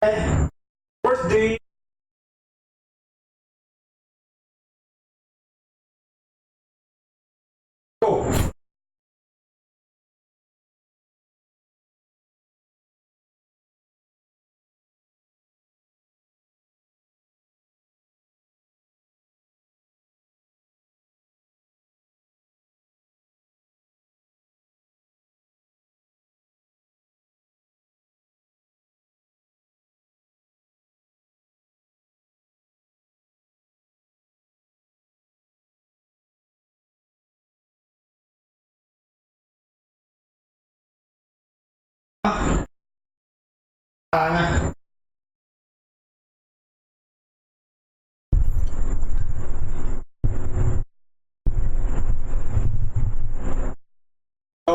First day โอ้ตายนะ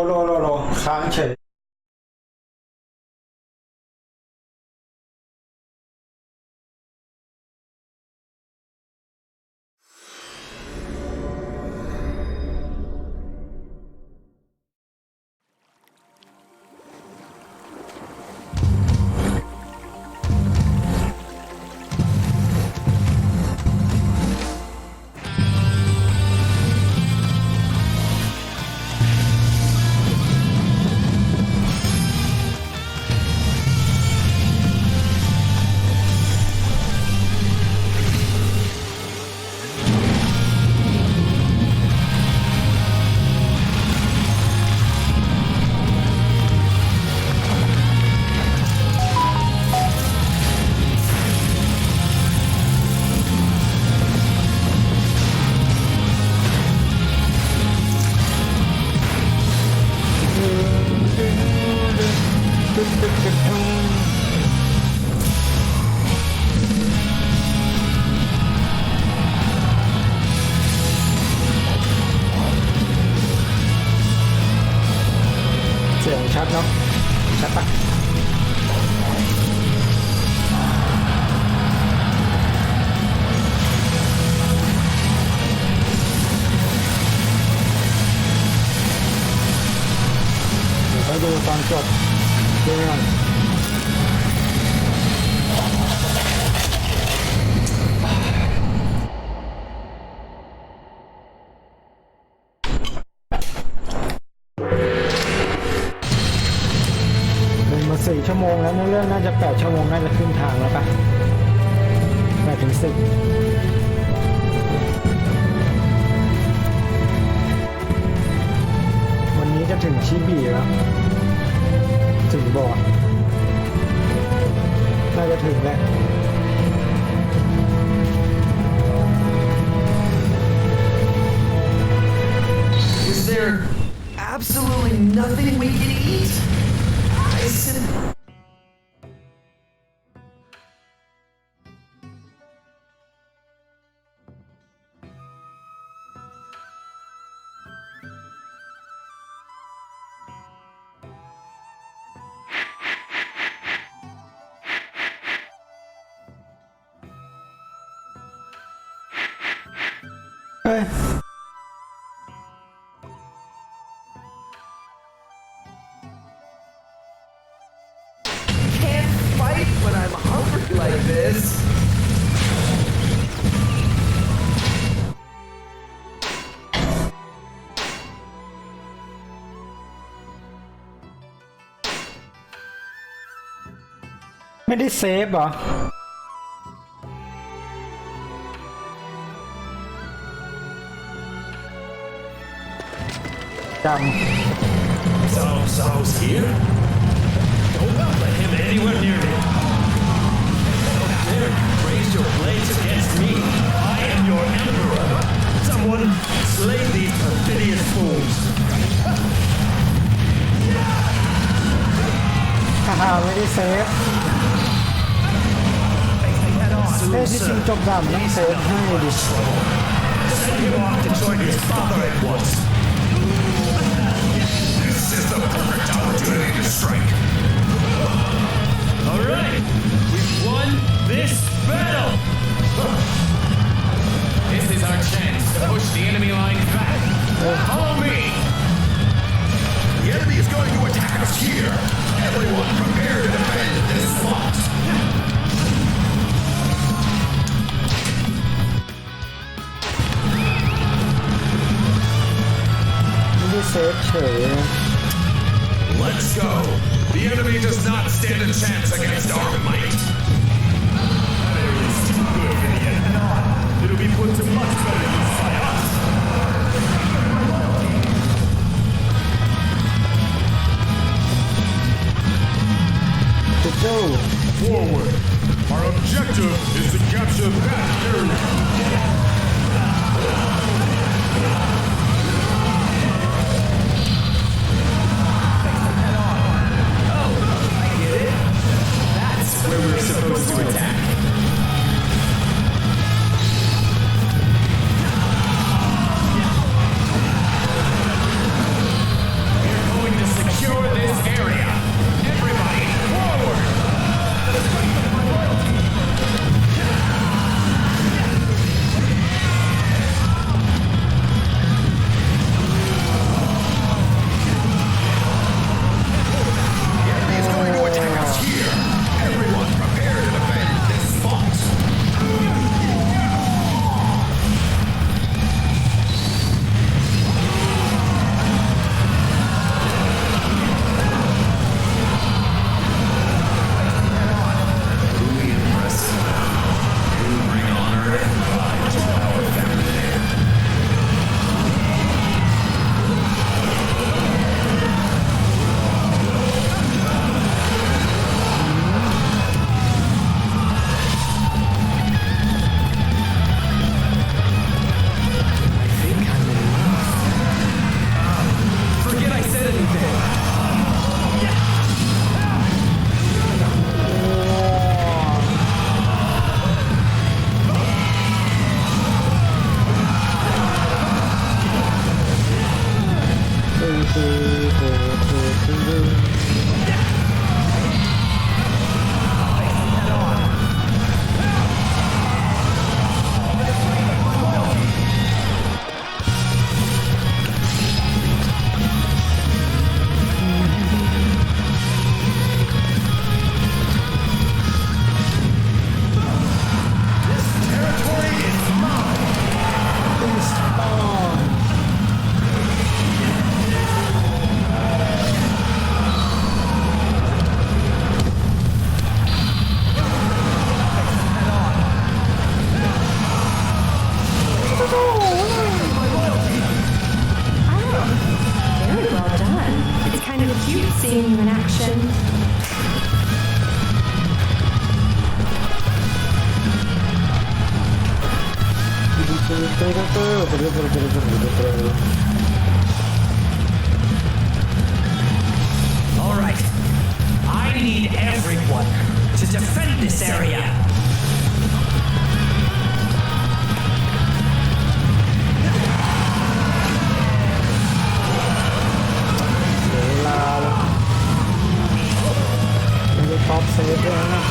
โลค้างเฉยเสียงชัดเนาะชัดปะเดี๋ยวไปดูตอนจบเรื่อง มา4 ชั่วโมงแล้วเรื่องน่าจะ8 ชั่วโมงน่าจะขึ้นทางแล้วปะ8 ถึง 10วันนี้จะถึงชิบีแล้วถึงบ่อน่าจะถึงแล้ว Is there absolutely nothing we can eat? I said... Can't fight when I'm hungry like this.ไม่ได้เซฟเหรอจำ So's here? Don't let him anywhere near me. Don't dare raise your blades against me. I am your emperor. Someone slay these perfidious fools. ฮ่าไม่ได้เซฟเฮ้ยที่จริงจบดำต้องเซฟให้ดิ Send him off to join his father at once. This is the perfect opportunity to strike. All right, we've won this battle. This is our chance to push the enemy line back. Follow me. The enemy is going to attack us here. Everyone prepare to defend this spot. เซฟเฉย Let's go. The enemy does not stand a chance against our might. That area is too good for the enemy. It'll be put to much better use by us. to go Forward. Our objective is to capture that area. Where we're supposed to attack. We're going to secure this area. Everybody, forward! The enemy is going to attack us here. Everyone prepare to defend this spot. Truly impressive. You bring honor and pride to our family. I think I'm enough. Forget I said anything. Territory is mine. Very well done. It's kind of cute seeing you in action. All right. I need everyone to defend this area. Top save ด้วยนะ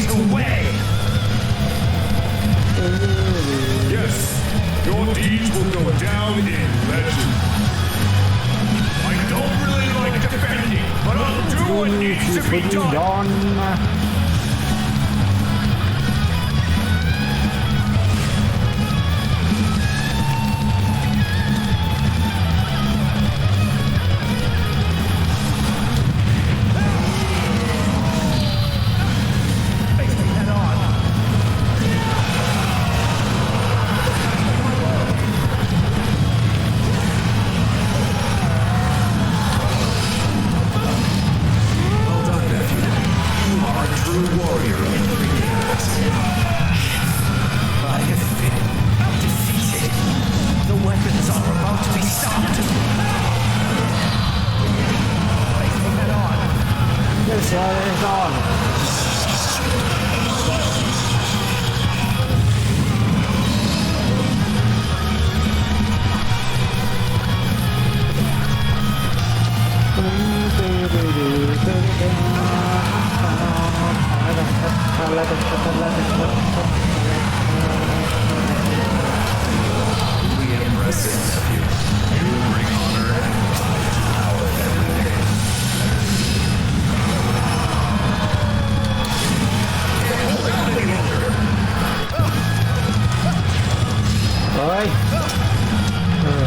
straight away. Yes, your deeds will go down in legend. I don't really like defending, but I'll do what needs to be done. ย้อนมา Face me head on. Well done, nephew. You are a true warrior of the beginnings. I have been defeated. The weapons are about to be stopped. Face me head on. Yes, it's on. Truly impressive, nephew. You bring honor and pride to our family. Can't hold out any longer. เฮ้ยเออ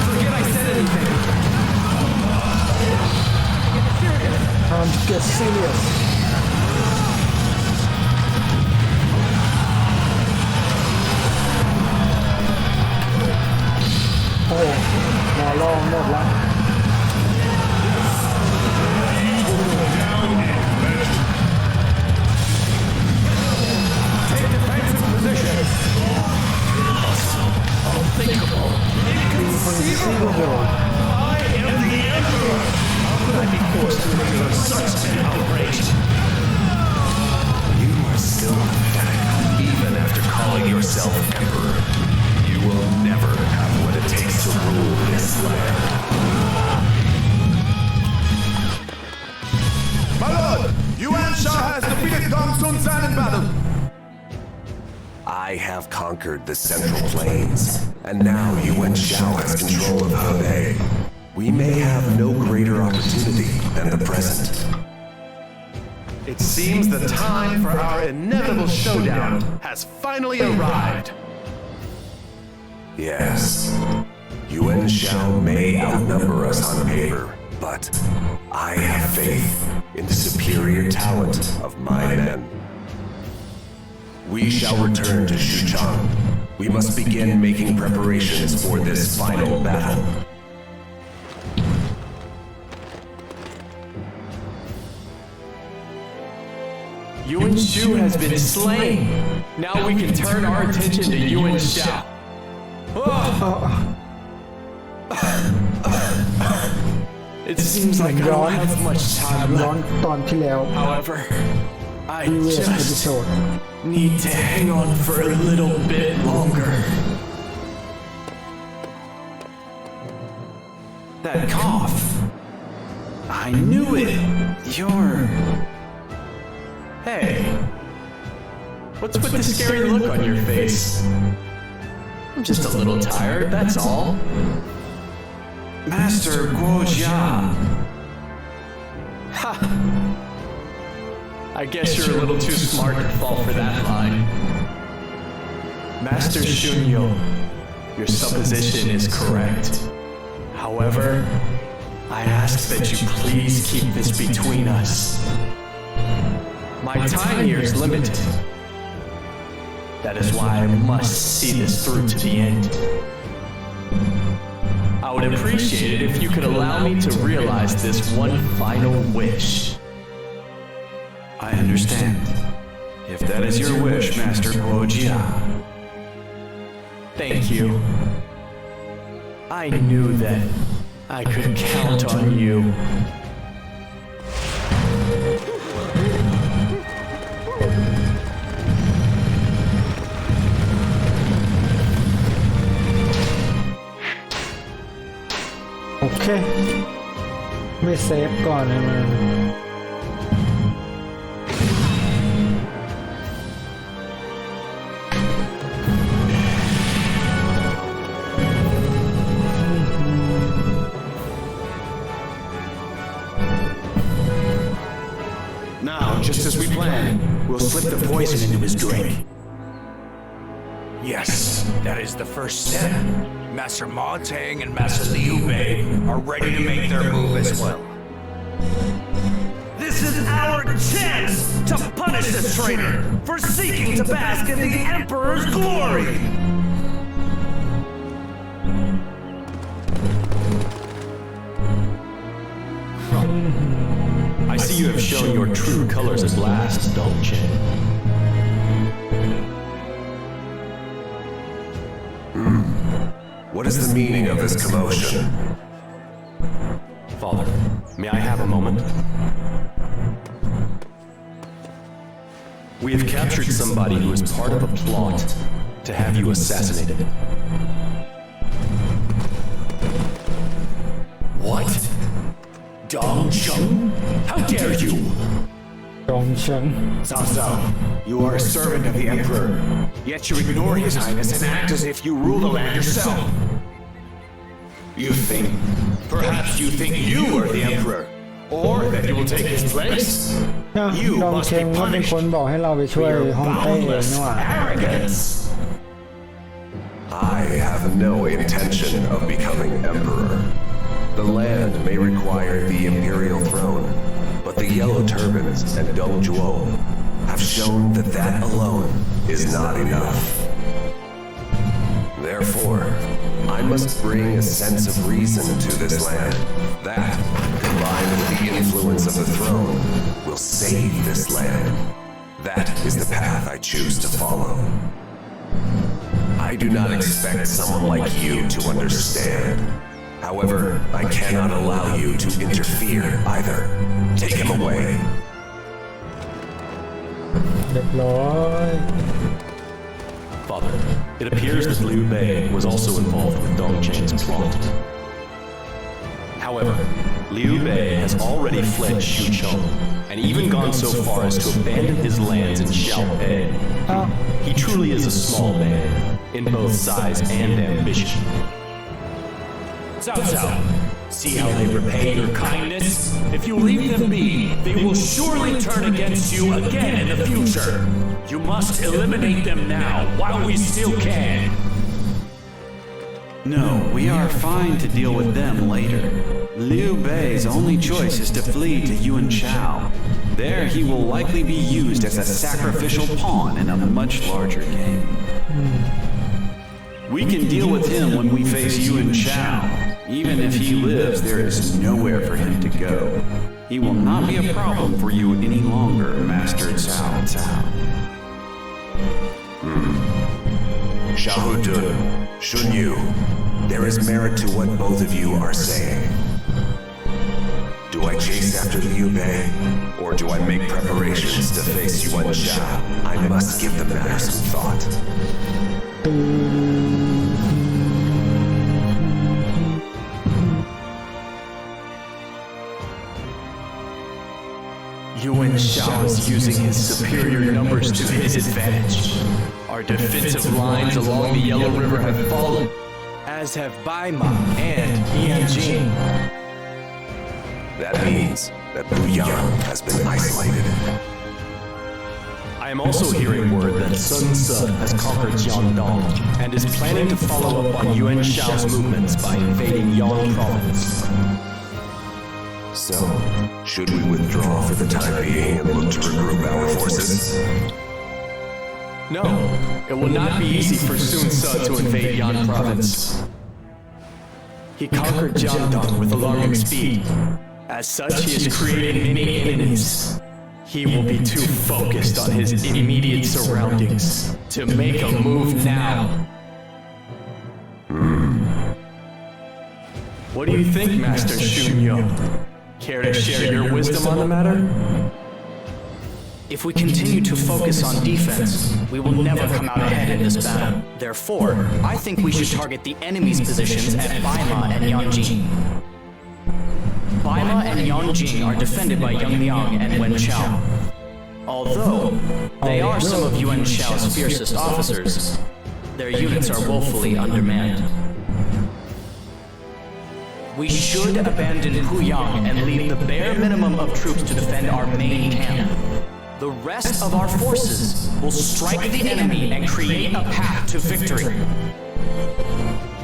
Forget I said anything. Time to get serious โอ้หมอลองหมดละ Deeds will go down in legend. Take defensive positions. Unthinkable. Inconceivable. I am the Emperor. How could I be forced to endure such an outrage? You are still pathetic. Even after calling yourself emperor, you will never have what it takes to rule this land. My lord, Yuan Shah has defeated Gong Sun San in battle. I have conquered the Central Plains, and now Yuan Shao has control of Hebei. We may have no greater opportunity than the present. It seems the time for our inevitable showdown has finally arrived. Yes, Yuan Shao may outnumber us on paper, but I have faith in the superior talent of my men. We shall return to Xuchang. We must begin making preparations for this final battle. Yuan Shu has been slain. Now we can turn our attention to Yuan Shao. It seems like I don't have much time ย้อน left. ตอนที่แล้ว However, I ที่เวสเอพิ just โซด need to hang on for a little bit longer. That cough. I knew it. You're... Hey. What's with the scary look on your face? I'm just a little tired, that's all. Master Guojia. Ha! I guess you're a little too smart to fall for that line. Master Shunyo, your supposition is correct. However, I ask that you please keep this between us. My time here is limited. That is why I must see this through to the end. I would appreciate it if you could allow me to realize this one final wish. I understand. If that is your wish, Master Guojia. Thank you. I knew that I could count on you. เคไม่เซฟก่อนเลยมัน Now, just as we planned, we'll slip the poison into his drink. Yes, that is the first step. Master Ma Tang and Master Liu Bei are ready to make their move as well. This is our chance to punish this traitor for seeking to bask in the Emperor's glory! I see you have shown your true colors at last, Dolce. What is the meaning of this commotion? Father, may I have a moment? We have captured somebody who is part of a plot to have you assassinated. What? Dong Cheng? How dare you? จงเฉิง Cao Cao, you are a servant of the Emperor, yet you ignore His Highness and act as if you rule the land yourself. Perhaps you think you are the Emperor, or that you will take his place? นะ You จง must เฉิง be ก็เป็น punished คนบอกให้เราไปช่วย for your ฮ่องเต้เอง boundless นี่หว่า arrogance. I have no intention of becoming emperor. The land may require the imperial throne, but the Yellow Turbans and Dong Zhuo have shown that that alone is not enough. Therefore, I must bring a sense of reason to this land. That, combined with the influence of the throne, will save this land. That is the path I choose to follow. I do not expect someone like you to understand. However, I cannot allow you to interfere either. Take him away. เรียบร้อย Father, it appears that Liu Bei was also involved with Dong Cheng's plot. However, Liu Bei has already fled Xucheng and even gone so far as to abandon his lands in Xiaopei. อ้าว He truly is a small man, in both size and ambition. Cao Cao, see how they repay your kindness? If you leave them be, they will surely turn against you again in the future. You must eliminate them now, while we still can. No, we are fine to deal with them later. Liu Bei's only choice is to flee to Yuan Chao. There he will likely be used as a sacrificial pawn in a much larger game. We can deal with him when we face Yuan Chao. Even if he lives, there is nowhere for him to go. He will not be a problem for you any longer, Master Cao Cao. Shahudun, Shunyu, there is merit to what both of you are saying. Do I chase after Liu Bei, or do I make preparations to face Yuan Sha? I must give the matter some thought. Yuan Shao is using his superior numbers to his advantage. Our defensive lines along the Yellow River have fallen, as have Baima and Yanjing. That means that Buyang has been isolated. I am also hearing word that Sun Ce has conquered Jiangdong and is planning to follow up on Yuan Shao's movements by invading Yang province. So, should we withdraw for the time being and look to regroup our forces? No, it will not be easy for Sun Ce to invade Yan province. He conquered Jiangdong with alarming speed. As such, he has created many enemies. He will be too focused on his immediate surroundings to make a move now. What do you think, Master Shunyo? Care to share your wisdom on the matter? If we continue to focus on defense, we will never come out ahead in this battle. Therefore, I think we should target the enemy's positions at Baima and Yanjing. Baima and Yanjing are defended by Yang Liang and Wen Chao. Although they are some of Yuan Shao's fiercest officers, their units are woefully undermanned. We should abandon Puyang and leave the bare minimum of troops to defend our main camp. The rest of our forces will strike the enemy and create a path to victory.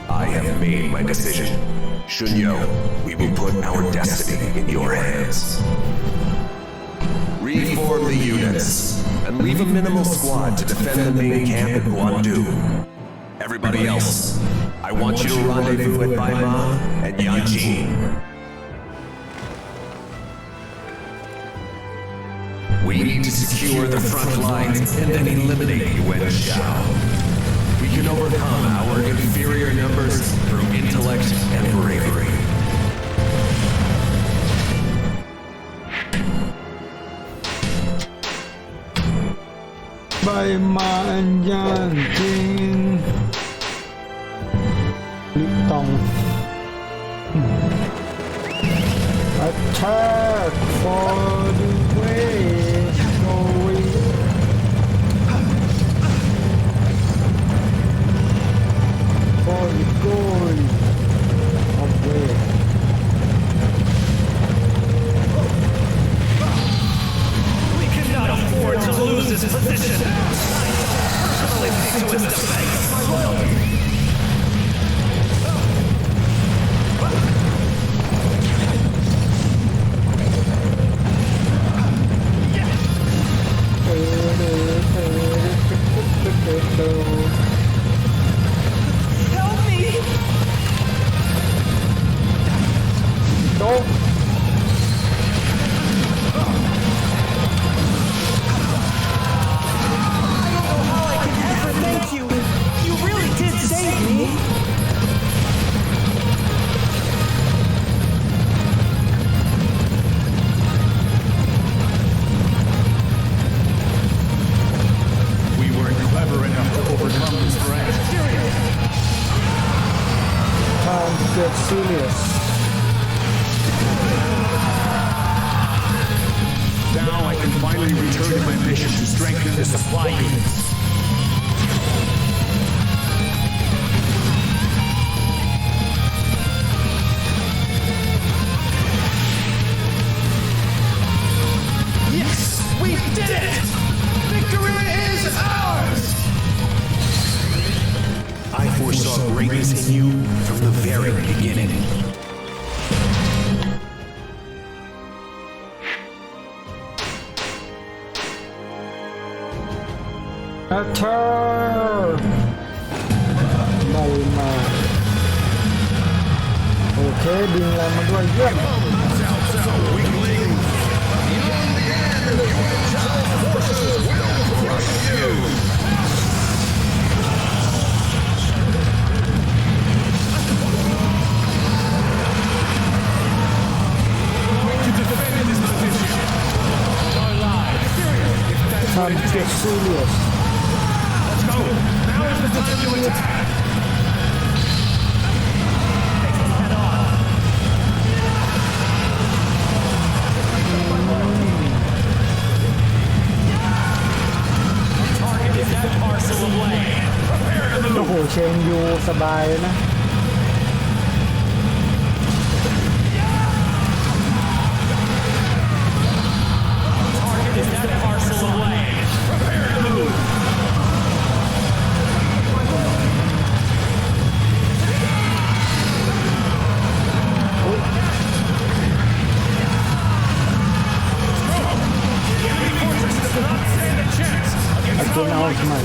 I have made my decision. Shunyo, we will put our destiny in your hands. Reform the units and leave a minimal squad to defend the main camp in Guandu. Everybody else, I want you to rendezvous at Baima and Yanjing. We need to secure the front lines and then eliminate Yuan Shao. We can overcome our inferior numbers through intellect and bravery. ใบมาอันยานจริงลิตอง Attack for the way going for the going of way We cannot afford to lose this position. I personally take to its defense. My loyalty. Help me! Don't Thank you! You really did save me! We weren't clever enough to overcome this threat. time to get serious. Now I can finally return to my mission to strengthen the supply units. Yes! We did it! Victory is ours! I foresaw greatness in you from the very beginning. Attack! ได้มาโอเคดึงแรงมาด้วยเยี่ยม Weakling! Beyond the end, your child forces will crush you! To defend this position. Go live. Time to get serious. Let's go. Now is the time to attack. Head on. Target is that parcel of land. Prepare to โอ้ move. โหเชนยูสบายนะ Target is that parcel of land. Prepare to move. The enemy fortress does not stand a chance against เกน our เอา might. ใหม่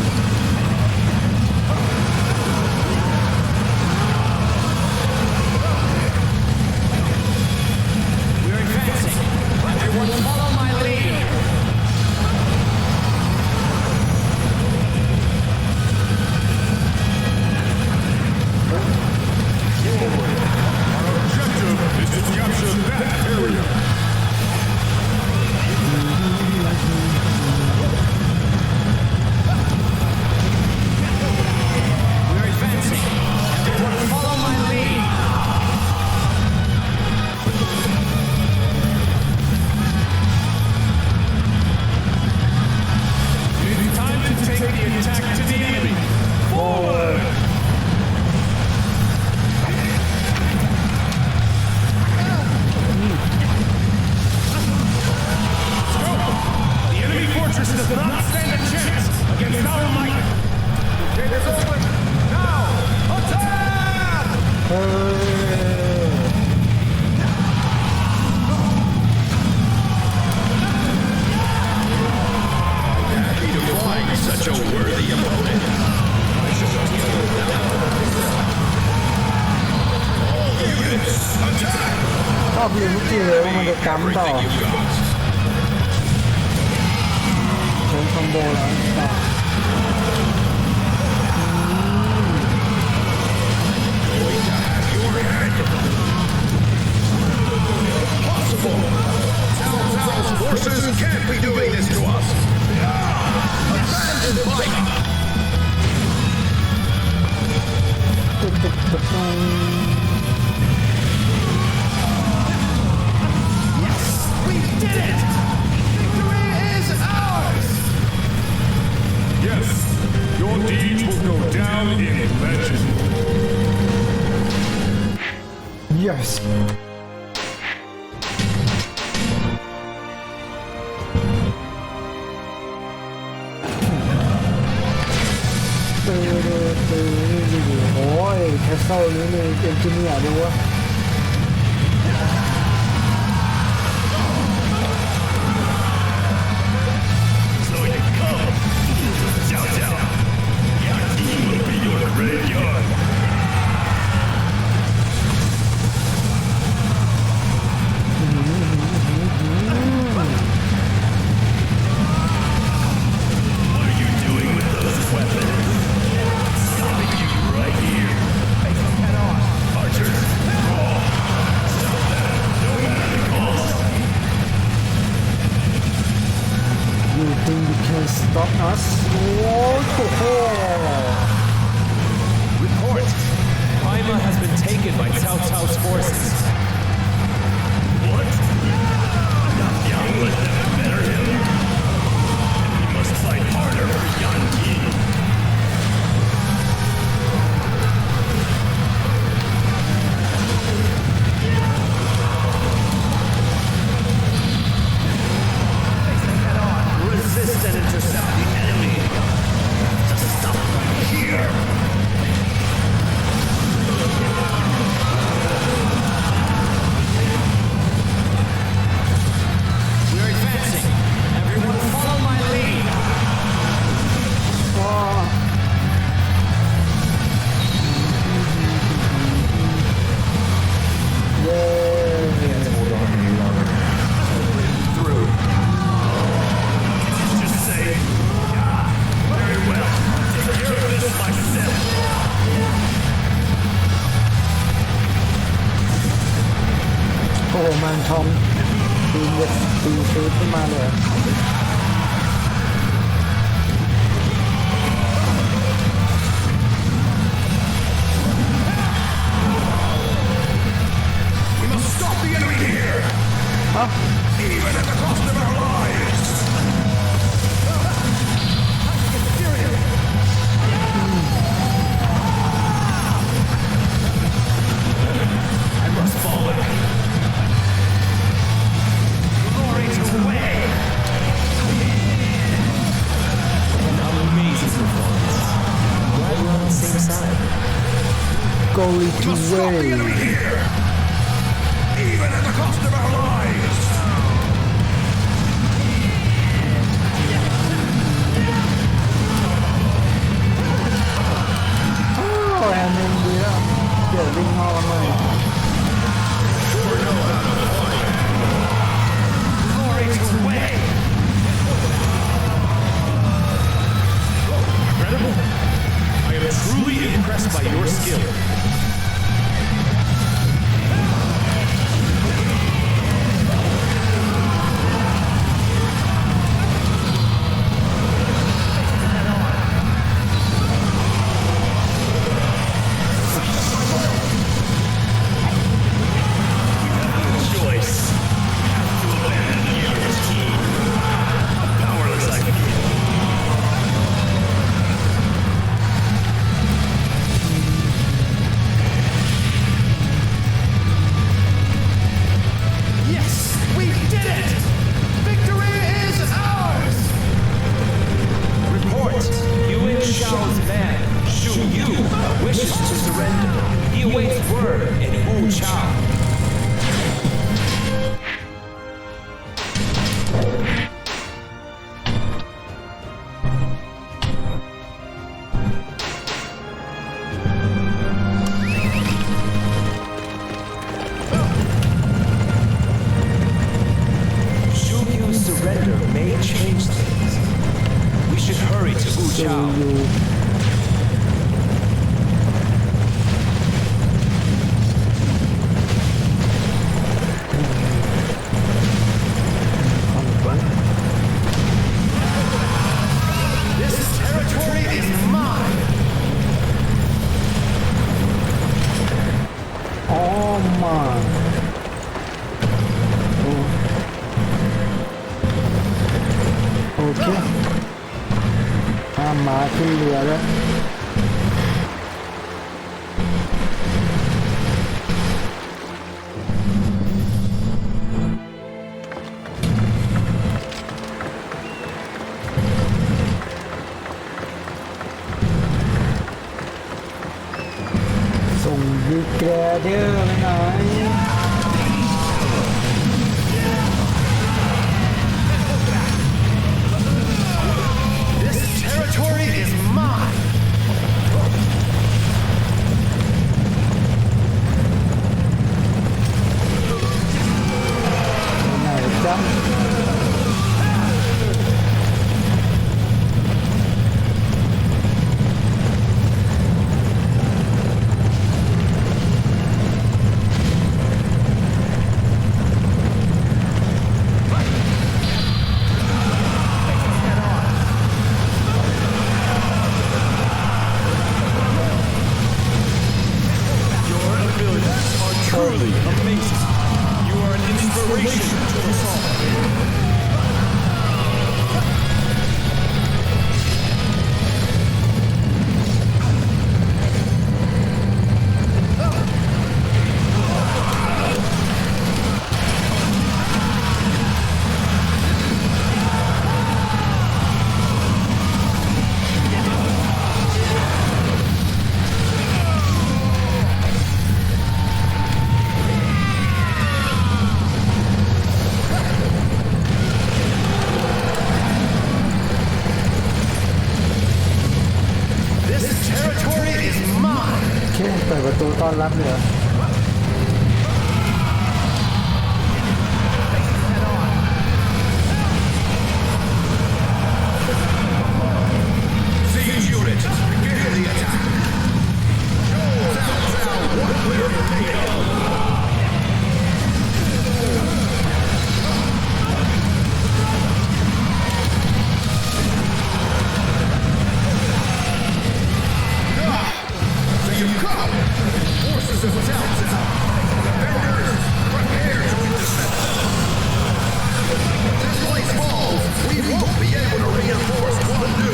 อบเลยเมื่อกี้เลยว่ามันจะกำต่อ Everything you've got. โดนคอมโบแล้วต่อ Going to have your head. Impossible. Cao Cao's forces can't be doing this to us. Abandon Baiga. ตึก We did it! Victory is ours! Yes, your deeds will go down in legend. yes โอ้ยแคสเซิลนี้นี่เอนจิเนียร์ดูวะ So you come. Ciao, ciao. Your team will be your graveyard. What are you doing with those weapons? Stopping you right here. Face them head on. Archers, draw. Stop that, no matter the cost. You think you can stop us โอ้โห Report. Paima has been taken by Cao Cao's forces. What? Not Yang let them better him. He must fight harder for Yan Qi. Resist and intercept the enemy. Just stop right here. We're advancing. Everyone follow my lead. เย้ Just say, very well. Take care of this myself. โอ้โหมันทอมตีเย็ดตีซื้อขึ้นมาเลย We must stop the enemy here. Even at the cost of our lives. I must fall back. Glory to Wei. An amazing performance. Glad we're on the same side. going to Must stop the enemy way here. Even at the cost of our lives. โอ้แอนนึงดีแล้วเดี๋ยววิ่งงอกันหน่อย Glory to Wei. Incredible. I am truly impressed by your skill. Chao อยู่อ๋อมาโอเคห้ามมาขึ้นเรือแล้วส่งดีแกรเดอร์ไปไหนจ๊ะเช่นเปิดประตูต้อนรับเลย Siege unit, begin the attack. What will it take? You come! Forces of Delta! Defenders, prepare to intercept them! If this place falls, we won't be able to reinforce Guandu!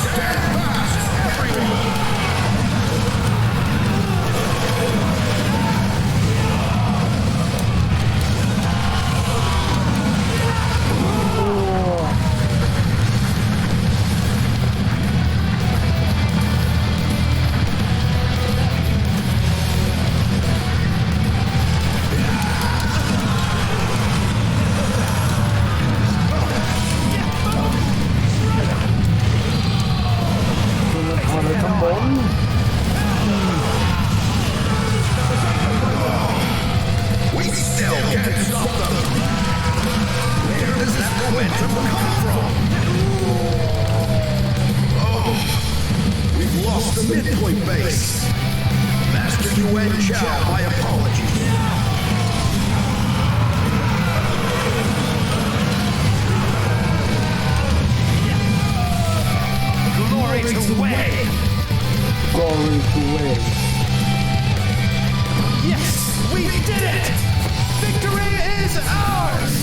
Stand fast, everyone! We still can't stop them! Where does that momentum come from? Oh, we've lost the midpoint base. Master Yuan Chao, my apologies. Glory to Wei! Glory to Wei! Yes, we did it! Victory is ours!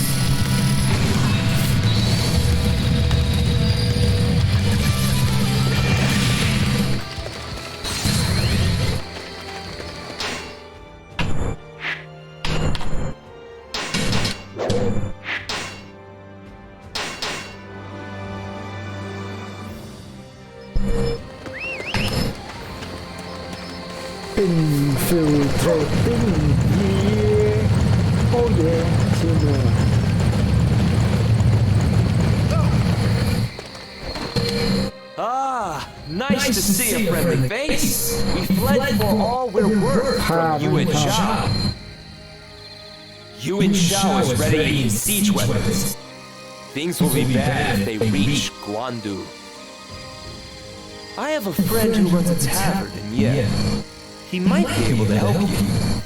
Infiltrating yeah. Oh yeah, Timo. Ah, nice to see a friendly face. We fled for all we're worth from Yuan Shao. Yuan Shao is readying siege weapons. Things will be bad if they reach Guandu. I have a friend who runs a tavern, and yeah, he might be able to help you.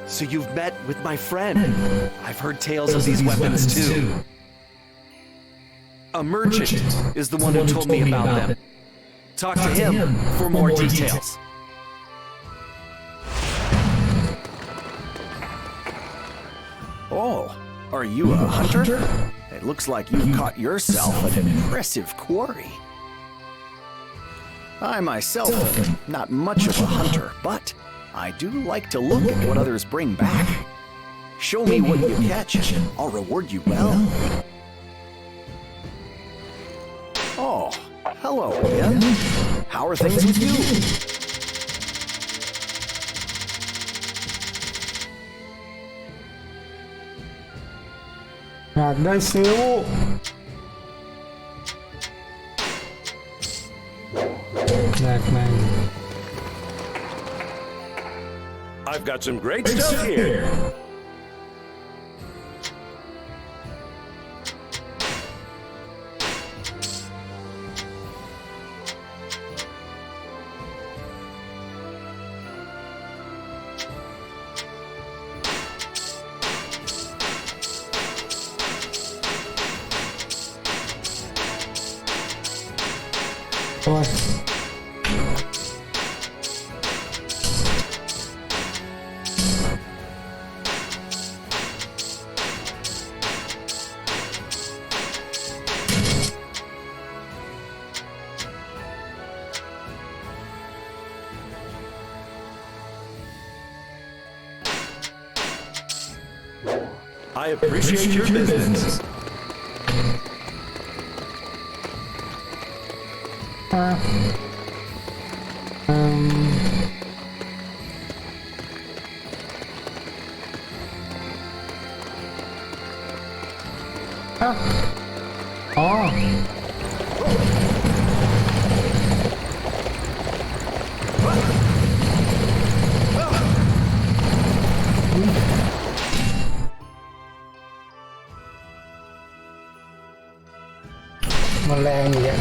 So you've met with my friend. I've heard tales of these weapons too. A merchant is the one who told me about them. Talk to him for more details. Oh, are you a hunter? It looks like you've caught yourself an impressive quarry. I myself am not much of a hunter, but I do like to look at what others bring back. Show me what you catch, and I'll reward you well. Oh, hello again. How are things with you? I've got some great stuff here. I appreciate your business.มันแรงอย่างเงี้ย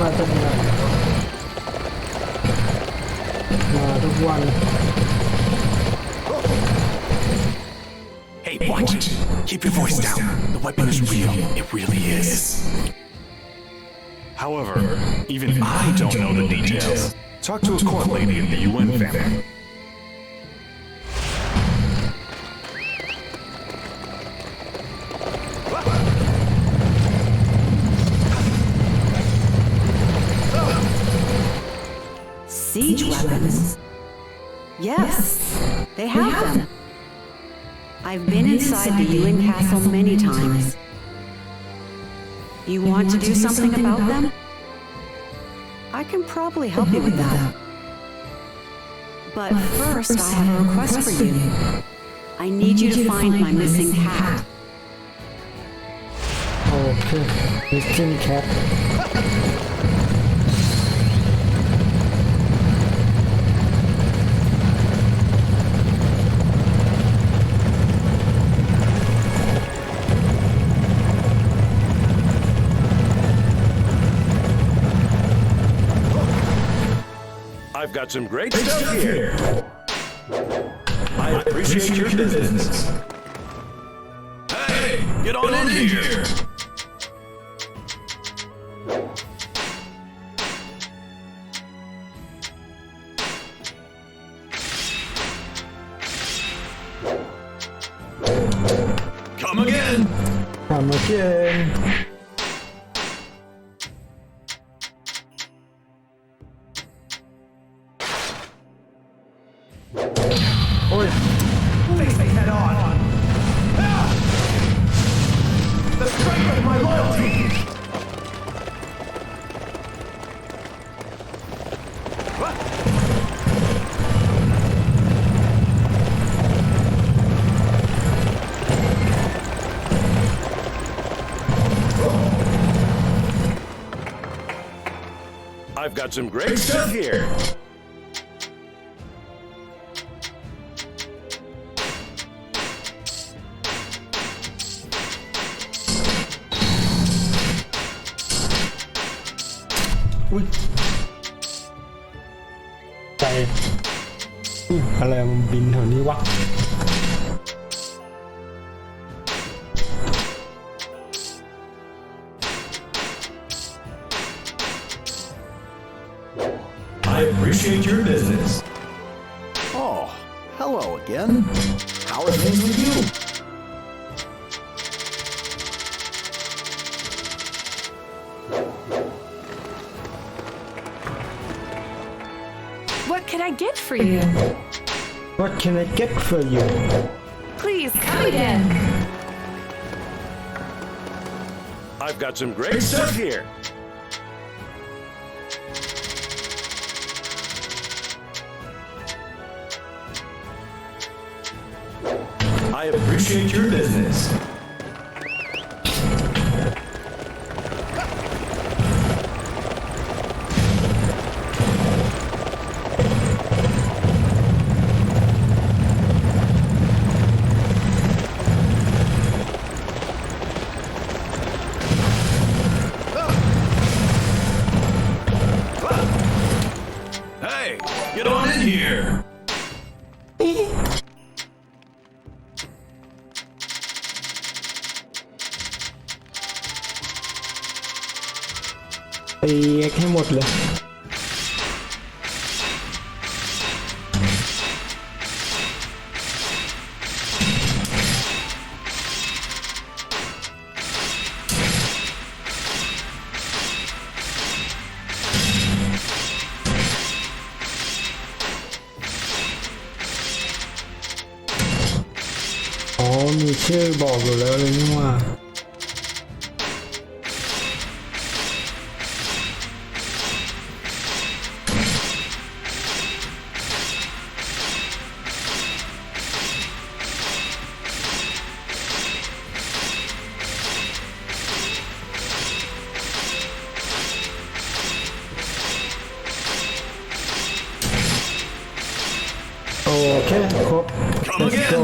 มาทุกวันมาทุกวัน Hey, watch it. Keep your voice down. The weapon is real. It really is. However, even I don't know the details. Talk to a court lady in the UN family. Siege weapons? Yes, they have them. I've been inside the UN castle many times. You want to do something about them? I can probably help you with that. But first, I have a request for you. I need you to find my missing cat. Okay, missing cat. I've got some great stuff here. I appreciate your business. Hey, get on in here. Come again. Come again. Face me head on. I've got some great stuff here. Ui. ใจอะไรมันบินแถวนี้วะ I appreciate your business. Oh, hello again. How are things with you? What can I get for you? What can I get for you? Please come again. I've got some great stuff here. I appreciate your business. Hey, get on in here.ตีให้หมดเลย อ๋อมีชื่อบอกอยู่แล้วเลยนี่ว่า โอเคครบ Let's go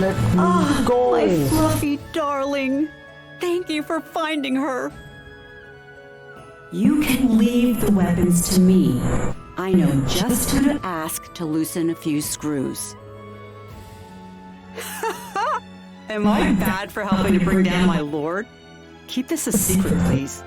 Let me go My fluffy darling. Thank you for finding her. You can leave the weapons to me. I know just who to ask to loosen a few screws. Am I bad for helping to bring down my lord? Keep this a secret, please.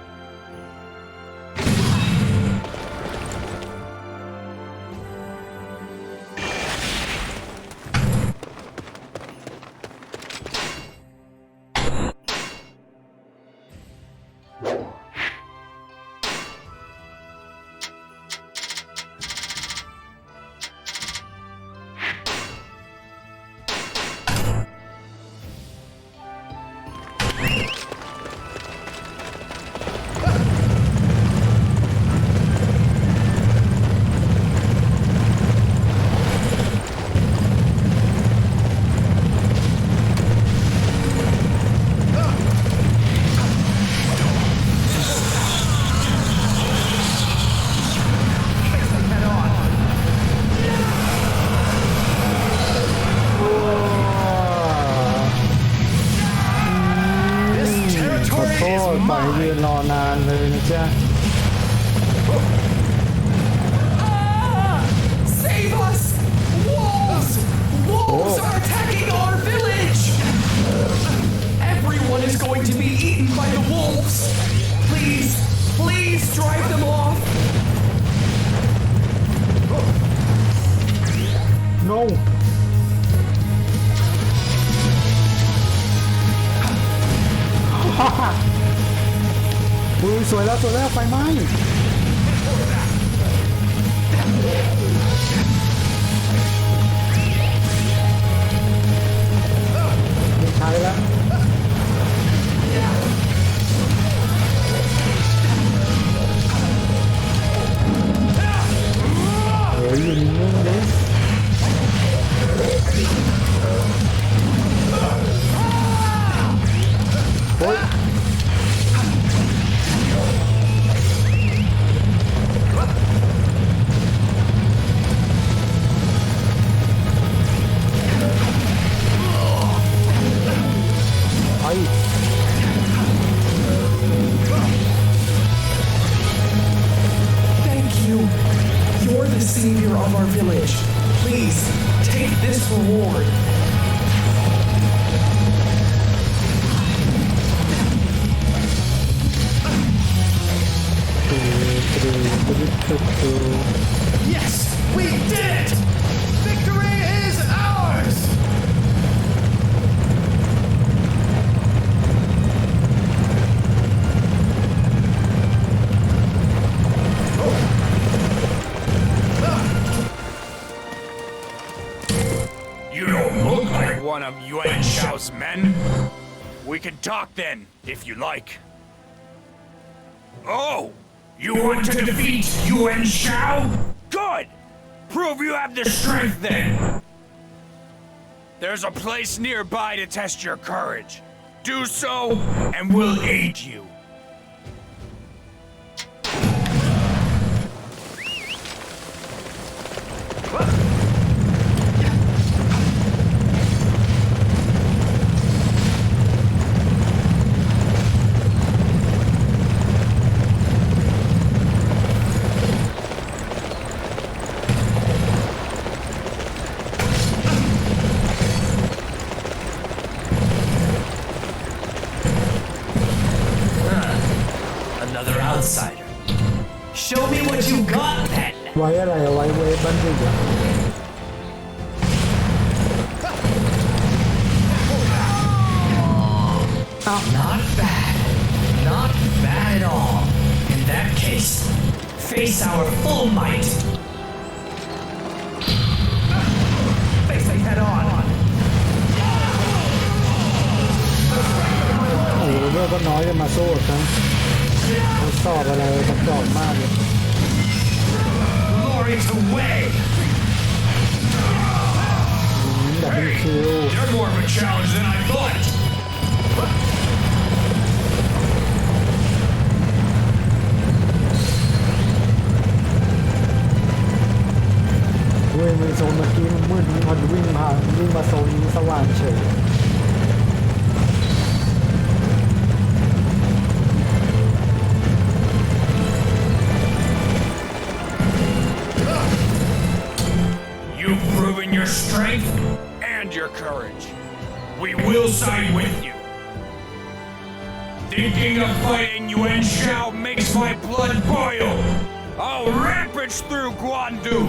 Save us! Wolves! Wolves are attacking our eaten by the wolves. Please drive them off. no อุ้ยสวยแล้วไฟไหม้ไม่ใช้แล้วโอ้ยอยู่นิ่งๆเลยโอ้ยThank you. You're the savior of our village. Please, take this reward. Yes, we did it! Victory is ours! You don't look like one of Yuan Shao's men. We can talk then, if you like. Oh! You want to defeat Yuan Shao? Good! Prove you have the strength then! There's a place nearby to test your courage. Do so, and we'll aid you. Another outsider. Show me what you got, then. ไว้อะไรไว้เวฟบ้านดิอ่ะ Not bad. Not bad at all. In that case, face our full might. Face it head on. โอ้โหเลือดก็น้อยจะมาสู้กันเขาสอบอะไรกับดอกมากเลย Glory to Wei! ดับเบิลคิว You're more of a challenge than I thought! เว้ยมือโซนเมื่อกี้มันมืดพอวิ่งมาโซนนี้สว่างเฉย You've proven your strength and your courage. We will side with you. Thinking of fighting Yuan Shao makes my blood boil. I'll rampage through Guandu.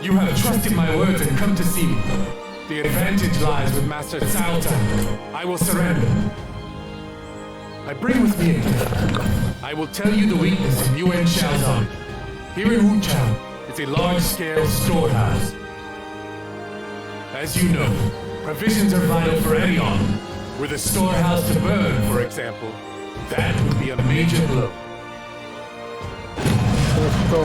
You have trusted my words and come to see me. The advantage lies with Master Cao Cao. I will surrender. I bring with me a gift. I will tell you the weakness in Yuan Shao's army. Here in Wuchao is a large-scale storehouse. As you know, provisions are vital for any army. Were the storehouse to burn, for example, that would be a major blow. Let's go.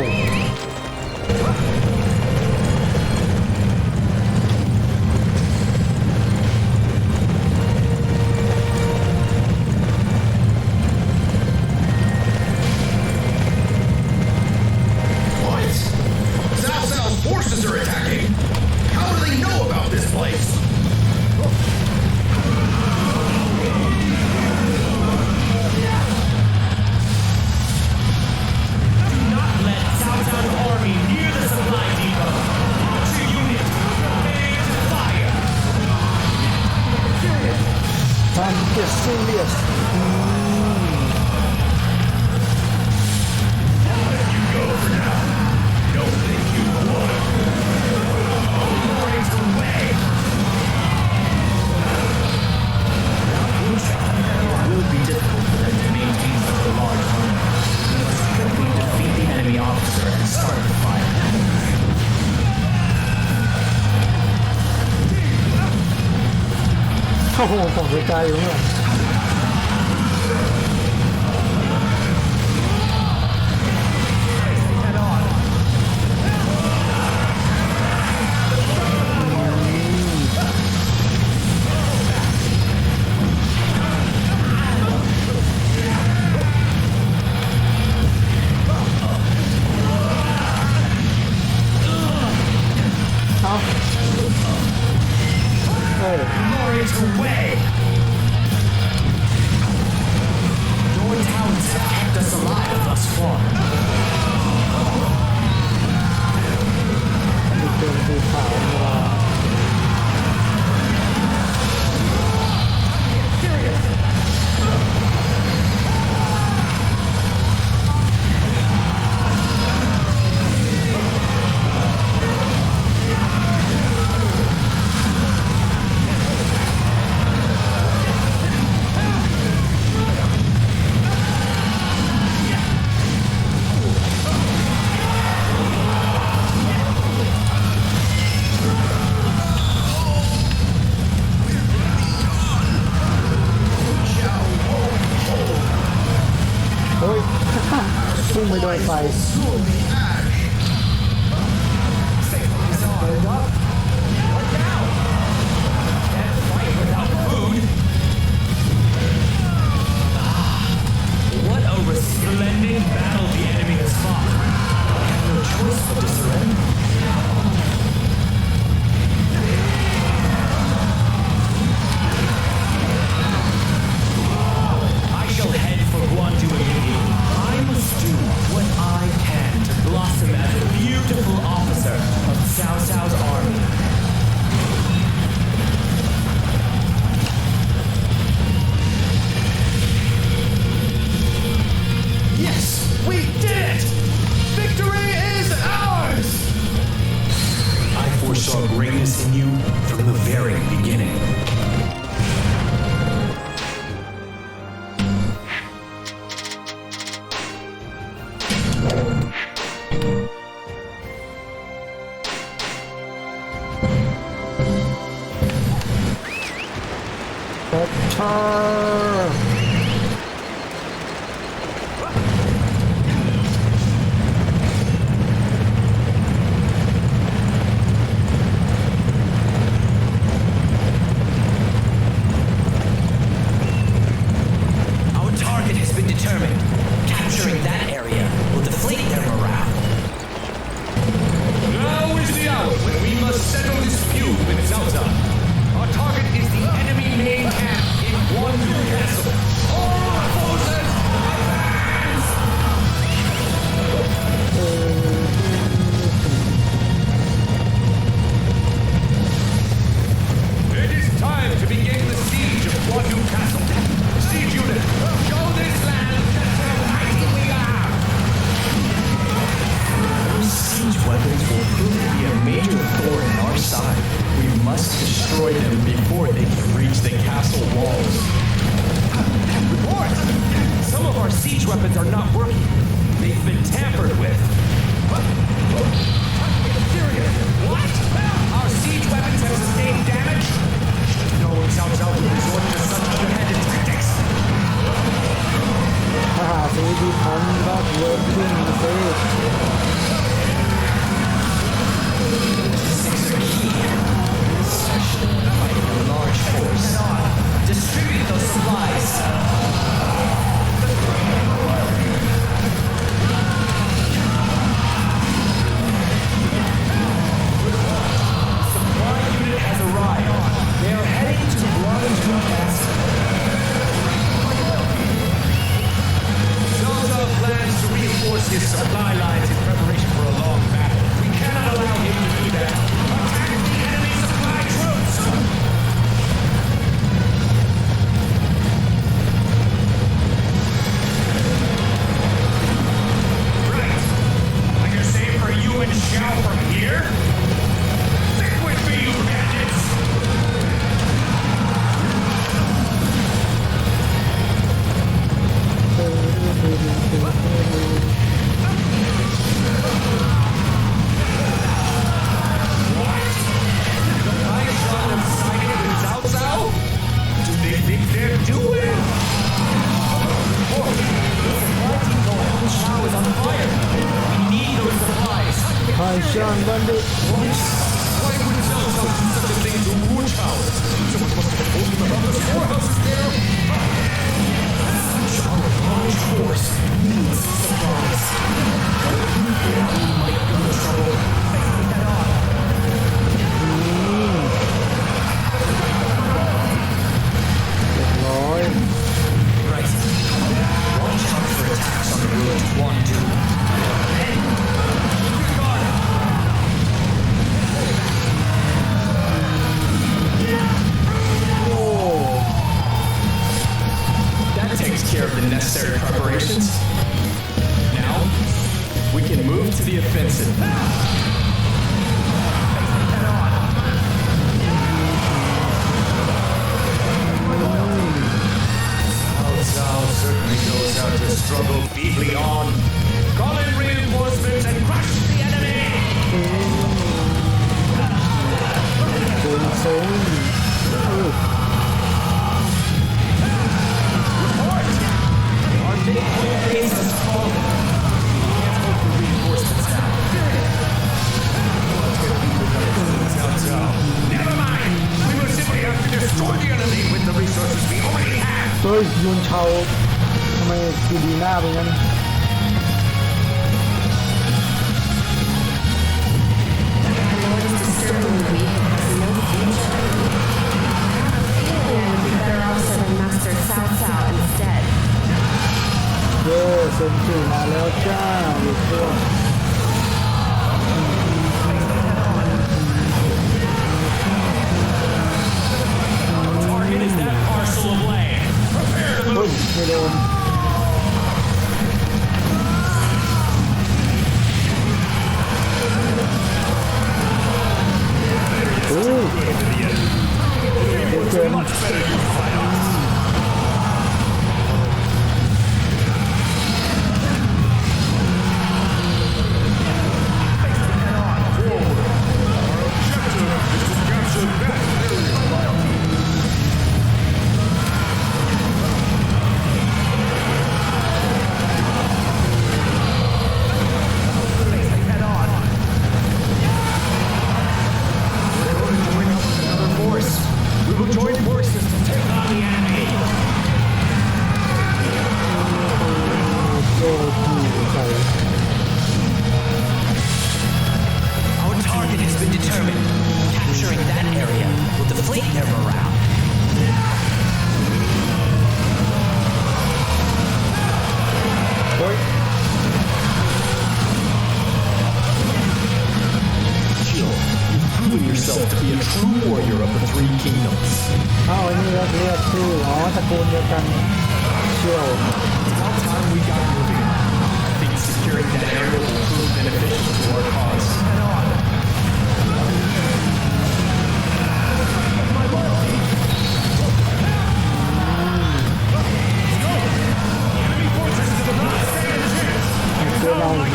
time to get serious It will be difficult for them to maintain such a large army. We must quickly defeat the enemy officer and start the fire. โอ้โหผมใจอยู่เนี่ยYour talents have kept us alive thus far. นี่เป็นภูเขา เฮ้ย พุ่งไปโดนไฟ What a resplendent battle the enemy has fought. I have no choice but to surrender. I shall head for Guandu immediately. I must do what I can to blossom as a beautiful officer of Cao Cao's army. Yes, we did it! Victory is ours! I foresaw greatness in you from the very beginning. Our target has been determined. Capturing that area will deflate their morale. Now is the hour when we must settle this feud with Cao Cao. Our target is the enemy main camp in Guandu Castle. defensive. Cao certainly knows how to struggle feebly on. Call in reinforcements and crush the enemy! สูง Report! Our big base has fallen. We can't hope for reinforcements now. Cao. Never mind! We will simply have to destroy the enemy with the resources we already have! เฮ้ยยุนเชาทำไมดูดีหน้าเป็นงั้น Lord is disturbingly weak and has no future. I would be better off serving Master Cao Cao instead. เย้เซนจูมาแล้วจ้าอยู่ตัว Target is that parcel of land. Prepare to เฮ้ย move! ไม่โดนโอ้ยเกม Much better you fight us. We will join forces to take on the enemy. โอ้ยใส่ Our target has been determined. Capturing that area will deflate their morale. เฮ้ย Chill, you've proven yourself to be a true warrior of the Three Kingdoms. เอ้าอันนี้เรียกชื่ออ๋อตระกูลเดียวกันเชี่ยว It's about time we got moving. I think securing that area will prove beneficial to our cause. Enemy forces do not stand a chance. เชื่อเราหน่อย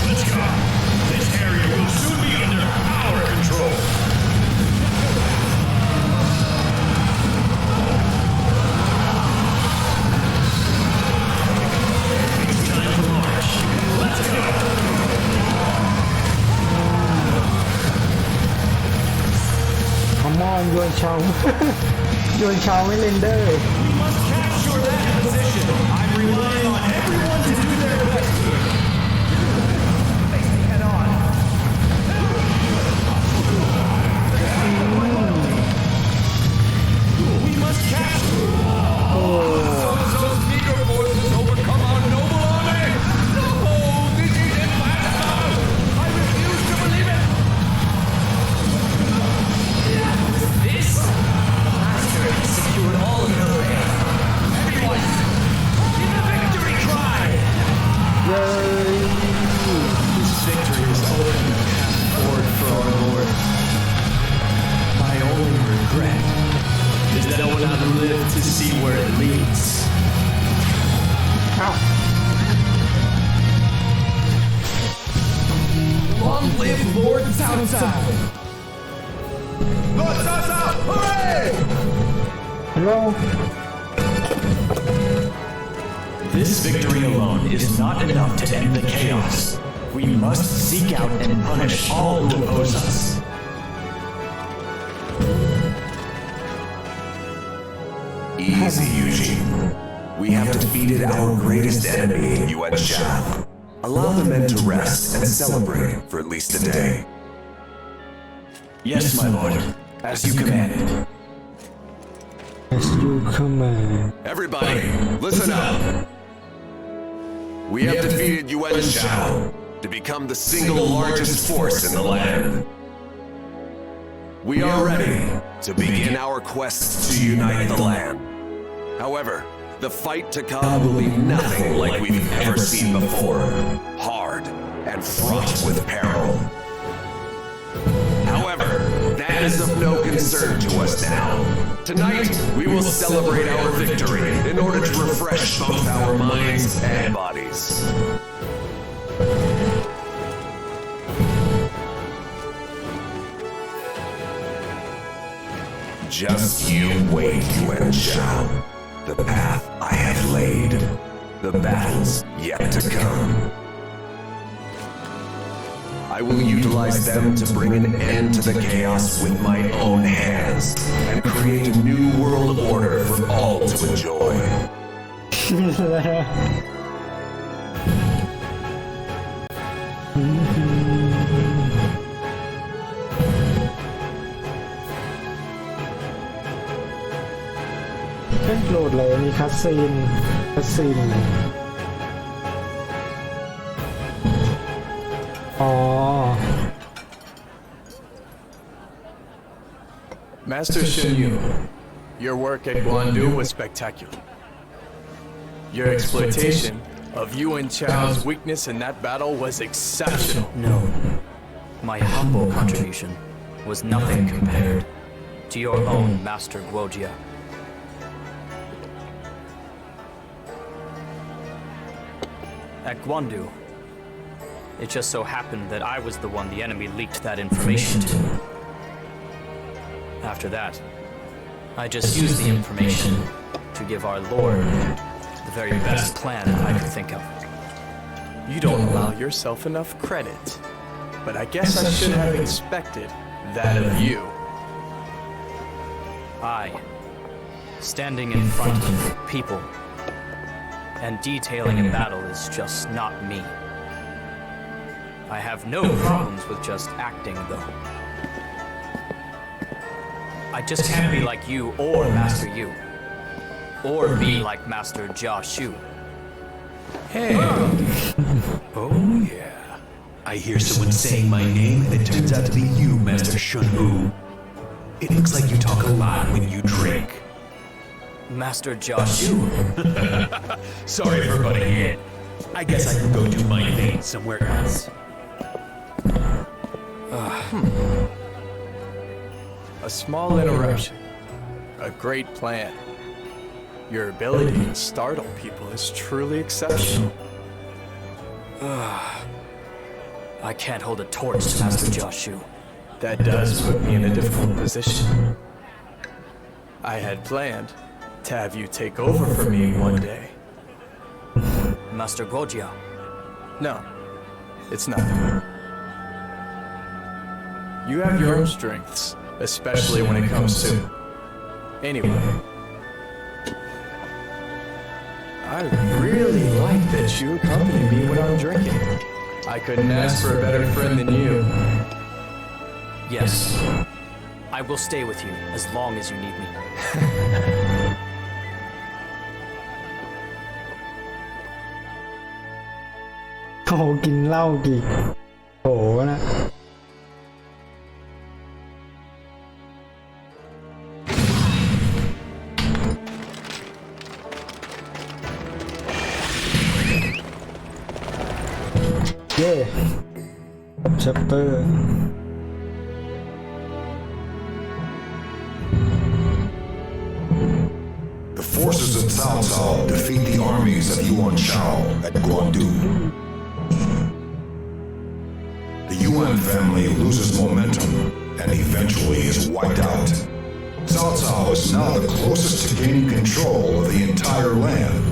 Let's go. This area will soon be under our control. It's time to march. Let's go. Come on ยวนเชา ยวนเชาไม่เล่นเด้อ We must capture that position. I'm relying on everyone to do their best here. Head on. We must capture. Those meager forces overcome our noble army. No, this is impossible. I refuse to believe it. This? The Master has secured all of the land. Everyone, give the victory cry. เย้ This victory is opening the path forward for our Lord. My only regret is that I will not live to see where it leads. เอ้า Long live Lord Cao Cao! Lord Cao Cao, hooray! ฮัลโหล This victory alone is not enough to end the chaos. We must seek out and punish all who oppose us. Easy, Eugene. We have defeated our greatest enemy, Yuan Shao. Allow the men to rest and celebrate for at least a day. Yes, my lord. As you commanded. as you command Everybody, listen up. We have defeated Yuan Shao to become the single largest force in the land. We are ready to begin our quest to unite the land. However, The fight to come will be nothing like we've ever seen before. Hard and fraught with peril. However, that is of no concern to us now. Tonight, we will celebrate our victory in order to refresh both our minds and bodies. Just you wait, Yuan Shao. The path I have laid, the battles yet to come. I will utilize them to bring an end to the chaos with my own hands and create a new world order for all to enjoy. เพิ่งโหลดเลยมีคัสซีนอ๋อ Master Shen Yu, your work at Guandu was spectacular. Your exploitation of Yuan Chao's weakness in that battle was exceptional. No. My humble contribution was nothing compared to your own Master Guojia. At Guandu, it just so happened that I was the one the enemy leaked that information to. After that, I just used the information to give our Lord the very best plan I could think of. You don't allow yourself enough credit, but I guess I should have expected that of you. I, standing in front of people and detailing a battle is just not me. I have no problems with just acting, though. I just can't be like you or Master Yu. Or be like Master Jia Shu. Hey! Oh yeah. I hear someone saying my name and it turns out to be you, Master Shun Wu. It looks like you talk a lot when you drink. Master Jia Shu. Sorry for butting in. I guess I can go do my thing somewhere else. A small interruption. A great plan. Your ability to startle people is truly exceptional. I can't hold a torch to Master Jia Shu. That does put me in a difficult position. I had planned to have you take over for me one day. Master Guojia. No, it's nothing. You have your own strengths, especially when it comes to... Anyway. I really like that you accompany me when I'm drinking. I couldn't ask for a better friend than you. Yes. I will stay with you as long as you need me. โอ้โหกินเหล้ากี่โหนะเย่แชปเตอร์ The forces of Cao Cao defeat the armies of Yuan Shao at Guandu. The Yuan family loses momentum and eventually is wiped out. Cao Cao is now the closest to gaining control of the entire land.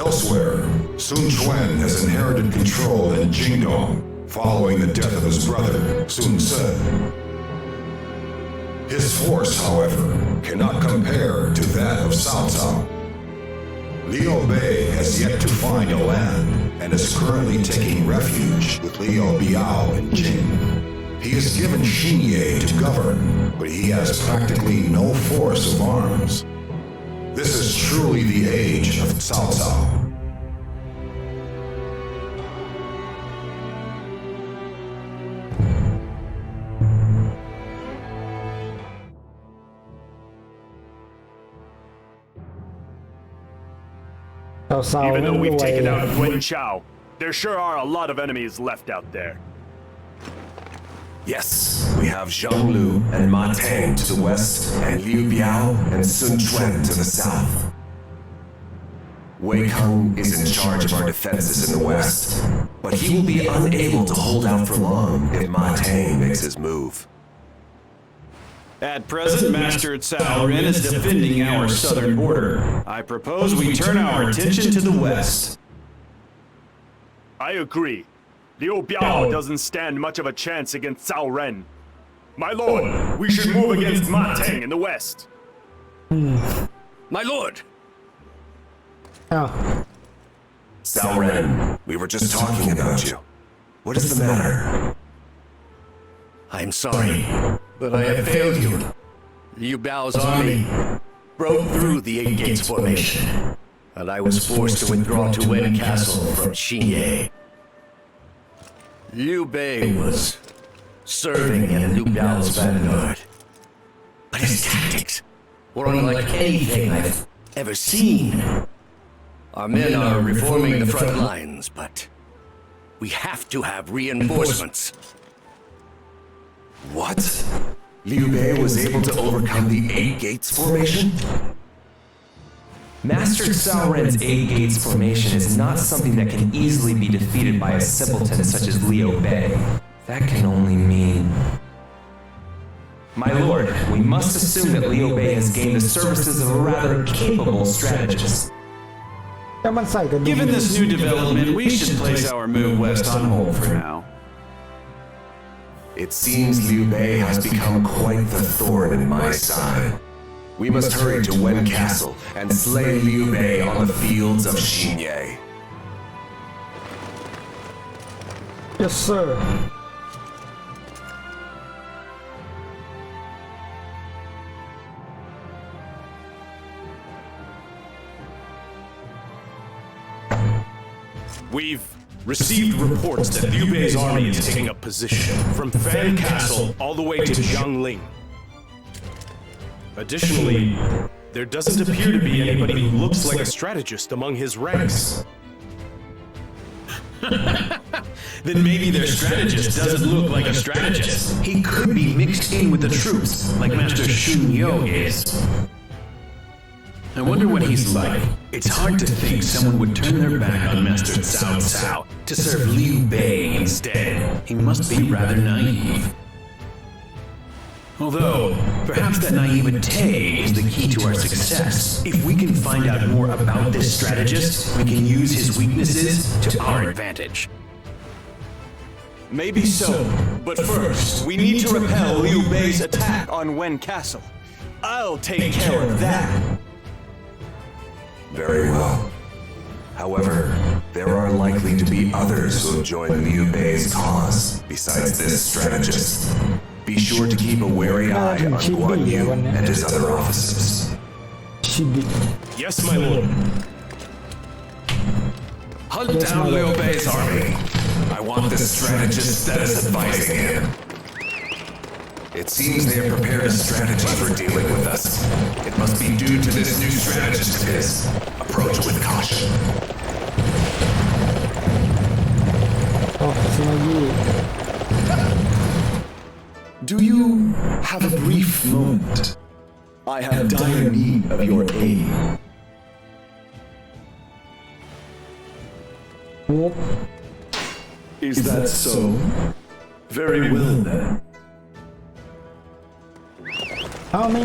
Elsewhere, Sun Quan has inherited control in Jingdong following the death of his brother, Sun Ce. His force, however, cannot compare to that of Cao Cao. Liu Bei has yet to find a land and is currently taking refuge with Liu Biao in Jing. He is given Xinye to govern, but he has practically no force of arms. This is truly the age of Cao Cao. สาวๆ Even นั่น though ร we've วย taken out Yuan Chao, there sure are a lot of enemies left out there. Yes, we have Zhang Lu and Ma Tang to the west, and Liu Biao and Sun Quan to the south. Wei Keng is in charge of our defenses in the west, but he will be unable to hold out for long if Ma Tang makes his move. At present, Master Cao Ren is defending our southern border. I propose we turn our attention to the west. I agree. Liu Biao doesn't stand much of a chance against Cao Ren. My lord, we should move against Ma Teng in the west. My lord! อ้าว Cao Ren, we were just talking about you. What is the matter? I'm sorry, but I have failed you. Liu Bao's army broke through the Eight Gates formation, and I was forced to withdraw to Wen Castle from Xinye. Liu Bei was serving in Liu Biao's vanguard, but his tactics were unlike anything I've ever seen. Our men are reforming the front lines, but we have to have reinforcements. What? Liu Bei was able to overcome the Eight Gates formation? Master Cao Ren's Eight Gates formation is not something that can easily be defeated by a simpleton such as Liu Bei. That can only mean... My lord, we must assume that Liu Bei has gained the services of a rather capable strategist. แต่มันใส่กันดี Given this new development, we should place our move west on hold for now. It seems Liu Bei has become quite the thorn in my side. We must hurry to Wen Castle and slay Liu Bei on the fields of Xinye. Yes sir We've received reports that Liu Bei's army is taking up position from Fan Castle all the way to Jiangling. Additionally, there doesn't appear to be anybody who looks like a strategist among his ranks. Then maybe their strategist doesn't look like a strategist. He could be mixed in with the troops, like Master Shun Yo is. I wonder what he's like. It's hard to think someone would turn their back on Master Cao Cao to serve Liu Bei instead. He must be rather naive. Although, perhaps that naivete is the key to our success. If we can find out more about this strategist, we can use his weaknesses to our advantage. Maybe so, but first, we need to repel Liu Bei's attack on Wen Castle. I'll take care of that. Very well. However, there are likely to be others who have joined Liu Bei's cause besides this strategist. Be sure to keep a wary eye on Guan Yu and his other officers. Yes, my lord. Hunt down Liu Bei's army. I want the strategist that is advising him. It seems they have prepared a strategy for dealing with us. It must be due to this new strategist of his. Approach with caution. Do you have a brief moment? I have dire need of your aid. Is that so? Very well then. How many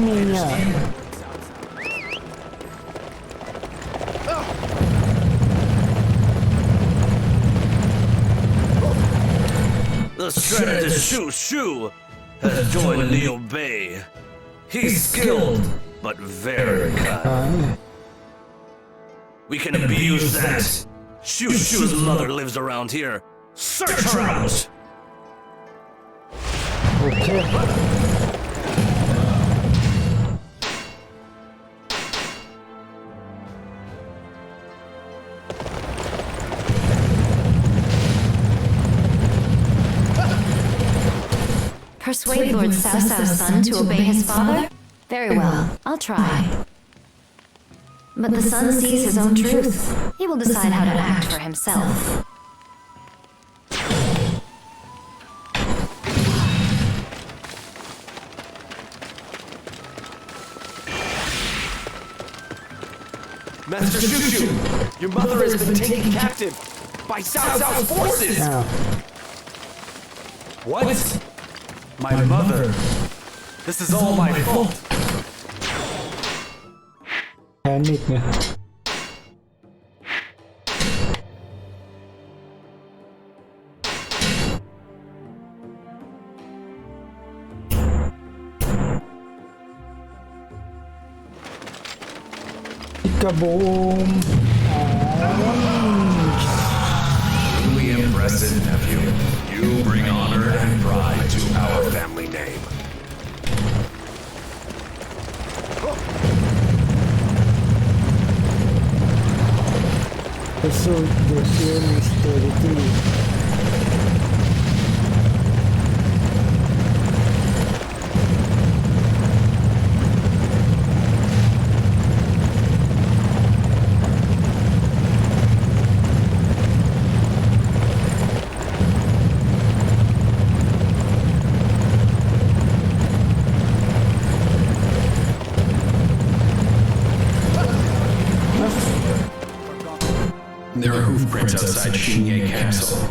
The strategist Shu Shu has joined Liu Bei. He's skilled, but very kind. We can abuse that. Shu Shu's mother lives around here. Search her out! Okay. Persuade Lord Cao Cao's son to obey his father? Very well, I'll try. But the son sees his own truth. He will decide how to act for himself. Master Shushu, your mother has been taken captive by Cao Cao's forces! What? My mother? This is all my fault. แพนิคไงกระบูม Truly impressive, nephew. You bring honor and pride to our family name. Pursue the human stability. There are hoof prints outside Xingye Castle.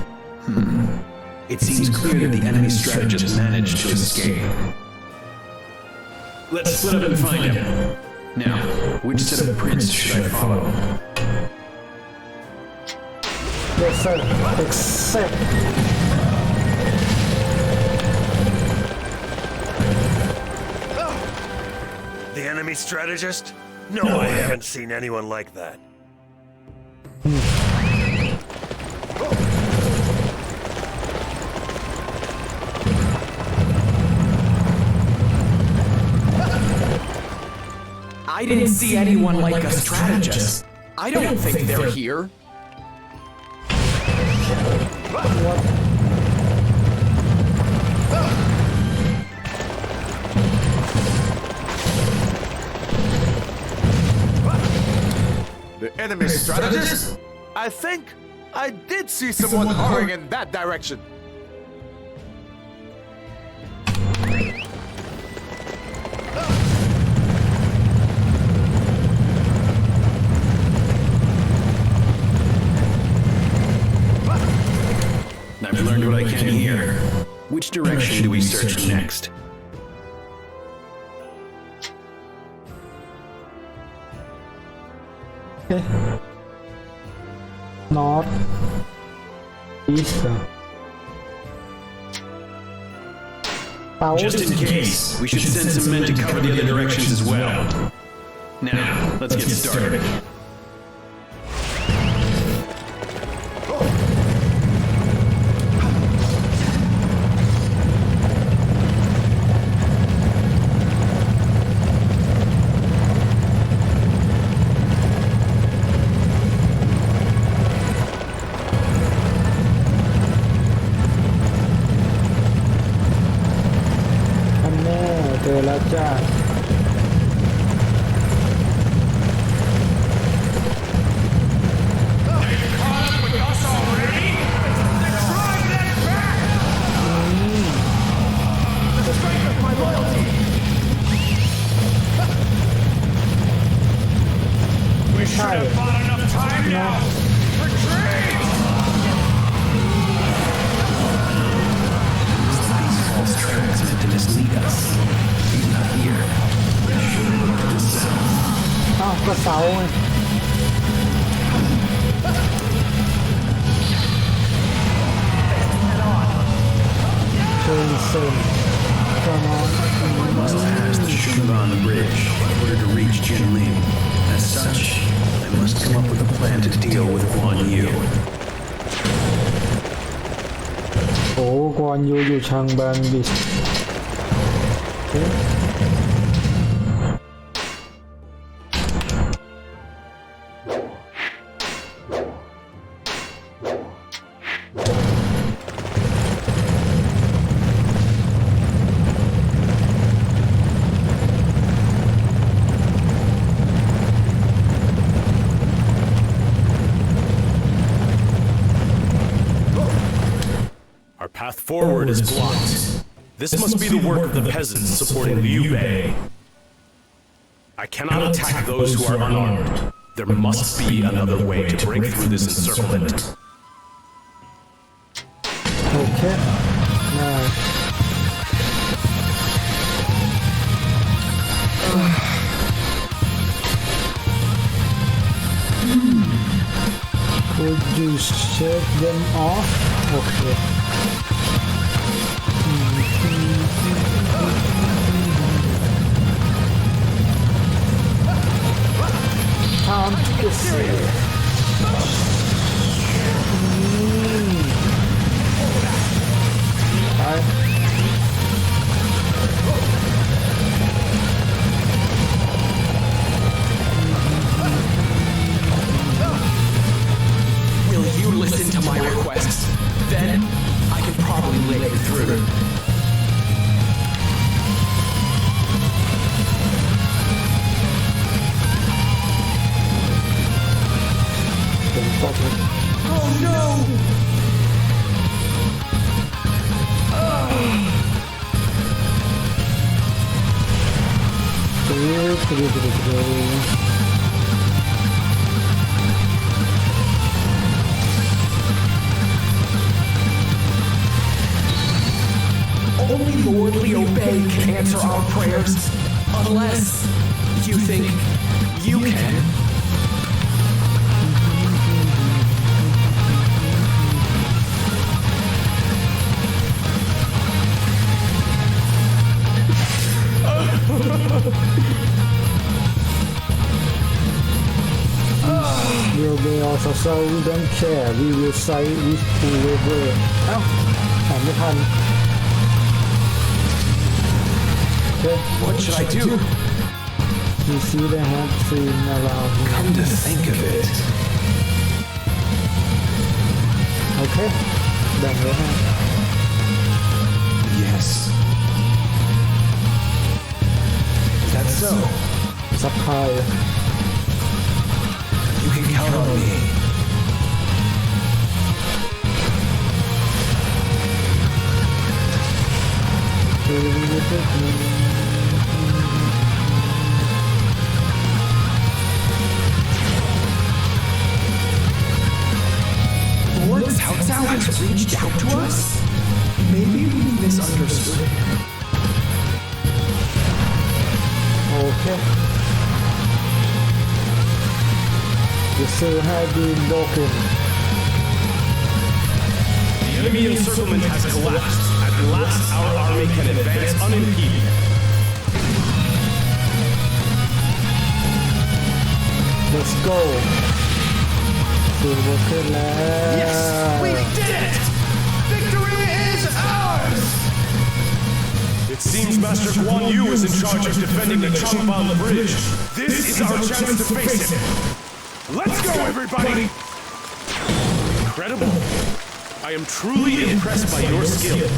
It seems clear that the enemy strategist managed to escape. Let's split up and find him. Now, which set of prints should I follow? Yes, sir. Except. The enemy strategist? No, I haven't seen anyone like that. I didn't see anyone like a strategist. I don't think they're here. The enemy strategist? I think I did see someone hurrying in that direction. I've learned what I can here. Which direction do we search next? North. East. South. Just in case, we should send some men to cover the other directions as well. Now, let's get started. Changbang Forward is blocked. This must be the work of the peasants supporting Liu Bei. I cannot attack those who are unarmed. There must be another way to break through this encirclement. Okay. Now. Could you shake them off? Okay. Time to get serious. Will you listen to my request? Then I can probably let you through. Oh no! Only Lord Liu Bei can answer our prayers, unless you think you can. Liu Bei also so we don't care. We will side with whoever. เอ้าถามไม่ทัน Okay. What should I do? You see the hand seen around here. Come to think of it. Okay. แบ่งไว้ให้ Yes. Is that so? ซัพพลาย You can count on me. Lord Cao Cao has reached out to us? Maybe we misunderstood. Okay. The seal had been broken. The enemy encirclement has collapsed. At last, our army can advance unimpeded. Let's go. Yes, we did it! Victory is ours! It seems Master Guan Yu is in charge of defending the Changbao Bridge. This is our chance to face him. Let's go, everybody! Incredible. I am truly impressed by your skill.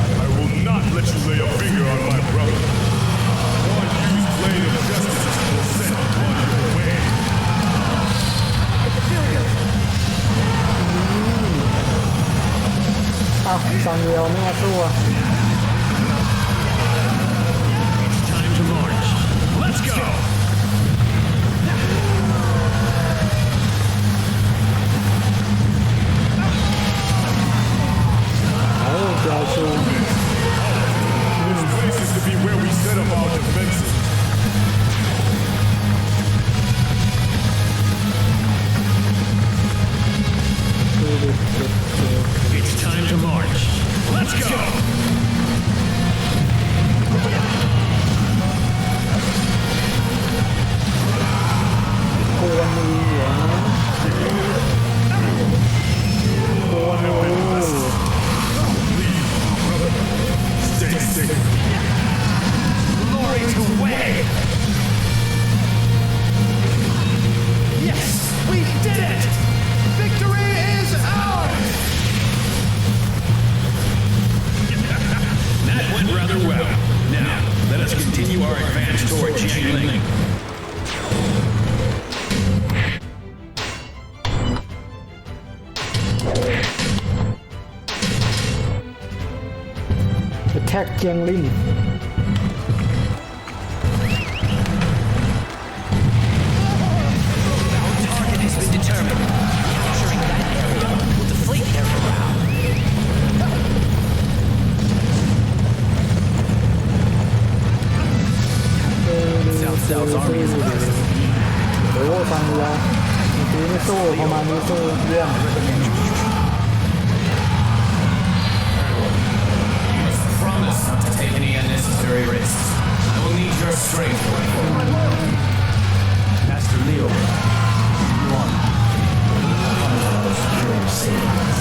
I will not let you lay a finger on my brother. Guan Yu's blade of justice will send Guan Yu away. It's time to march. Let's go! This place is to be where we set up our defenses. It's time to march. Let's go! Rather well. Now, let us continue our advance toward Jiangling. Attack Jiangling. Target has been determined. Capturing that area will deflate their morale. South Zhao's army is aggressive. โอ้ฟังดูแล้วเมื่อกี้นี่สู้ประมาณนี้สู้เรื่อง Promise not to take any unnecessary risks. I will need your strength going forward. Master Leo, you want Kamila's superior savings.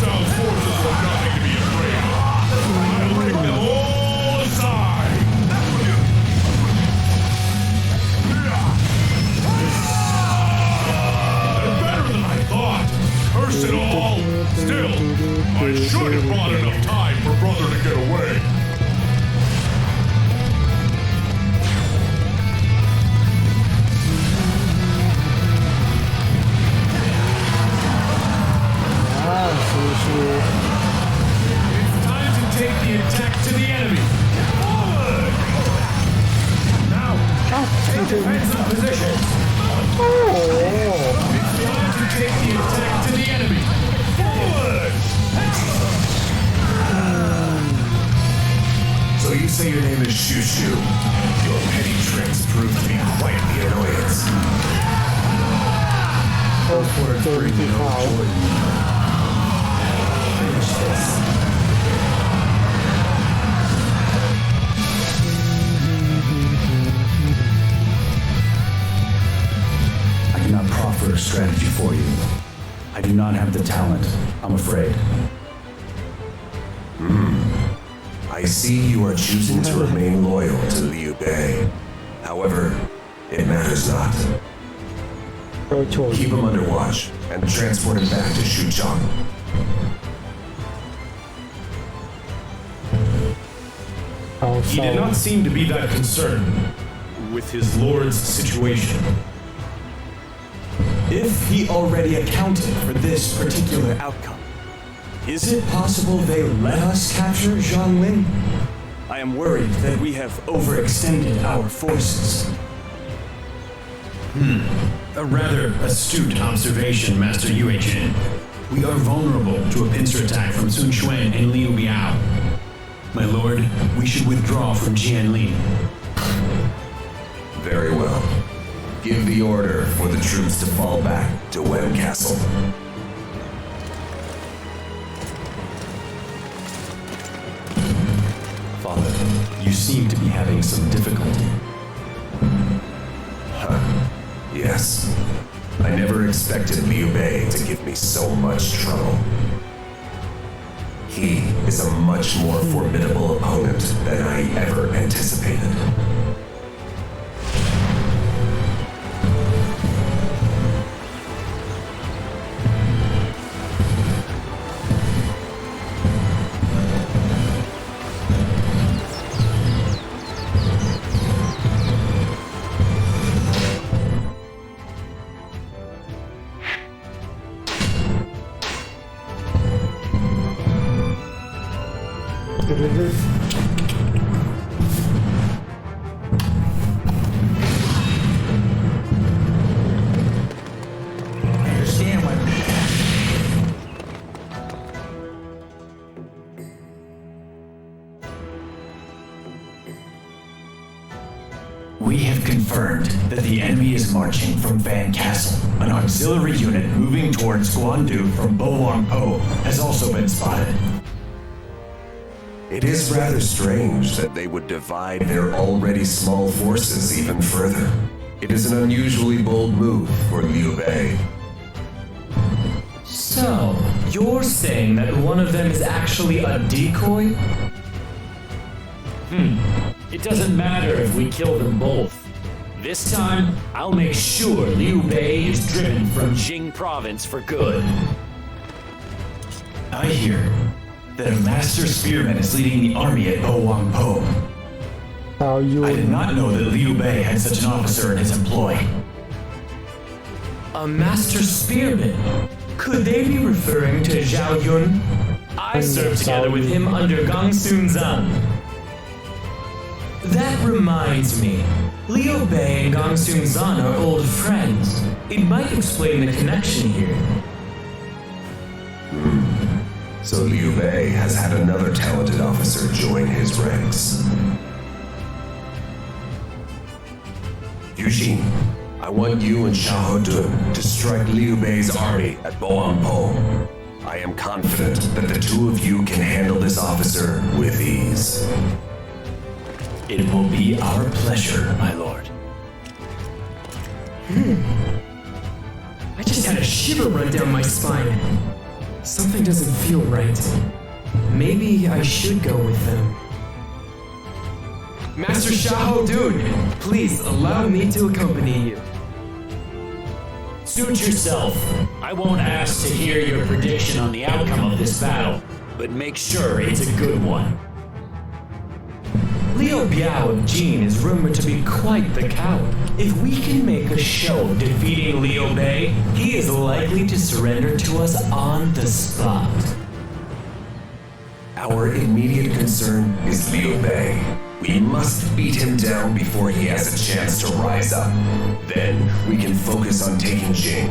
Zhao's forces were nothing to be afraid of. I'll kick them all aside. They're better than I thought. Curse it all. Still, I should have bought enough time for brother to get away. It's time to take the attack to the enemy. Forward! Now, take defensive position. It's time to take the attack to the enemy. Forward! So you say your name is Shushu. Your petty tricks prove to be quite the annoyance. Finish this. I cannot proffer a strategy for you. I do not have the talent, I'm afraid. I see you are choosing to remain loyal to Liu Bei. However, it matters not. Keep him under watch and transport him back to Xuchang. He did not seem to be that concerned with his lord's situation. If he already accounted for this particular outcome, is it possible they let us capture Jiangling? I am worried that we have overextended our forces. A rather astute observation, Master Yue Jin. We are vulnerable to a pincer attack from Sun Quan and Liu Biao. My lord, we should withdraw from Jianling. Very well. Give the order for the troops to fall back to Wen Castle. Father, you seem to be having some difficulty. Yes. I never expected Liu Bei to give me so much trouble. He is a much more formidable opponent than I ever anticipated. We have confirmed that the enemy is marching from Van Castle. An auxiliary unit moving towards Guandu from Bo-Wang-Po has also been spotted. It is rather strange that they would divide their already small forces even further. It is an unusually bold move for Liu Bei. So, you're saying that one of them is actually a decoy? It doesn't matter if we kill them both. This time, I'll make sure Liu Bei is driven from Jing province for good. I hear that a master spearman is leading the army at Bowang-po. I did not know that Liu Bei had such an officer in his employ. A master spearman? Could they be referring to Zhao Yun? I served together with him under Gang Sun-zan. That reminds me. Liu Bei and Gang Sun-zan are old friends. It might explain the connection here. So Liu Bei has had another talented officer join his ranks. Eugene, I want you and Xiahou Dun to strike Liu Bei's army at Bowang-po. I am confident that the two of you can handle this officer with ease. It will be our pleasure, my lord. I just had a shiver run down my spine. Something doesn't feel right. Maybe I should go with them. Master Xiahou Dun, please allow me to accompany you. Suit yourself. I won't ask to hear your prediction on the outcome of this battle, but make sure it's a good one. Liu Biao of Jin is rumored to be quite the coward. If we can make a show of defeating Liu Bei, he is likely to surrender to us on the spot. Our immediate concern is Liu Bei. We must beat him down before he has a chance to rise up. Then we can focus on taking Jing.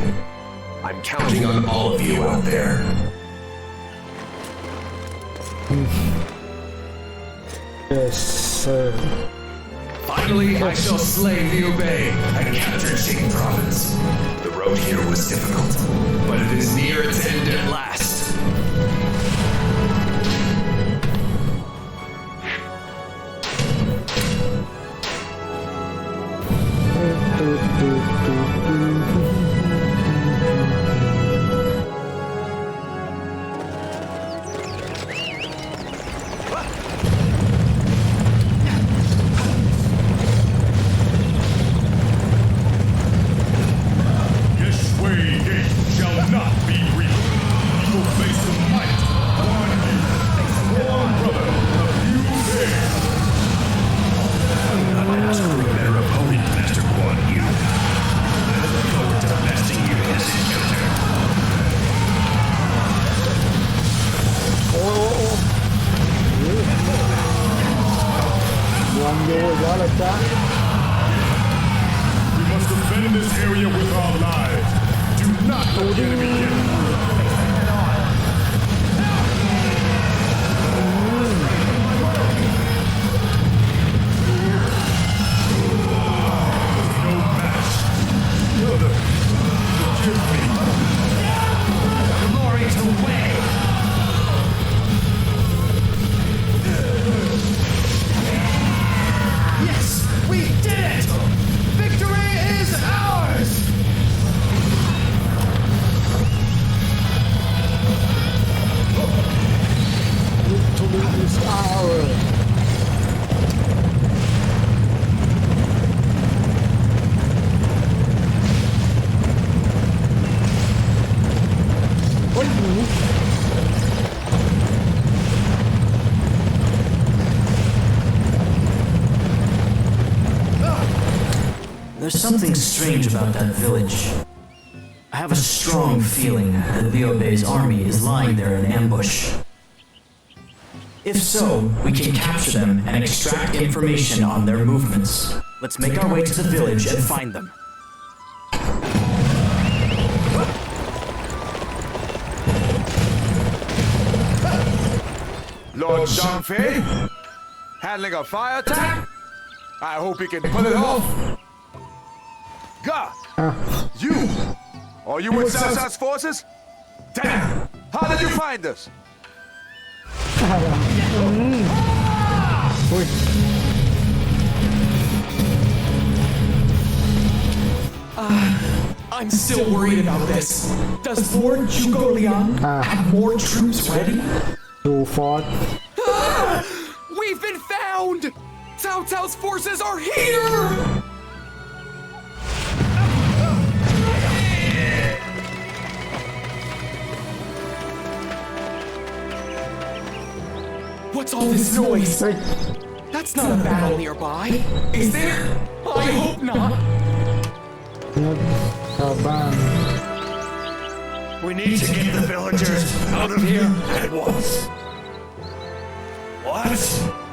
I'm counting on all of you out there. Yes, sir. Finally, I shall slay Liu Bei and capture Jing province. The road here was difficult, but it is near its end at last. We must defend this area with our lives. Do not let the enemy get no match. Brother, forgive me. Glory to Wei! Yes, we did it! Victory is ours! Victory is ours. There's something strange about that village. I have a strong feeling that Liu Bei's army is lying there in ambush. If so, we can capture them and extract information on their movements. Let's make our way to the village and find them. Lord Zhangfei? Handling a fire attack? I hope he can pull it off. God! You! Are you with Cao Cao's forces? Damn! How did you find us? I'm still worried about this. Does Lord Zhuge Liang have more troops ready? Too far. We've been found! Cao Cao's forces are here! What's all this noise? That's not a battle nearby, is there? I hope not. We need to get the villagers out of here at once. What?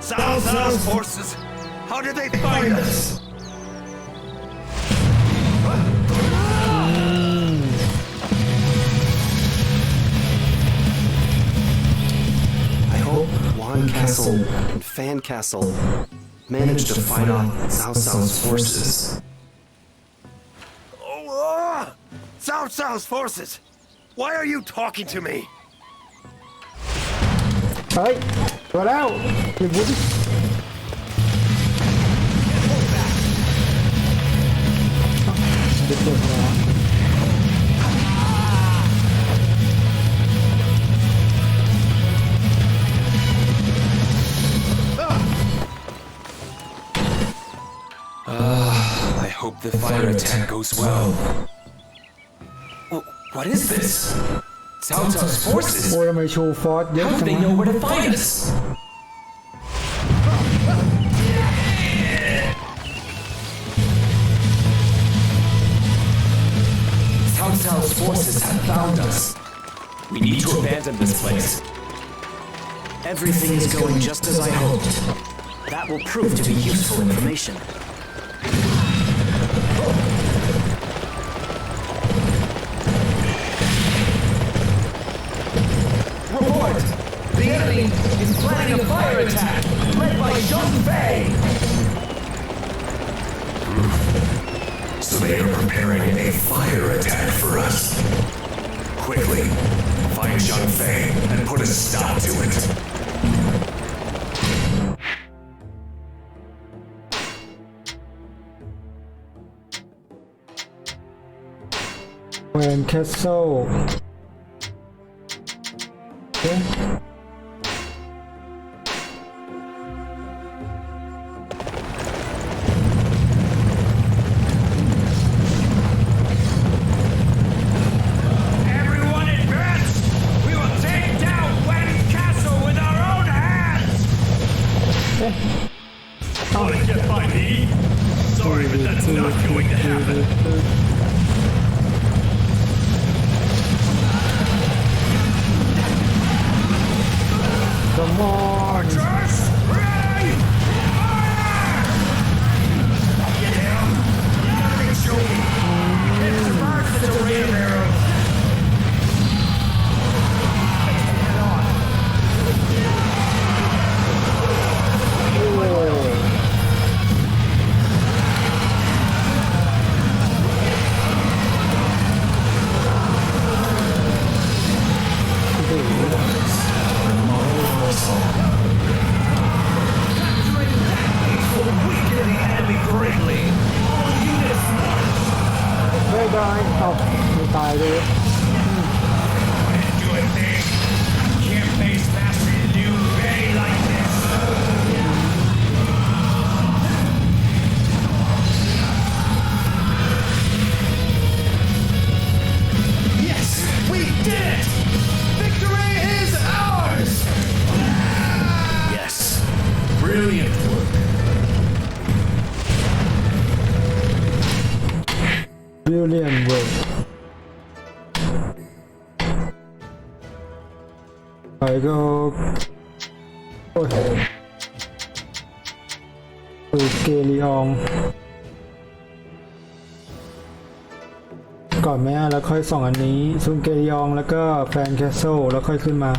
Cao Cao's forces? How did they find us? I hope Wan Castle and Fan Castle managed to fight off Cao Cao's forces. Cao Cao's forces! Why are you talking to me? เฮ้ยตัวแล้วเก็บวุ้นเด็กๆนะ I hope the fire attack goes well. What is this? Cao Cao's forces? โอ้ยทำไมโชว์ฟอร์สเยอะ How จั do ง they วะ know where to find us? Cao Cao's forces have found us. We need to abandon this place. Everything is going just as I hoped. That will prove to be useful information. Report! The enemy is planning a fire attack led by Zhang Fei! So they are preparing a fire attack for us. Quickly, find Zhang Fei and put a stop to it. Fan Castle เอ๊ะ Everyone advance! We will take down Wen Castle with our own hands! Want to get by me? Sorry, but that's not going to happen. Come on! Archers, ready! Fire! Get him! Nothing shooting! It survives the array of arrows! Head on! Capturing that base will weaken the enemy greatly! All units march! ไม่ได้เอ้าไม่ตายเลย Do a thing! Can't face Master Liu Bei like this! Yes! We did it! Victory is ours! Yes. Brilliant work. Brilliant work ไปก็โอ้ยเกลีอองก่อนไหมแล้วค่อยส่องอันนี้ซุนเกลีอองแล้วก็แฟนแคสเซิลแล้วค่อยขึ้นมา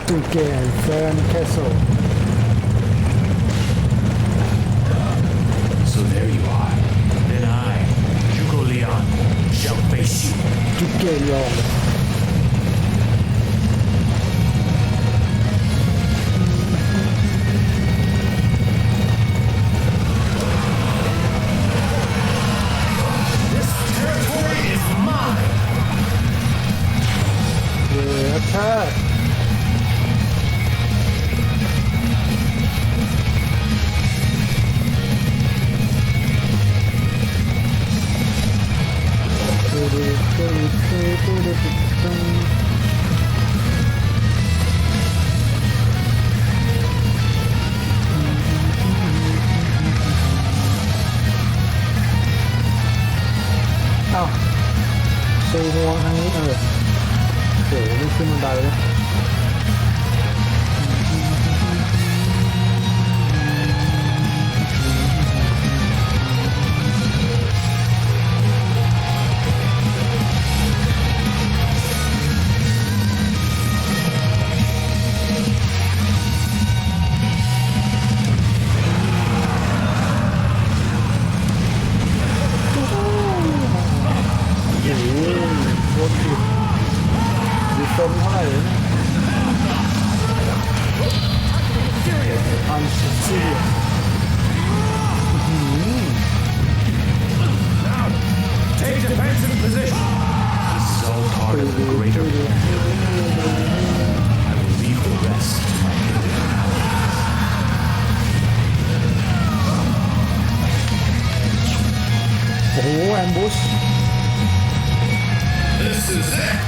ซุนเกลีแฟนแคสเซิล So there you are. Then I, Zhuge Liang, shall face you. ซุนเกลีออง This เอ้าซูมวงทางนี้โหไม่ขึ้นบันไดแล้วTake defensive position. This is all part of the greater plan. I will leave the rest to my hidden allies. โอ้โหแอมบูช This is it!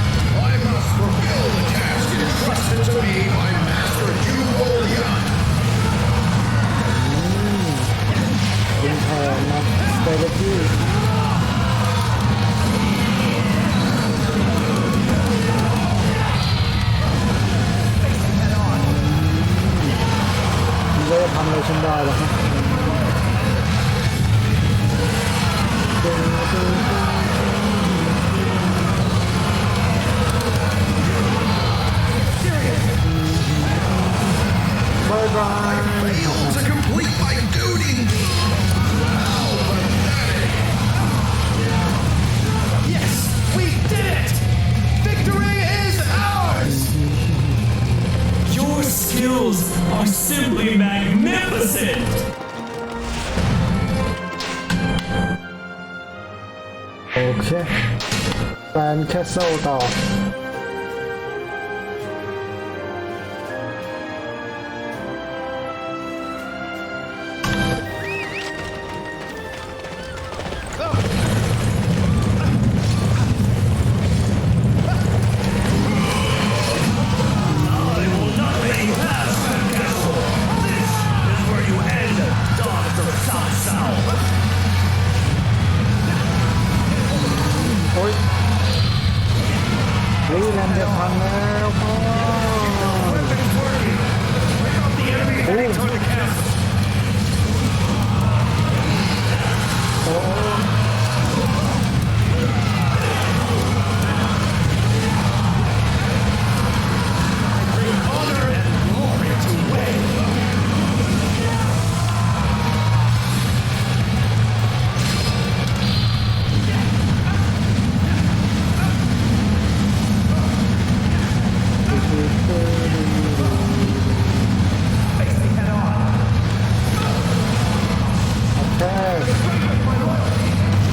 I must fulfill the task entrusted to me by Master Julian. เป็นแผนนะสเตอร์จี้มันก็จะทำอะไรฉันได้หรอครับบายบาย Failed to complete my duty! How pathetic! Yes, we did it! Victory is ours! Your skills are simply magnificent! โอเคแฟนแคสเซิลต่อโอ้ยเฮ้ยแลนเดือดพังแล้วพ่อโอ้โอ้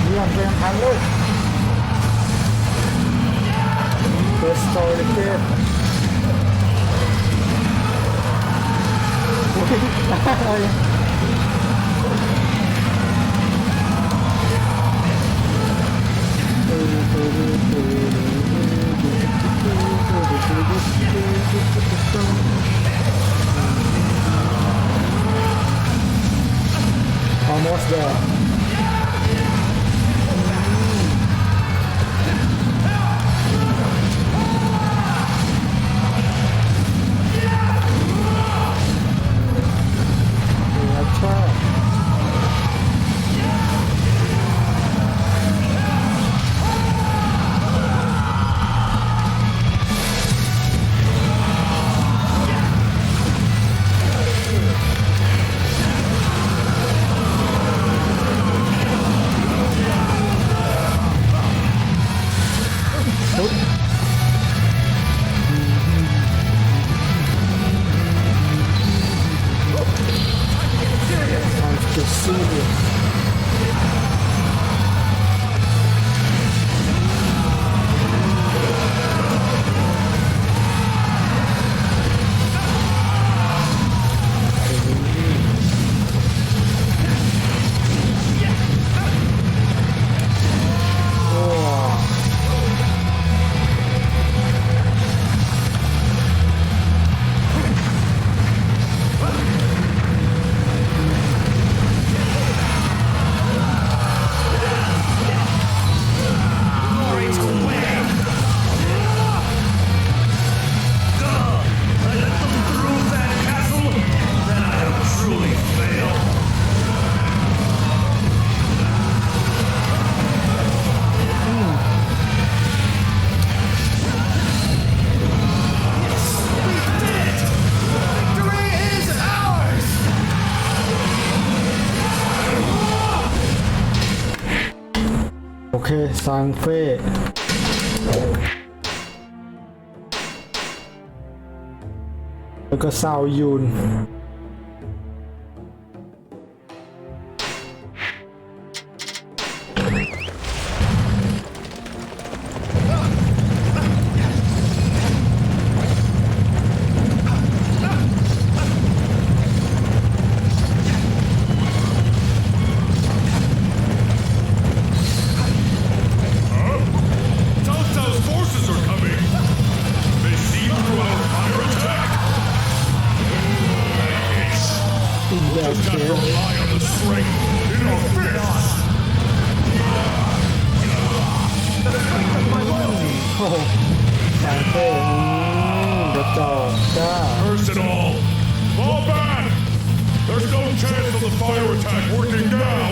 เยี่ยมเยี่ยมพันเลยเปิดสโตร์เกมโอ้ยอะไรalmost there โอเคซังเฟ่แล้วก็ซาวยูนCurse it all! Fall back! There's no chance of the fire attack working now!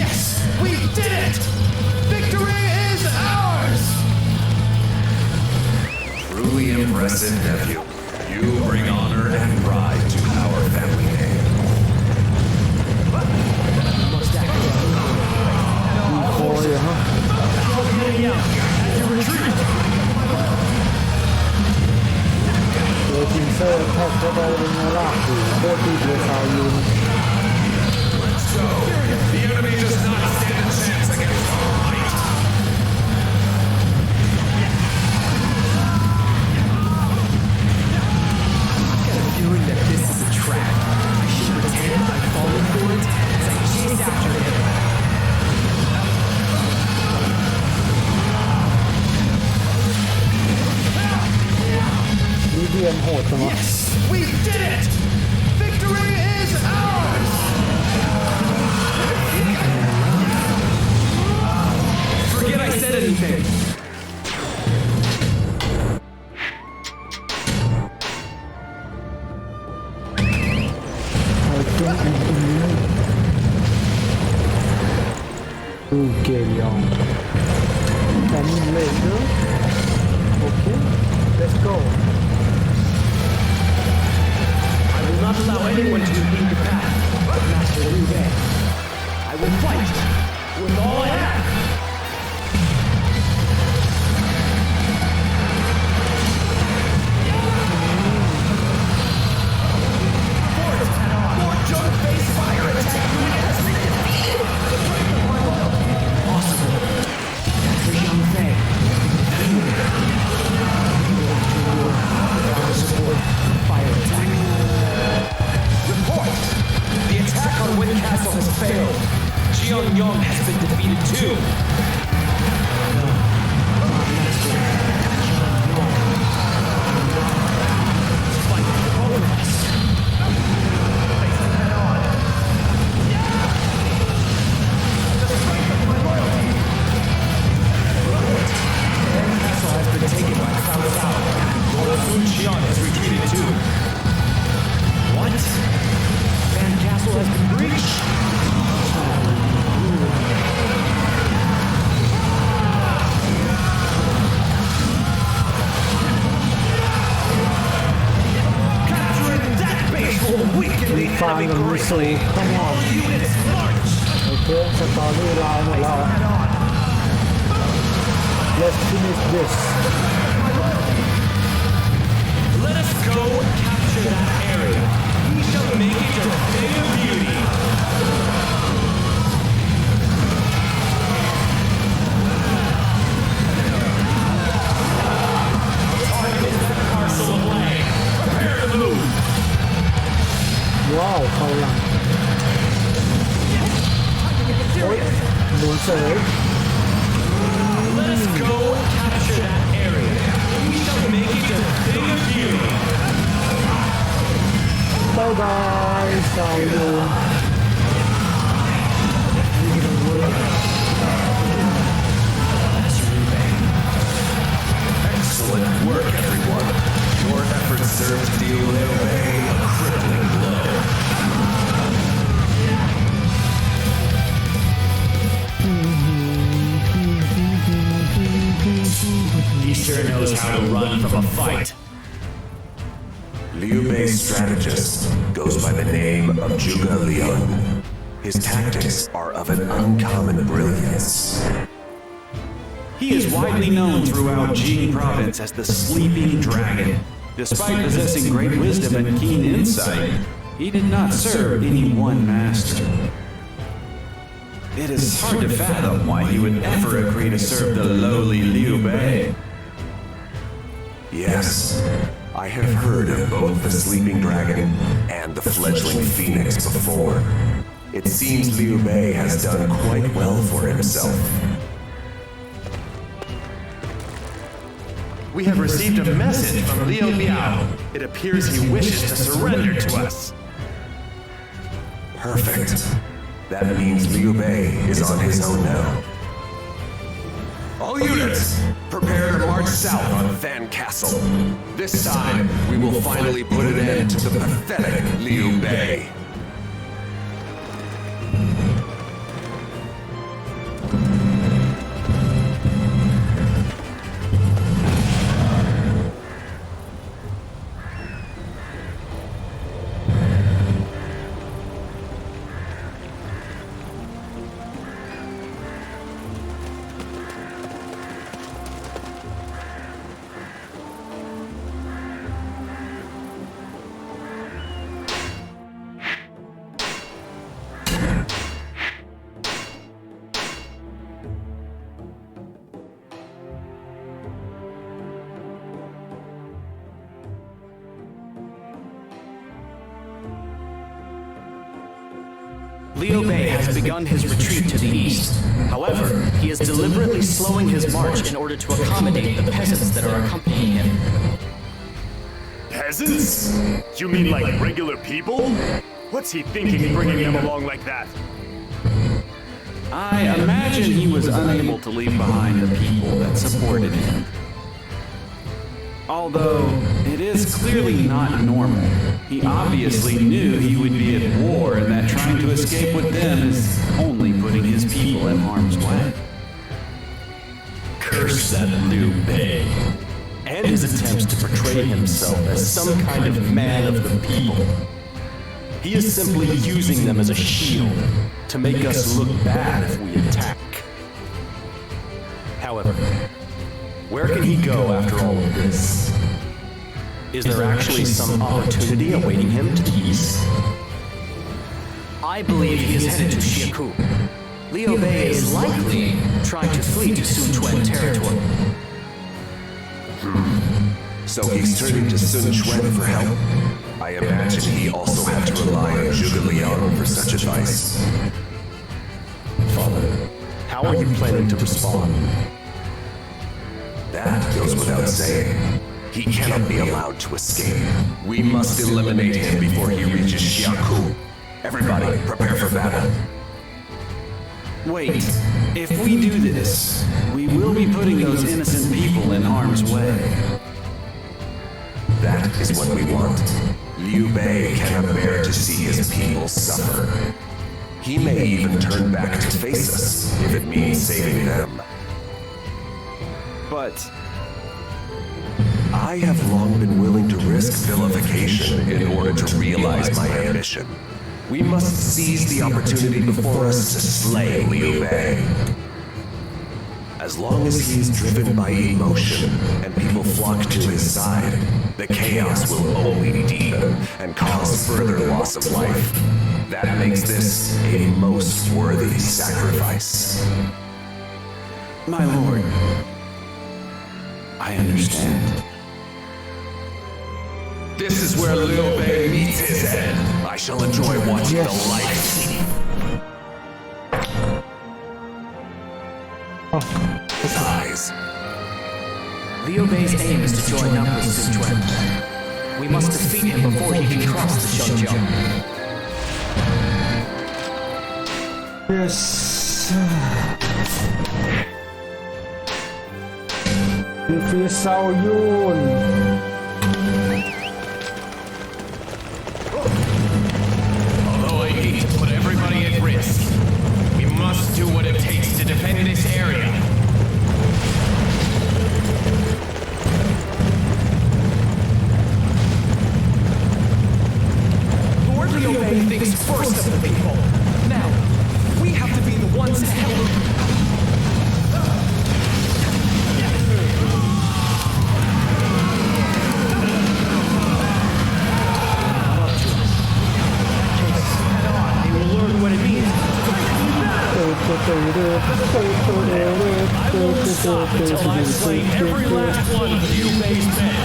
Yes! We did it! Victory is ours! Truly impressive, nephew. You bring honor and pride to our family name. Let's go! The enemy does not stand a chance against our might! I've got a feeling that this is a trap. I should pretend I've fallen for it as I chase after him. Yes! We did it! Victory is ours! Forget I said anything. Let's go. I will not allow anyone to impede the path of Master Liu Bei. I will fight with all I have. More jump-based fire attack unit has been defeated! Possible. Master Liu Bei. Fire attack. Report! The attack on Wind Castle has failed. Jiang Yong has been defeated too. Fight all of us. Face them head on. The strength of my loyalty! Wind Castle has been taken by Cao Cao. Sun Xian has retreated too. What? Fan Castle has been breached? Capturing that base will weaken the enemy greatly! All units march! Okay, story line หมดแล้ว Head on! Let's finish this. Let us go capture that area. We shall make it a thing of beauty. Target is that parcel of land. Prepare to move. Wow, เข้าหลังหมุนเสย Let us go capture that area. We shall make it a thing of beauty. Bye bye, ซาวยูน Excellent work, everyone. Your efforts serve to deal Liu Bei a crippling blow. He sure knows how to run from a fight. Liu Bei's strategist goes by the name of Zhuge Liang. His tactics are of an uncommon brilliance. He is widely known throughout Jing province as the Sleeping Dragon. Despite possessing great wisdom and keen insight, he did not serve any one master. It is hard to fathom why he would ever agree to serve the lowly Liu Bei. Yes, I have heard of both the Sleeping Dragon and the fledgling Phoenix before. It seems Liu Bei has done quite well for himself. We have received a message from Liu Biao. It appears he wishes to surrender to us. Perfect. That means Liu Bei is on his own now. All units, prepare to march south on Van Castle. This time, we will finally put an end to the pathetic Liu Bei. Liu Bei has begun his retreat to the east. However, he is deliberately slowing his march in order to accommodate the peasants that are accompanying him. Peasants? You mean like regular people? What's he thinking bringing them along like that? I imagine he was unable to leave behind the people that supported him. Although it is clearly not normal, he obviously knew he would be at war and that trying to escape with them is only putting his people in harm's way. Curse that Liu Bei and his attempts to portray himself as some kind of man of the people. He is simply using them as a shield to make us look bad if we attack. However, where can he go after all of this? Is there actually some opportunity awaiting him to the east? I believe he is headed to Xiaku. Liu Bei is likely trying to flee to Sun Quan territory. So he's turning to Sun Quan for help? I imagine he also had to rely on Zhuge Liang for such advice. Father, how are you planning to respond? That goes without saying. He cannot be allowed to escape. We must eliminate him before he reaches Xiaku. Everybody, prepare for battle. Wait, if we do this, we will be putting those innocent people in harm's way. That is what we want. Liu Bei cannot bear to see his people suffer. He may even turn back to face us if it means saving them. But I have long been willing to risk vilification in order to realize my ambition. We must seize the opportunity before us to slay Liu Bei. As long as he is driven by emotion and people flock to his side, the chaos will only deepen and cause further loss of life. That makes this a most worthy sacrifice. My lord, I understand. This is where Liu Bei meets his end. I shall enjoy watching the light. His eyes. Liu Bei's aim is to join up with Sun Quan. We must defeat him before he can cross the Shengjiang. Yes. Defeat Sao Yun. Although I hate to put everybody at risk, we must do what it takes to defend this area. bravest first of the people. Now, we have to be the ones to help. I won't stop until I've slain every last one of Liu Bei's men.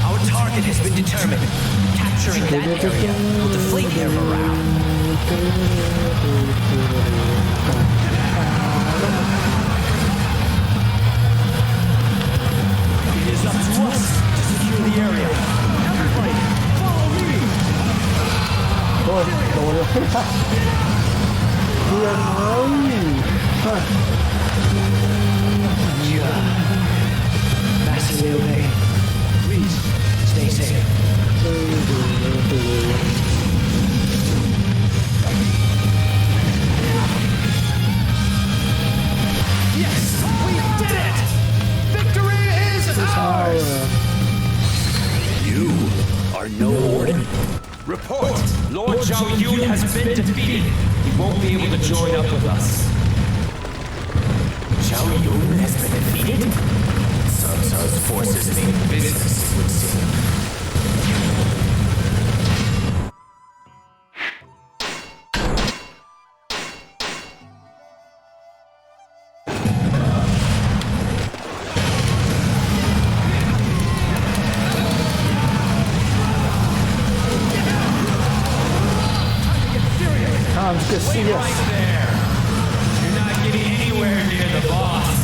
Our target has been determined. Capturing that area will deflate their morale. It is up to us to secure the area. Everybody, follow me! Master Liu Bei, please stay safe. Yes, we did it! Victory is ours! You are no order. Report! Lord Zhao Yun has been defeated. He won't be able to join up with us. Zhao Yun has been defeated? Cao Cao's forces mean business, it would seem. Wait right there. You're not getting anywhere near the boss.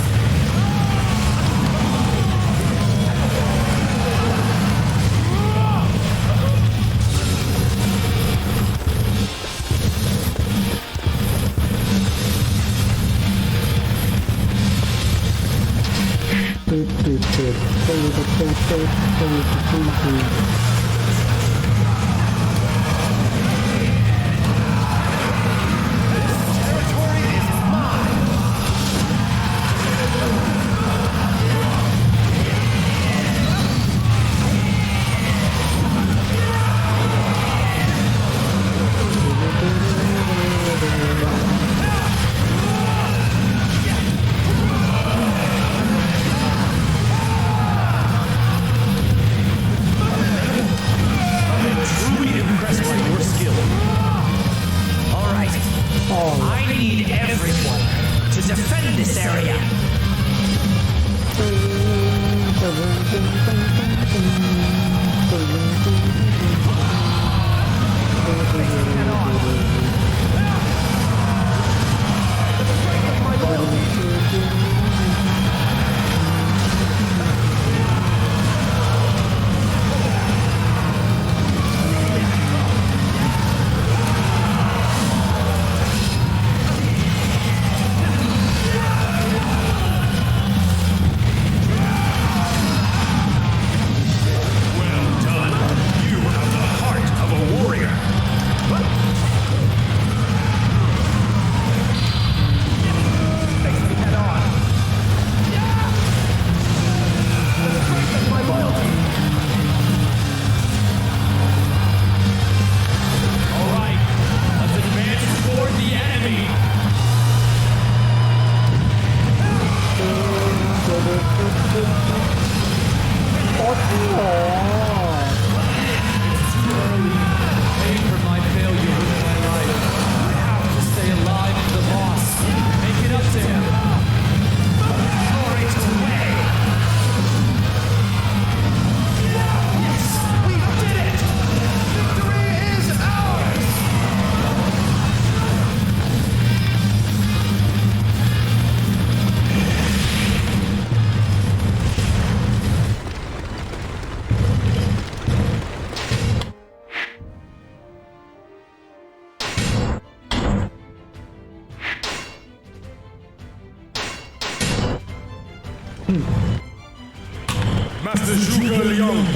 Master Zhuge Liang,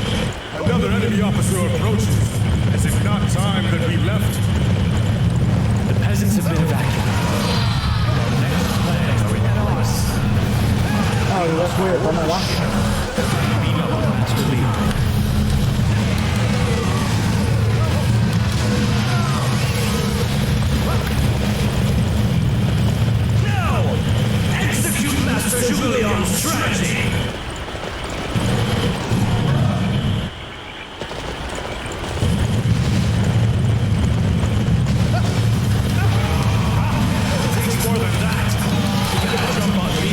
another enemy officer approaches. Is it not time that we left? The peasants have been evacuated. Next plan, are we head on? เวทตอนไหนวะ Execute Master Jubilion's strategy! Takes more than that. You gotta jump on me.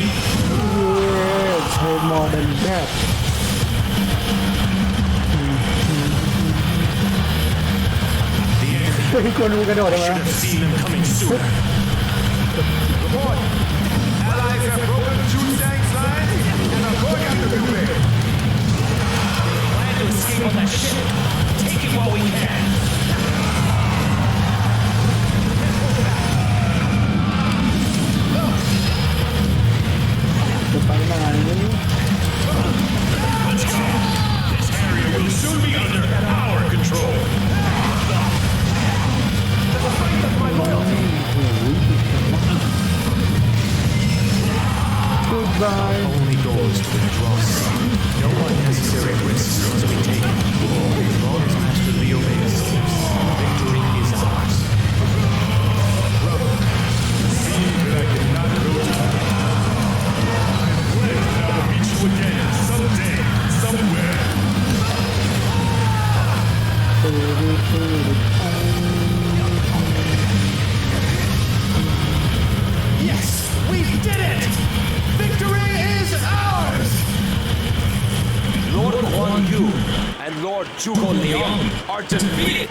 Yeah, take more than that. ทุกคนดูกระโดดได้ไหม Should have seen them coming sooner. Report. Allies have broken the Chu Tang's line and are going after Liu Bei. Plan to escape on that ship. Take it while we can. จะไปไหน Let's go. This area will soon be under our control. Goodbye. Only goal is to withdraw some. No unnecessary risks are to be taken. As long as Master Liu Bei escapes, victory is ours. See that I cannot go to I'm pledged that I will meet you again someday, somewhere. Yes, we did it! Victory is ours! Lord Guan Yu and Lord Zhuge Liang are defeated.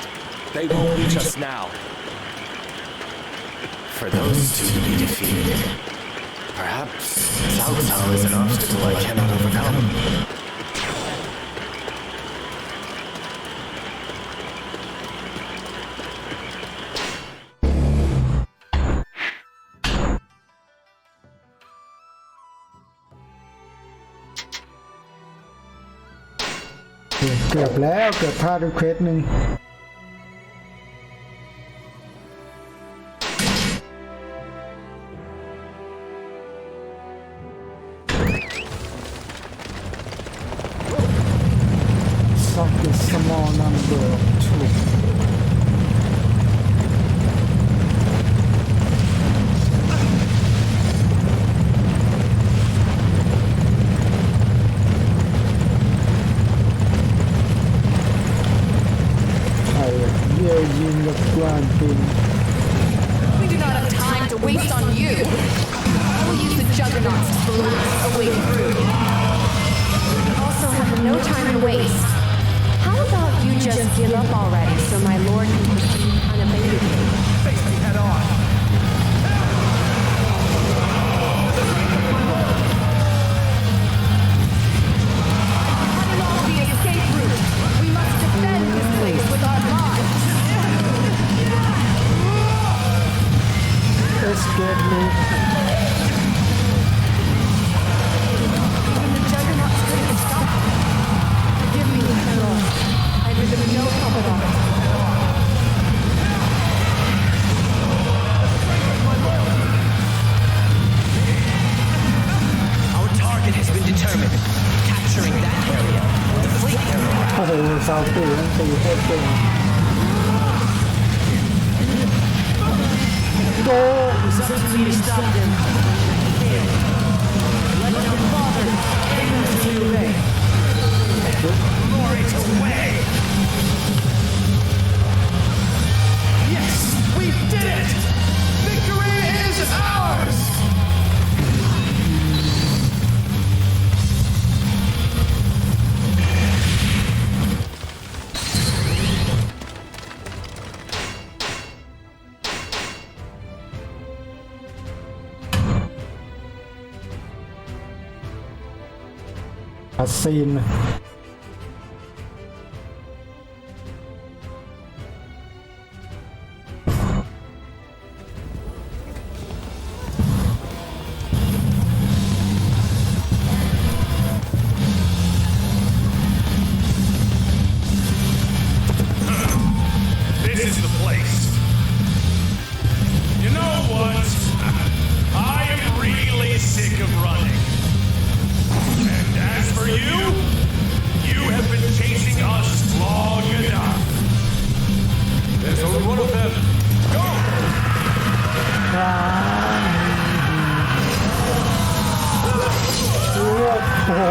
They won't reach us now. For those two to be defeated, perhaps Cao Cao is an obstacle I cannot overcome. Okay, เกือบแล้วเกือบพลาดด้วยเควสหนึ่ง Suck a small number of troops. We do not have time to waste on you. I will use the juggernauts to blow us away through. We also have no time to waste. How about you just give up already so my lord can proceed unabated? Face me head on. Cut off the escape route. We must defend this place with our lives. Escape me. The juggernauts couldn't stop them. Forgive me, my lord. I've been no help at all. Our target has been determined. Capturing that area will deflate their morale. โอ้โหซาวตี้นั่นตีโคตรเก่งโก It's up to me to stop them. Let your father take them to Liu Bei. Glory to Wei! Yes, we did it! Victory is ours! a scene. This is the place. You know what? I am really sick of running. โอ้โห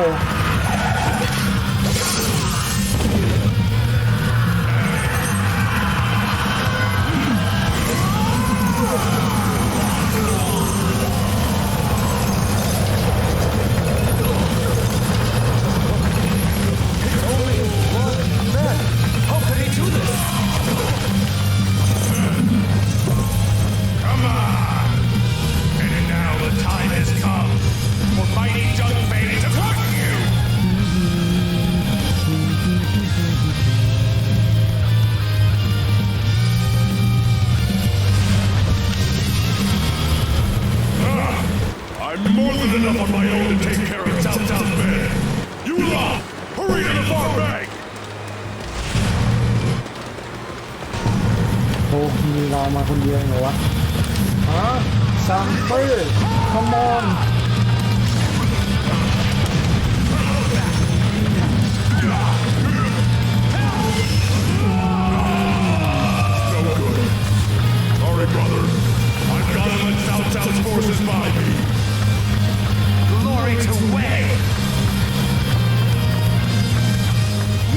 I'm more than enough on my own to take care of South Bay. You lot, hurry to the far bank! โอ้มีเรามาคนเดียวเหรอวะฮะซัมเปอร์คอมอน No good. Sorry, brother. I've got to let South's forces by me. Glory to Wei!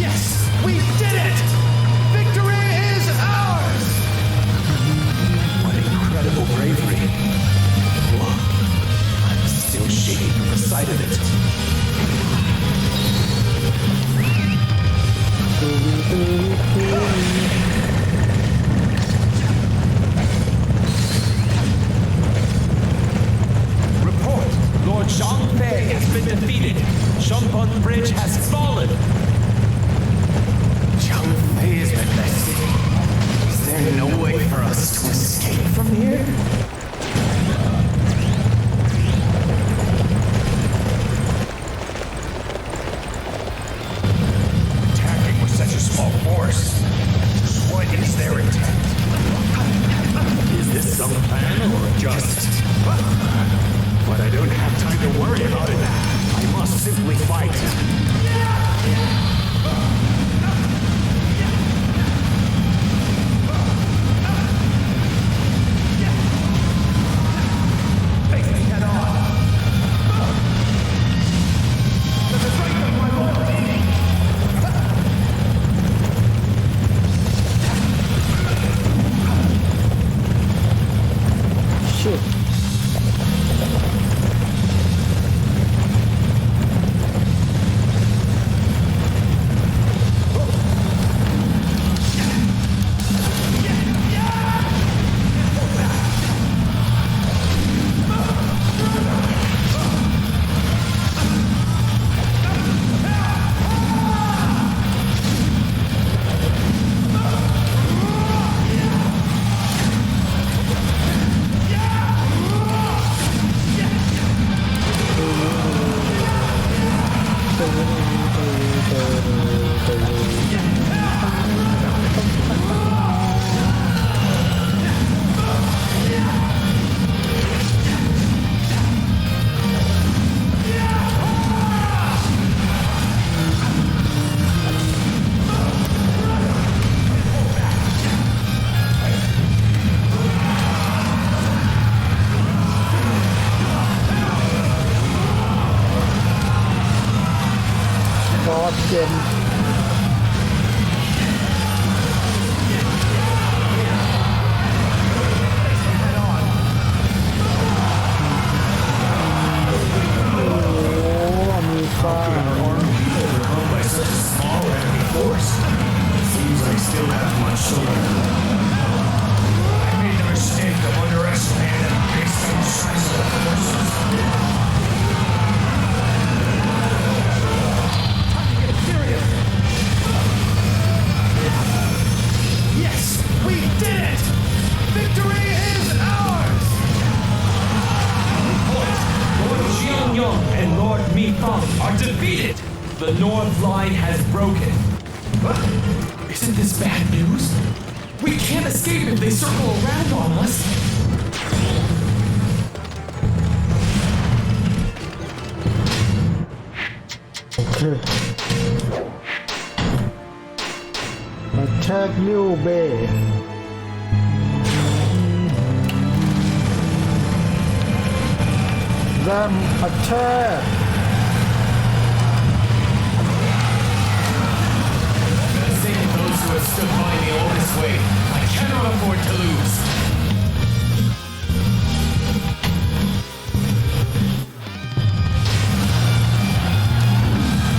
Yes, we did it! Victory is ours! What incredible bravery. Whoa. I'm still shaking from the sight of it. Report! Lord Zhangfei has been defeated. Shunpun Bridge has fallen. Zhangfei has been bested. Is there no way for us to escape from here? Attacking with such a small force. What is their intent? Is this some plan or just... But I don't have time to worry about it. I must simply fight. Face me head on. To the strength of my lord. Shit. Game. Seems I still have much to learn. I made the mistake of underestimating them based on the size of the forces. Yes, we did it! Victory is ours! Lord Xiangyong and Lord Mi Fang are defeated! The North Line has broken. What? Isn't this bad news? We can't escape if they circle around on us. Okay. Attack Liu Bei. Ram attack. stood by me all this way. I cannot afford to lose.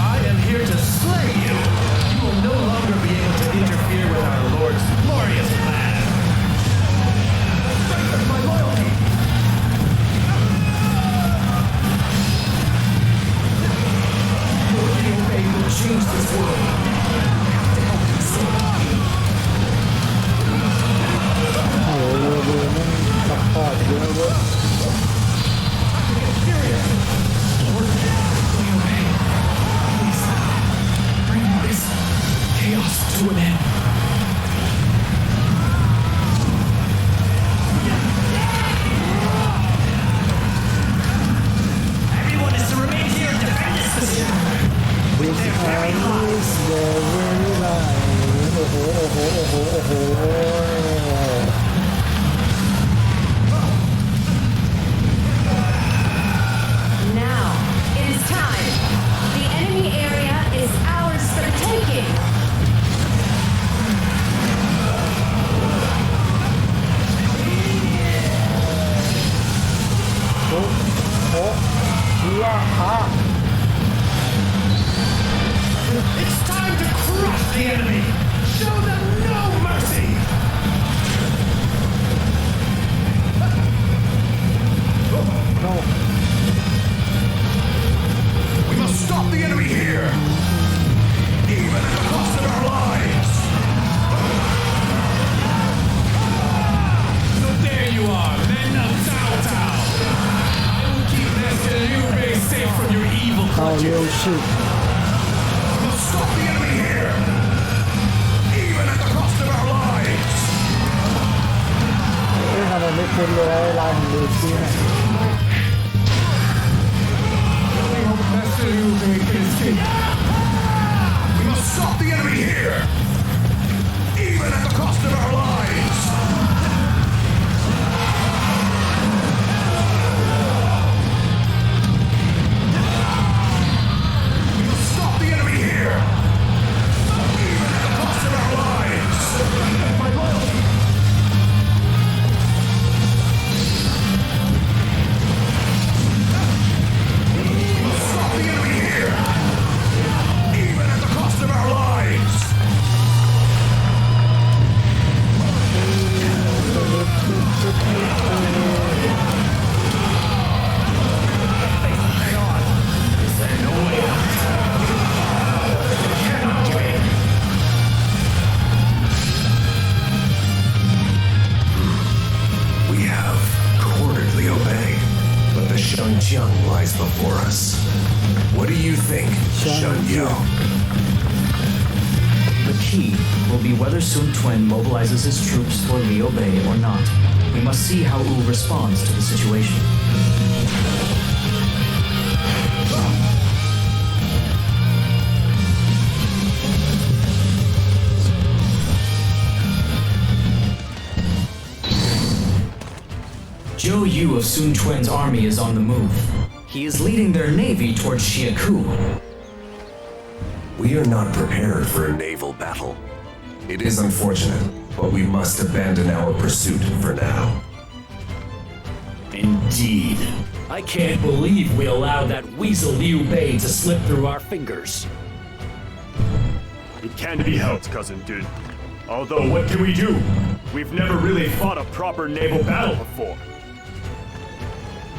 I am here to slay you. You will no longer be able to interfere with our Lord's glorious plan. Strengthen my loyalty. Your way will change this world. Chaos to an end. Everyone is to remain here and defend this position. With their very lives. Now, it is time. The enemy area is ours for the taking. It's time to crush the enemy. Show them no mercy. We must stop the enemy here, even at the cost of our lives. So there you are, men of Cao Cao. I will keep Master Liu Bei safe from your evil clutches. We must stop the enemy here, even at the cost of our lives. ทำไมไม่คุ้นเลยลายของลูซี่เนี่ย Master Liu Bei can escape. We must stop the enemy here, even at the cost of our lives. We must stop the enemy here, even at the cost of our lives. My loyalty. We must stop the enemy here, even at the cost of our lives. Hang on. Is there no way out? I cannot give in. We have cornered Liu Bei, but the Shengjiang lies before us. What do you think, Shen Yao? The key will be whether Sun Quan mobilizes his troops for Liu Bei or not. We must see how Wu responds to the situation. Zhou Yu of Sun Quan's army is on the move. He is leading their navy towards Xiaku. We are not prepared for a naval battle. It is unfortunate, but we must abandon our pursuit for now. Indeed. I can't believe we allowed that weasel Liu Bei to slip through our fingers. It can be helped, Cousin Dun. Although, what can we do? We've never really fought a proper naval battle before.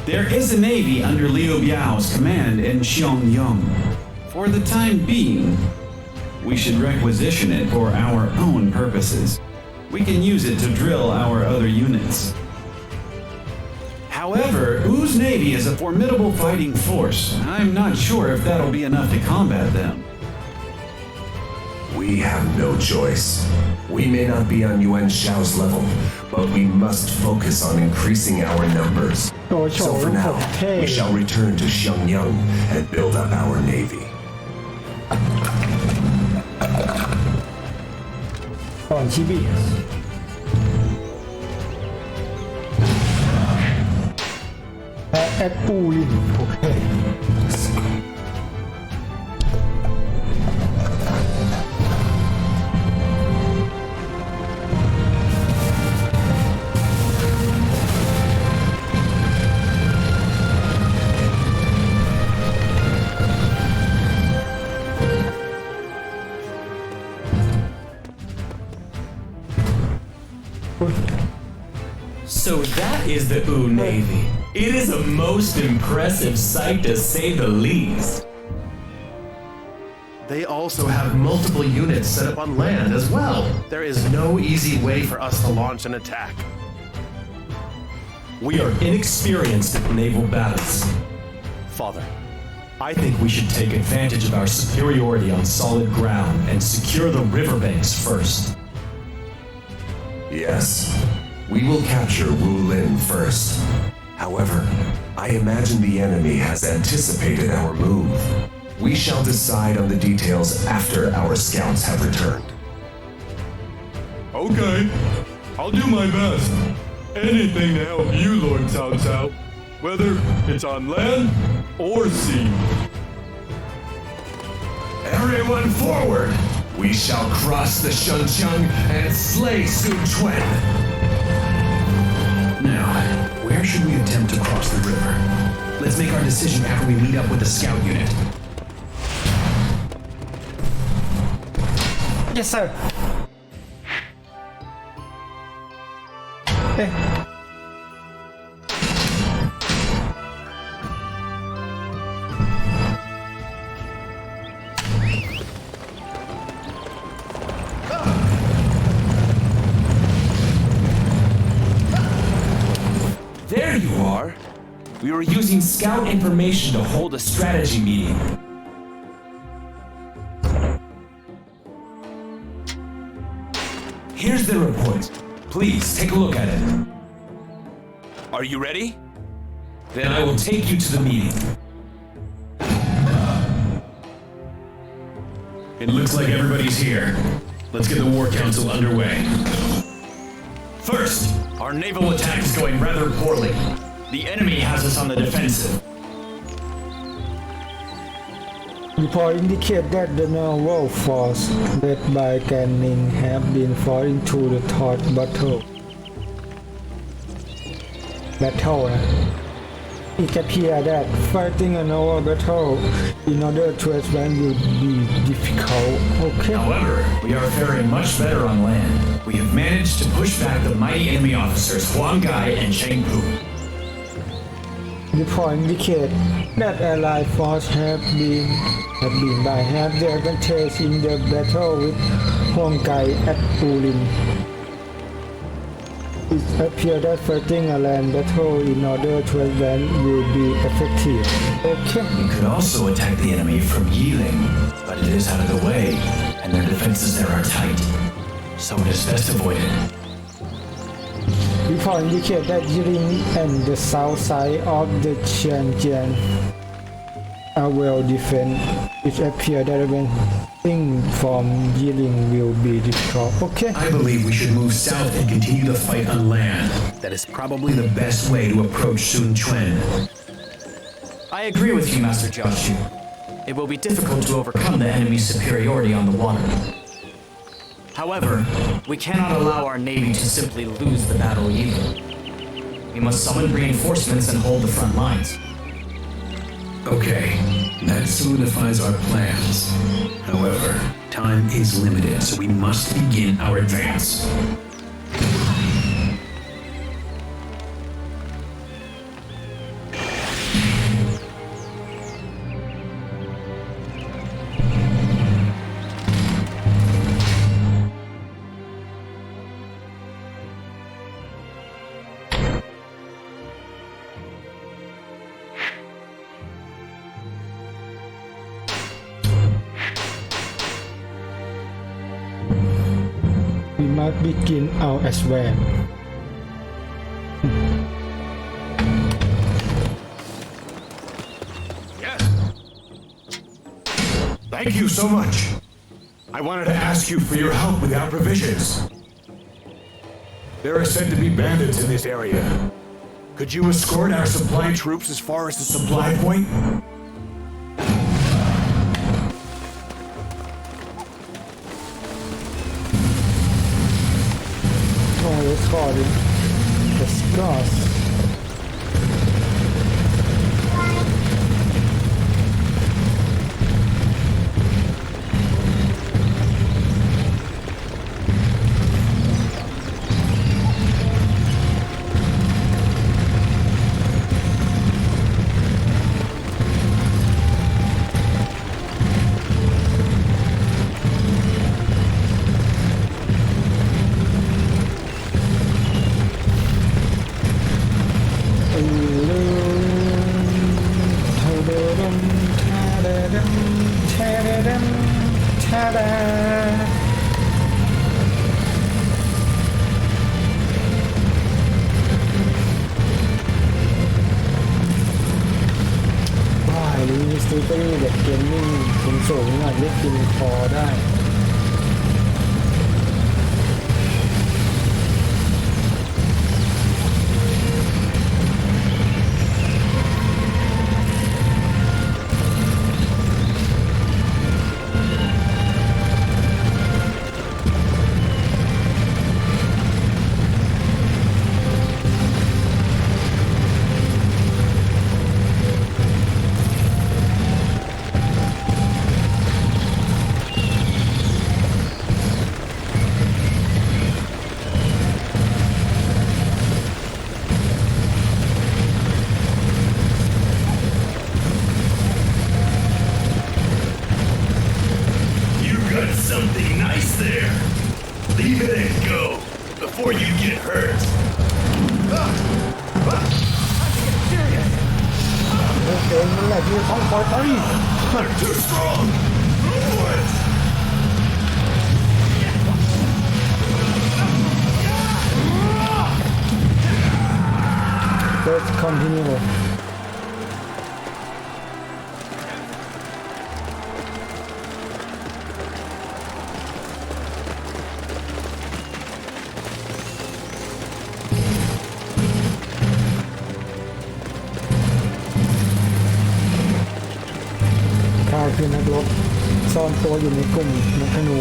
There is a navy under Liu Biao's command in Xiangyang. For the time being, we should requisition it for our own purposes. We can use it to drill our other units. However, Wu's navy is a formidable fighting force. I'm not sure if that'll be enough to combat them. We have no choice. We may not be on Yuan Shao's level, but we must focus on increasing our numbers. So for now, we shall return to Xiangyang and build up our navy. ก่อนชิบิแอดปูลินโอเค That is the U Navy. It is a most impressive sight to say the least. They also have multiple units set up on land as well. There is no easy way for us to launch an attack. We are inexperienced at naval battles. Father, I think we should take advantage of our superiority on solid ground and secure the riverbanks first. Yes, we will capture Wu Lin first. However, I imagine the enemy has anticipated our move. We shall decide on the details after our scouts have returned. Okay, I'll do my best. Anything to help you, Lord Cao Cao, whether it's on land or sea. Everyone forward! We shall cross the Shuncheng and slay Sun Quan. Now, where should we attempt to cross the river? Let's make our decision after we meet up with the scout unit. Yes, sir. There you are. We were using scout information to hold a strategy meeting. Here's the report. Please take a look at it. Are you ready? Then I will take you to the meeting. It looks like everybody's here. Let's get the War Council underway. First, our naval attack is going rather poorly. The enemy has us on the defensive. Report indicate that the naval force led by Canning have been fought into the third battle. It appears that fighting a naval battle in order to advance will be difficult. Okay. However, we are faring much better on land. We have managed to push back the mighty enemy officers Huang Gai and Cheng Pu. Report indicate that Allied forces have the advantage in the battle with Huang Gai at Ulin. It appears that fighting a land battle in order to advance will be effective. Okay. We could also attack the enemy from Yiling, but it is out of the way, and their defenses there are tight. So it is best avoided. Report indicate that Yiling and the south side of the Qianjiang are well defended. It appears that advancing from Yiling will be difficult. Okay. I believe we should move south and continue the fight on land. That is probably the best way to approach Sun Quan. I agree with you, Master Jiaxu. It will be difficult to overcome the enemy's superiority on the water. However, we cannot allow our navy to simply lose the battle either. We must summon reinforcements and hold the front lines. Okay, that solidifies our plans. However, time is limited, so we must begin our advance. We must begin our advance. Thank you so much. I wanted to ask you for your help with our provisions. There are said to be bandits in this area. Could you escort our supply troops as far as the supply point? Oh, recording. Discuss. ดาว้ายมีสตูดิโอแบบเกมมิ่งสูงๆอาจจะกินคอได้ Something nice there. Leave it and go before you get hurt. I'm serious. Okay, let me come for three. They're too strong. Move it. Let's continue.คือนักรบซ่อนตัวอยู่ในกลุ่มนักธนู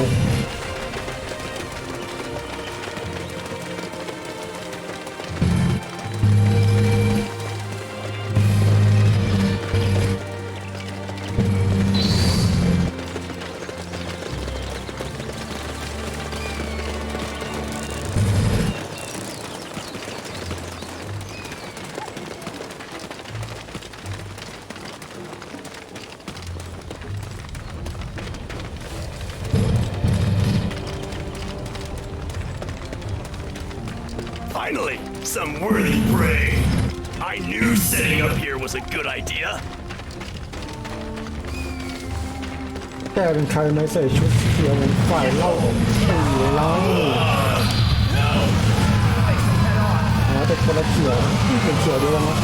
Finally, some worthy prey. I knew setting up here was a good idea. แกเป็นใครไม่ใส่ชุดเขียวเหมือนฝ่ายเล่าเล่าแต่คนละเขียวเป็นเขียวด้วยนะ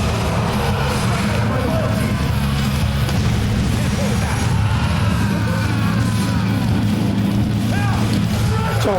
โจ้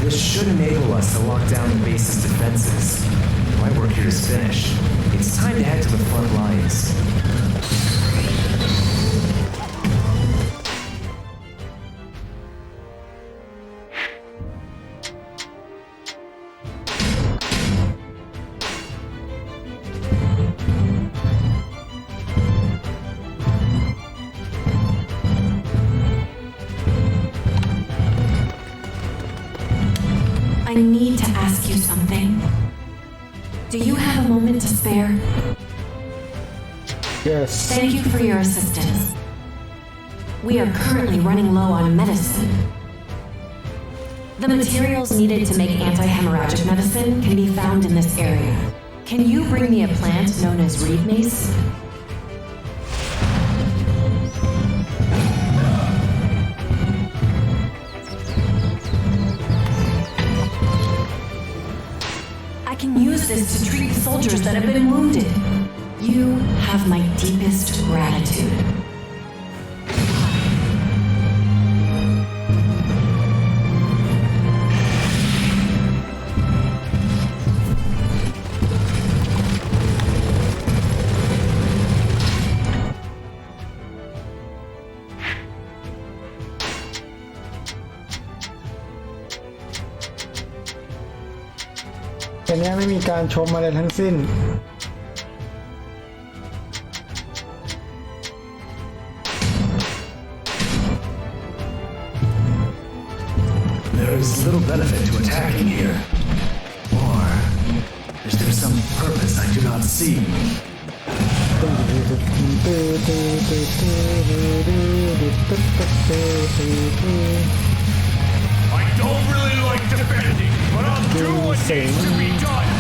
This should enable us to lock down the base's defenses. My work here is finished. It's time to head to the front lines. I need to ask you something. Do you have a moment to spare? Yes. Thank you for your assistance. We are currently running low on medicine. The materials needed to make anti-hemorrhagic medicine can be found in this area. Can you bring me a plant known as reed mace? I can use this to treat soldiers that have been wounded. You have my deepest gratitude.แต่เนี้ยไม่มีการชมอะไรทั้งสิ้น There is little benefit to attacking here. Or is there some purpose I do not see? I don't really like defending, but I'll do what needs to be done.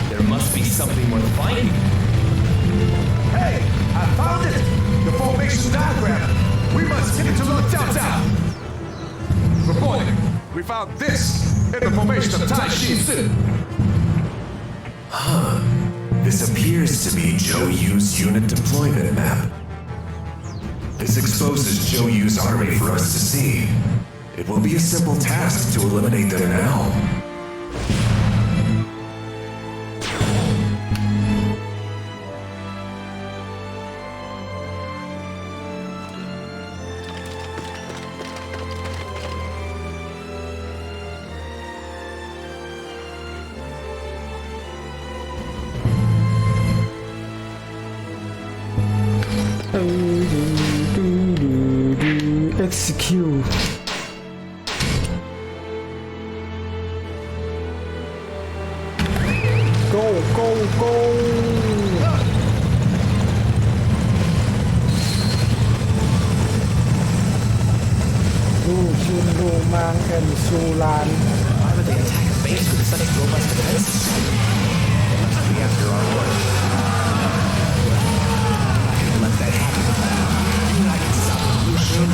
There must be something worth finding. Hey, I found it! The formation diagram. We must get to Lo Cao Cao. Reporting, we found this in the formation of Tai Shi Tzu. This appears to be Zhou Yu's unit deployment map. This exposes Zhou Yu's army for us to see. It will be a simple task to eliminate them now. Execute. Go, go, go. ดูชุนดูมังแอนซูลาน Why would they attack a base with such robust defenses? They must be after our orders. I can let that happen. I can stop the illusion.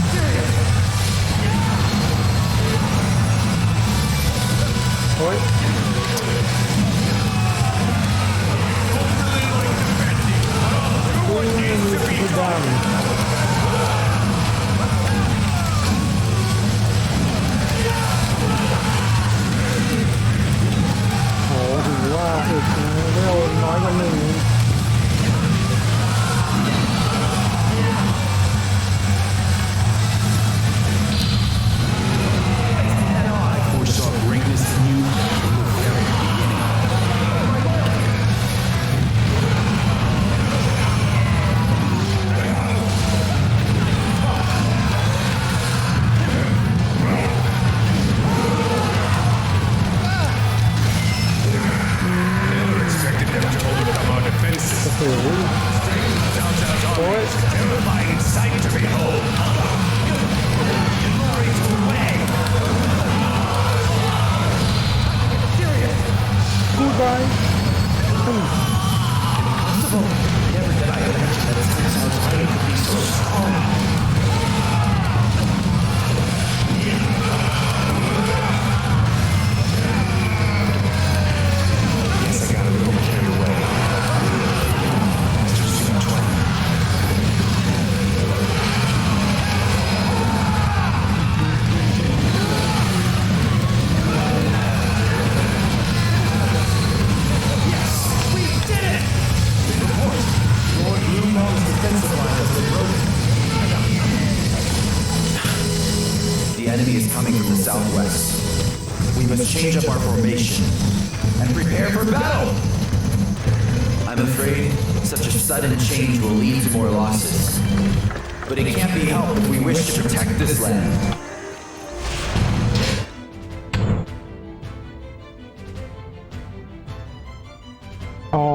Oi. What needs to be done? Oh, ถือว่าอีกเร็วน้อยกว่าหนึ่ง Foresaw greatness in you from the very beginning. Never expected them to overcome our defenses. Terrifying sight to southwest. We must change up our formation and prepare for battle. I'm afraid such a sudden change will lead to more losses. But it can't be helped if we wish to protect this land. อ๋อ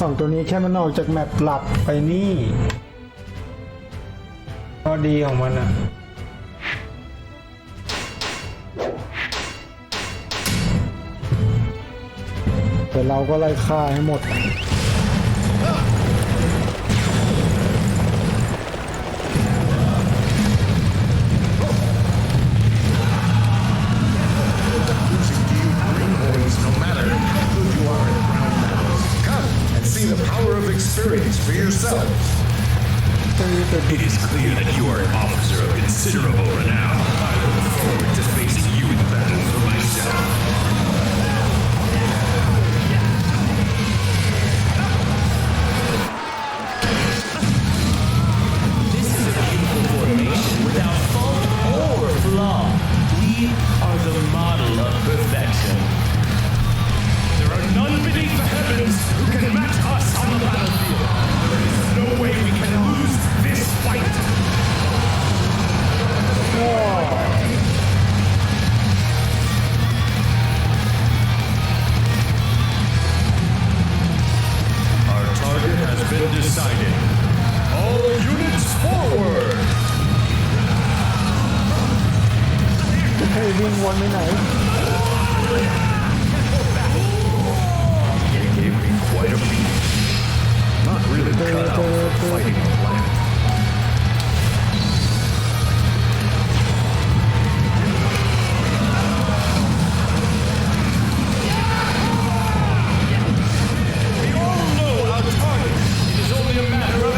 สองตัวนี้แค่มันออกจากแมปหลักไปนี่ก็ดีของมันอะแต่เราก็ไล่ฆ่าให้หมดSee the power of experience for yourself. It is clear that you are an officer of considerable renown. I look forward to facing you in battle for myself. This is a beautiful formation without fault or flaw. We are the model of perfection. There are none beneath the heavens who can match us on the battlefield. There is no way we can lose this fight. Our target has been decided. All units forward! ให้วิ่งวนไปไหน Gave me quite a beat. Not really cut out for fighting on land. We all know our target. It is only a matter of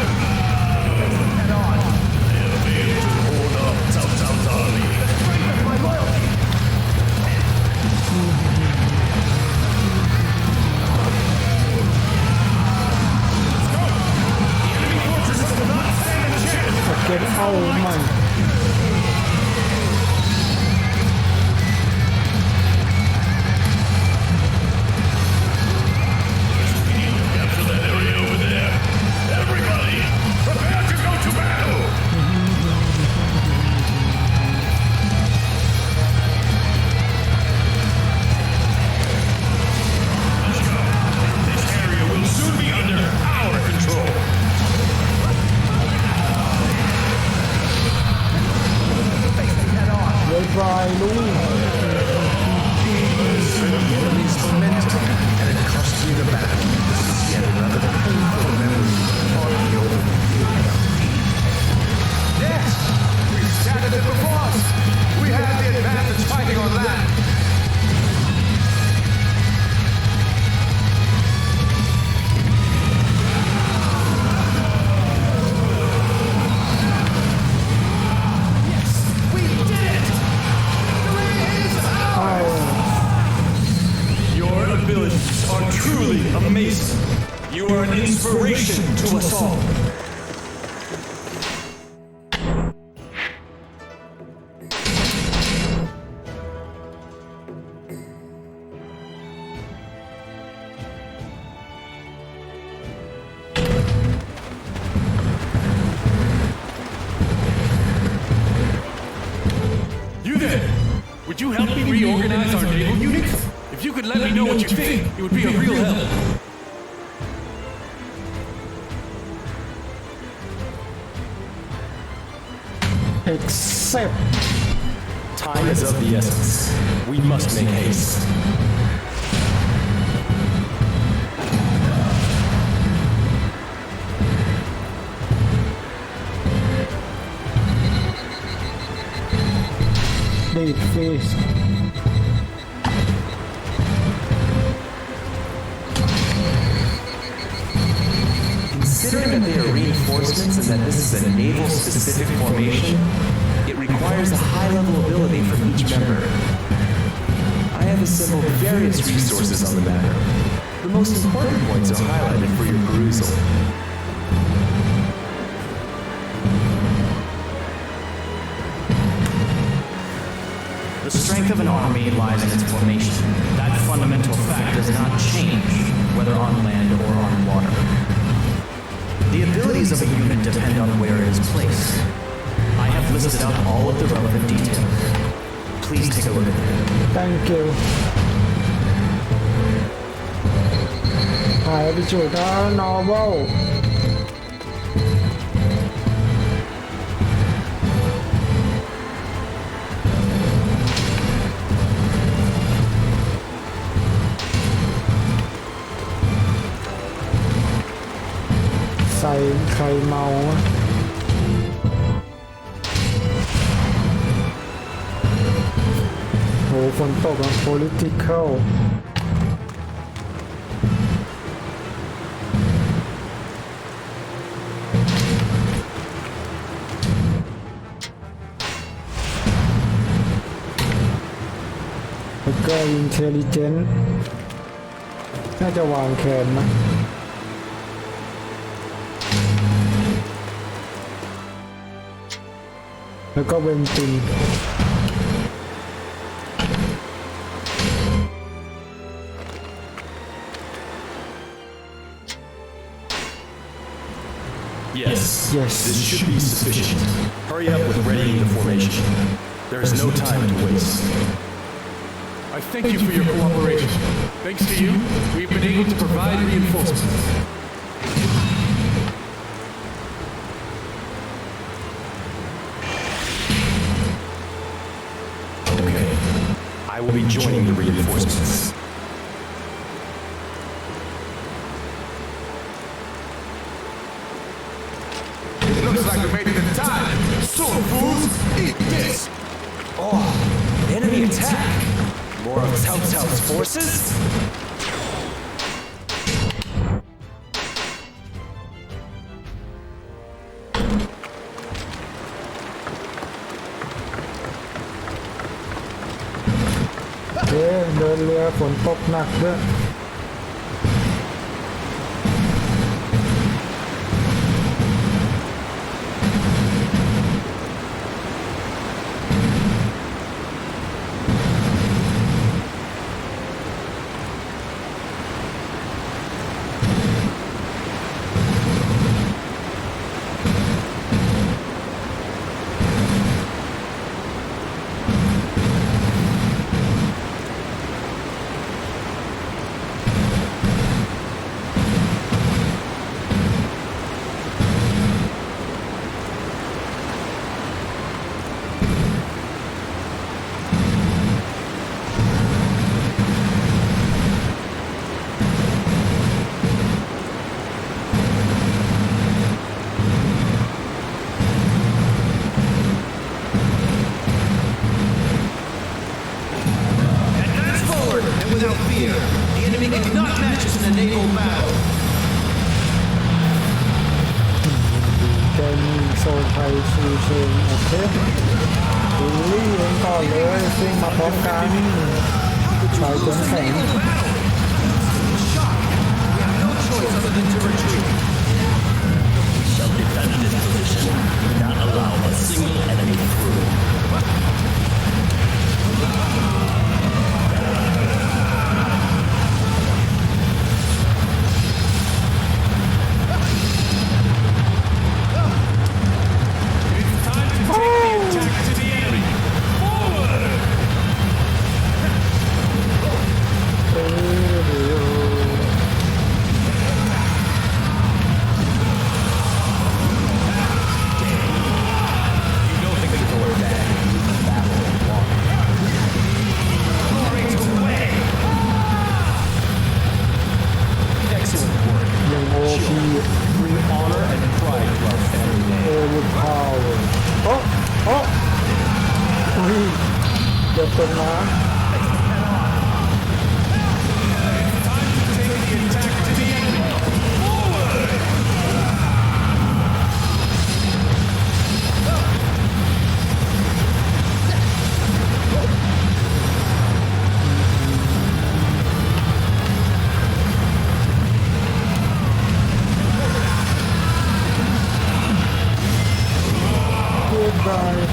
head on. They'll be able to hold up Cao Cao's army. Strength of my loyalty. Get out of mine. Capture that area over there. Everybody, prepare to go to battle. Let's go. This area will soon be under our control. Goodbye, Louis. Enemy's momentum, and it cost me the battle. This is yet another painful memory of the overview. Yes! We've scattered it before us! We have the advantage fighting on land! Yes, we did it! Your abilities are truly amazing. You are an inspiration to us all. You there! Would you help me reorganize our naval units? If you could let me know what you think, it would be a real help. Except Time is of the essence. We must make haste. Date face. Considering that they are reinforcements and that this is a naval-specific formation, it requires a high-level ability from each member. I have assembled various resources on the matter. The most important points are highlighted for your perusal. The strength in its formation. That fundamental fact does not change, whether on land or on water. The abilities of a unit depend on where it is placed. I have listed out all of the relevant details. Please take a look at them. Thank you หายไปจุดnovel ใส่ใครเมาโหฝนตกอ่ะ politicalแล้วก็ intelligent น่าจะวางแขนนะแล้วก็เวนตินYes. Yes. This should be sufficient. Hurry up with readying the formation. There is no time to waste. I thank you for your cooperation. Thanks to you, we've been able to provide reinforcements. Okay. I will be joining the reinforcements. Looks like we made it in time. Soon, fools, eat this. Oh, enemy attack. More of Cao Cao's forces?เดินเรือฝนตกหนักด้วย without fear. The enemy cannot match us in a naval battle. แกมีโซนไทยซูเชงโอเคลิลลี่เองก่อนเลยซิ่งมาพร้อมกันชายตัวแข็ง Choice other than to retreat. We shall defend this position, not allow a single enemy through. It's time to take the attack to the enemy. Forward! เดี๋ยวตรงน้ำ Goodbye.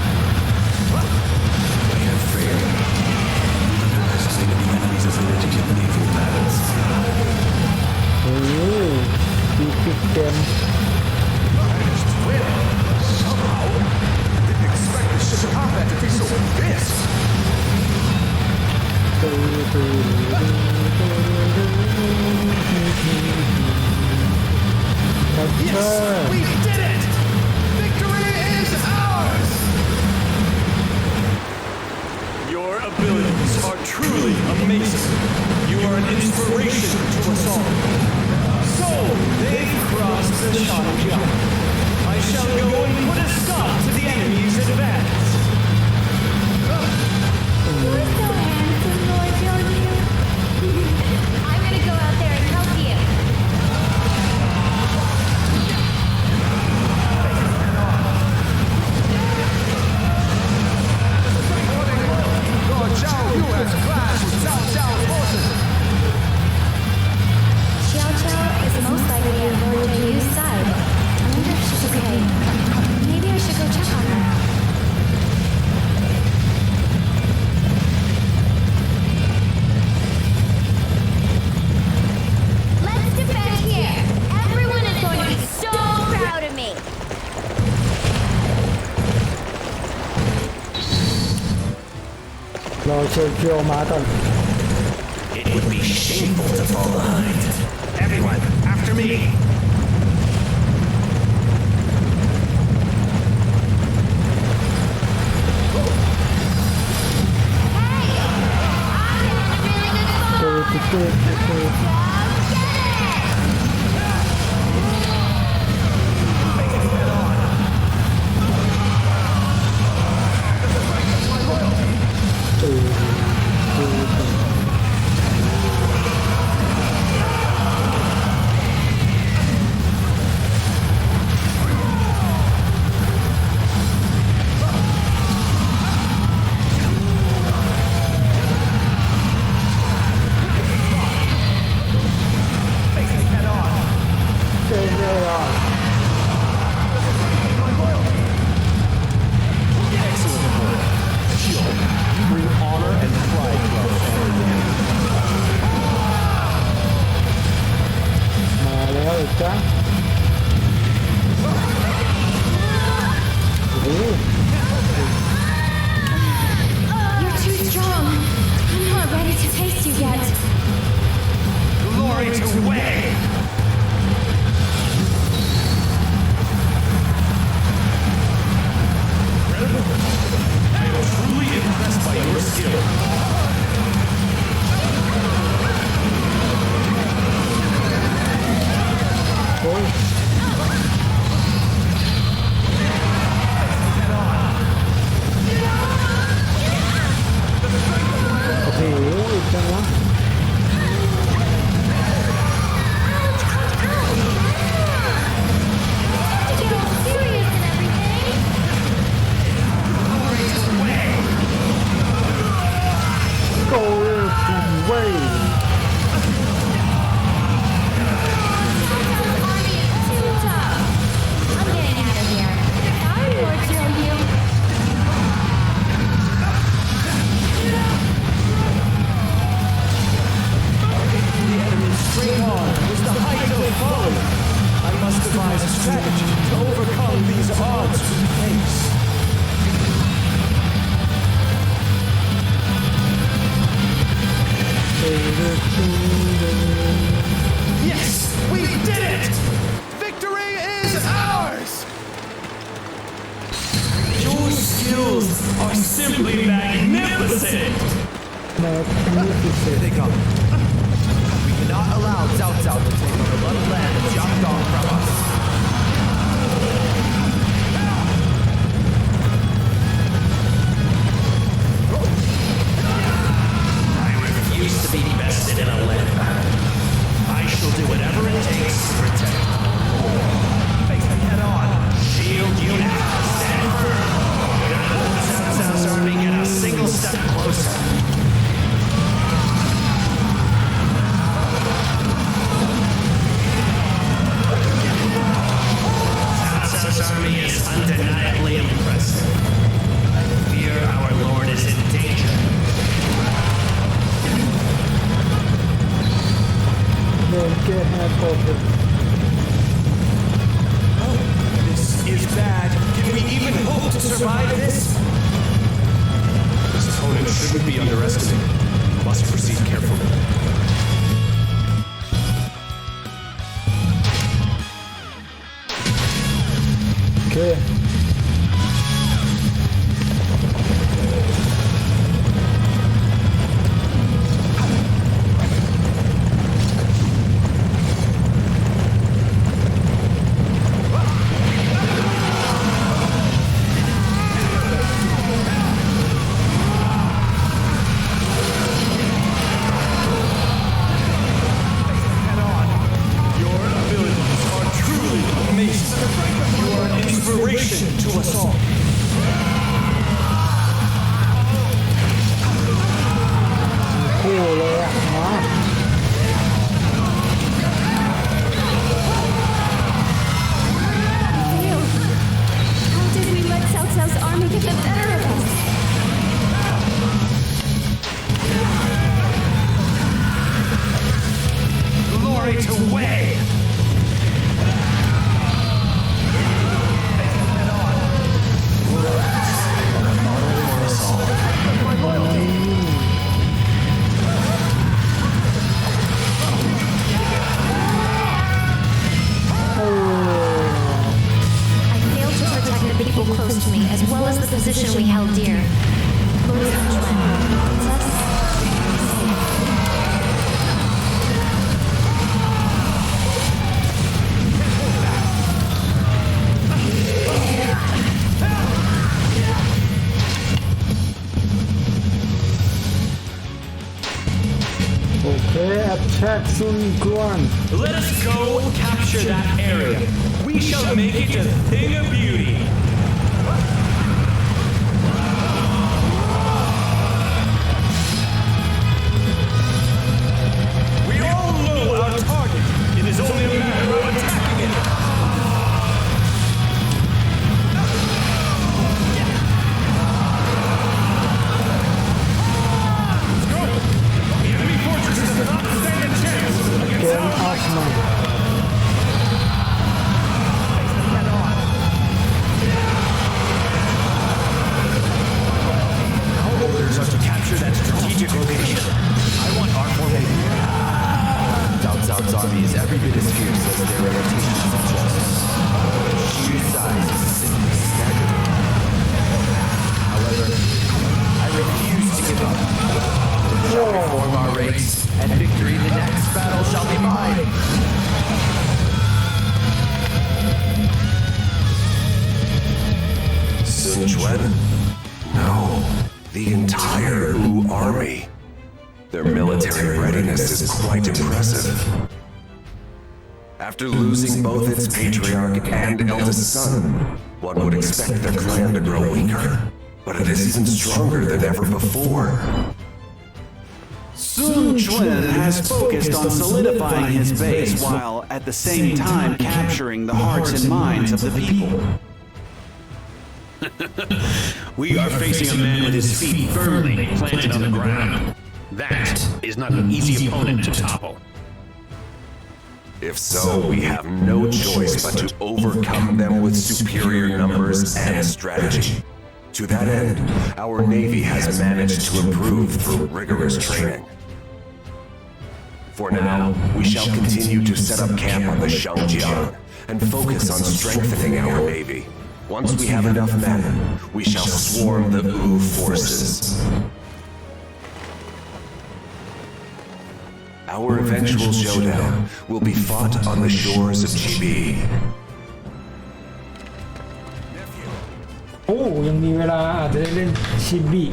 เกม Somehow, didn't expect the ship's combat to be so fierce. Yes, we did it! Victory is ours! Your abilities are truly amazing. You are an inspiration to us all. So, they've crossed the Shanjiang. I shall go and put a stop to the enemy's advance. You're so handsome, Lord Joju. I'm gonna go out there and help you. Lord Zhao Yu has clashed with Cao Zhao's forces. Xiao Qiao is most likely at Lord Joju's side. I wonder if she's okay. Maybe I should go check on her. Let's defend here. Everyone is going to be so proud of me. รอเชลเกียวมาก่อน It would be shameful to fall behind. Everyone, after me! You're too strong. I'm not ready to taste you yet. Glory to Wei! I am truly impressed by your skill. Get all serious and everything. Army is too tough. I'm getting out of here. Sorry, Lord Joju. The enemy's straight on is the height of folly. I must devise a strategy to overcome these odds we face. Yes, we did it! Victory is ours! Your skills are simply magnificent! Here they come. We cannot allow Cao Cao to take the beloved land of Jiangdong from us. I refuse to be bested in a land battle. I shall do whatever it takes to protect Face them head on. Shield unit, stand firm. Gotta let Cao Cao's army get a single step closer. Attack Sun Quan. Let us go capture that area. We shall make it a thing of beauty. We all know our target. It is only a matter of attacking it. The enemy fortresses do not stand a chance against our fight. Orders are to capture that strategic location. I want our formation. Cao Cao's army is every bit as fierce as their reputation suggests. Sheer size is simply staggering. However, I refuse to give up. We shall reform our race, and victory in the next battle shall be mine. Sun Quan? No. The entire Wu army. Their military readiness is quite impressive. After losing both its patriarch and eldest son, one would expect their clan to grow weaker. But it is even stronger than ever before. Sun Quan has focused on solidifying his base while at the same time capturing the hearts and minds of the people. We are facing a man with his feet firmly planted on the ground. That is not an easy opponent to topple. If so, we have no choice but to overcome them with superior numbers and strategy. To that end, our Navy has managed to improve through rigorous training. For now, we shall continue to set up camp on the Shangjiang and focus on strengthening our Navy. Once we have enough men, we shall swarm the Wu forces. Our eventual showdown will be fought on the shores of Chibi. โอ้ยังมีเวลาอาจจะได้เล่นชิบิ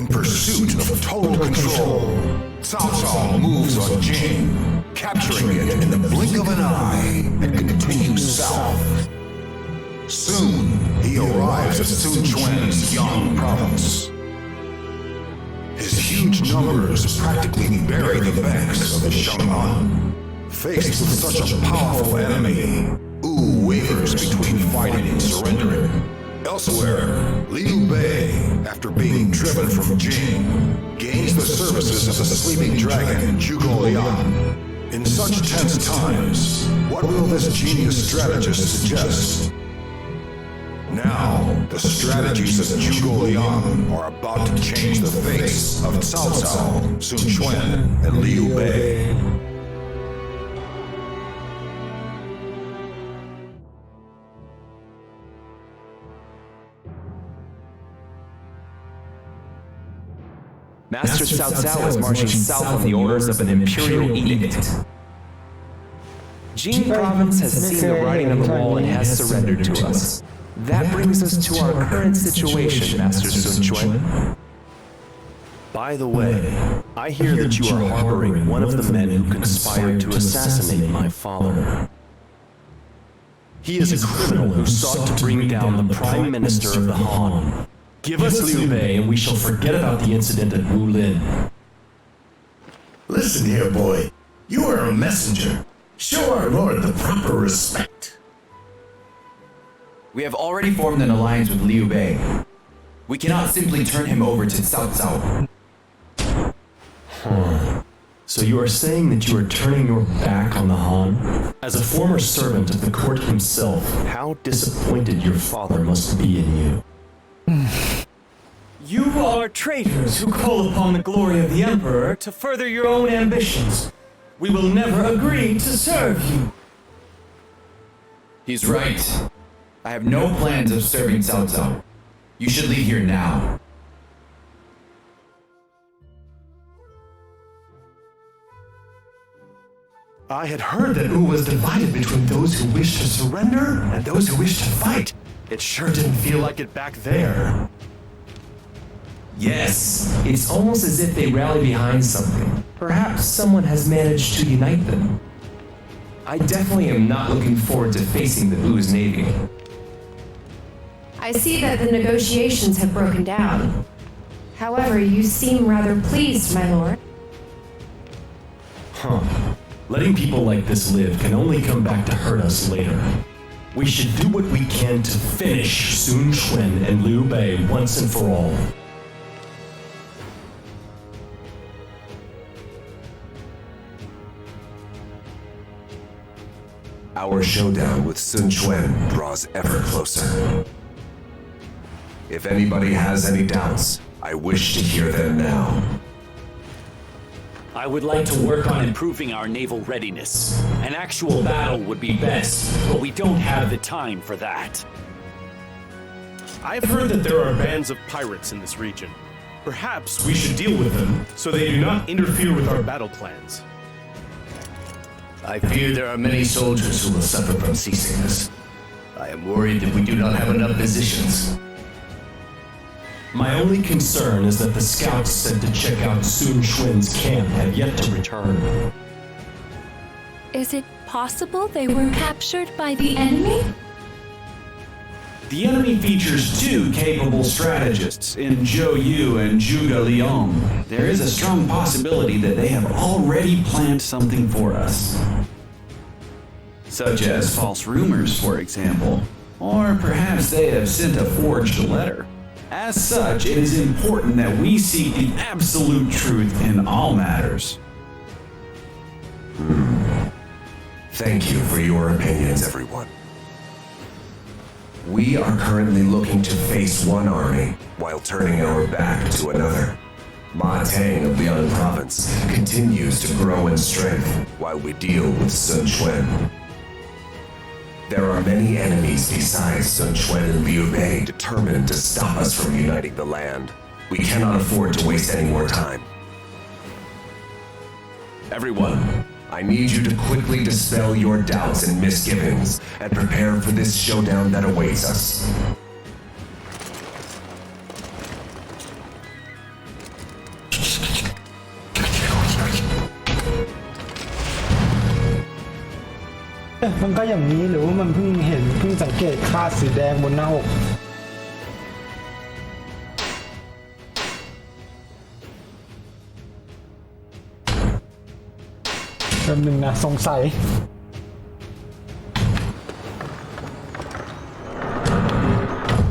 In pursuit of total control, Cao Cao moves on Jing, capturing it in the blink of an eye and continues south. Soon, he arrives at Sun Quan's Yang province. His huge numbers practically bury the banks of the Shanghan. Faced with such a powerful enemy, Wu wavers between fighting and surrendering. Elsewhere, Liu Bei, after being driven from Jing, gains the services of the sleeping dragon Zhuge Liang. In such tense times, what will this genius strategist suggest? Now, the strategies of Zhuge Liang are about to change the face of Cao Cao, Sun Quan, and Liu Bei. Master Cao Cao is marching south on the orders of an imperial edict. Jing Province has seen the writing on the wall and has surrendered to us. That brings us to our current situation, Master Sun Quan. By the way, I hear that you are harboring one of the men who conspired to assassinate my father. He is a criminal who sought to bring down the Prime Minister of the Han. Give us Liu Bei and we shall forget about the incident at Wulin. Listen here, boy. You are a messenger. Show our lord the proper respect. We have already formed an alliance with Liu Bei. We cannot simply turn him over to Cao Cao. So you are saying that you are turning your back on the Han? As a former servant of the court himself, how disappointed your father must be in you. You are traitors who call upon the glory of the Emperor to further your own ambitions. We will never agree to serve you. He's right. I have no plans of serving Cao Cao. You should leave here now. I had heard that Wu was divided between those who wished to surrender and those who wished to fight. It sure didn't feel like it back there. Yes, it's almost as if they rally behind something. Perhaps someone has managed to unite them. I definitely am not looking forward to facing the Wu's navy. I see that the negotiations have broken down. However, you seem rather pleased, my lord. Letting people like this live can only come back to hurt us later. We should do what we can to finish Sun Quan and Liu Bei once and for all. Our showdown with Sun Quan draws ever closer. If anybody has any doubts, I wish to hear them now. I would like to work on improving our naval readiness. An actual battle would be best, but we don't have the time for that. I've heard that there are bands of pirates in this region. Perhaps we should deal with them so they do not interfere with our battle plans. I fear there are many soldiers who will suffer from seasickness. I am worried that we do not have enough positions. My only concern is that the scouts sent to check out Sun Quan's camp have yet to return. Is it possible they were captured by the enemy? The enemy features two capable strategists in Zhou Yu and Zhuge Liang. There is a strong possibility that they have already planned something for us. Such as false rumors, for example. Or perhaps they have sent a forged letter. As such, it is important that we seek the absolute truth in all matters. Thank you for your opinions, everyone. We are currently looking to face one army while turning our back to another. Ma Tang of Liang Province continues to grow in strength while we deal with Sun Quan. There are many enemies besides Sun Quan and Liu Bei determined to stop us from uniting the land. We cannot afford to waste any more time. Everyone, I need you to quickly dispel your doubts and misgivings and prepare for this showdown that awaits us.เอ๊ะมันก็อย่างนี้หรือว่ามันเพิ่งสังเกตคราดสีแดงบนหน้าอกแป๊บนึงนะสงสัย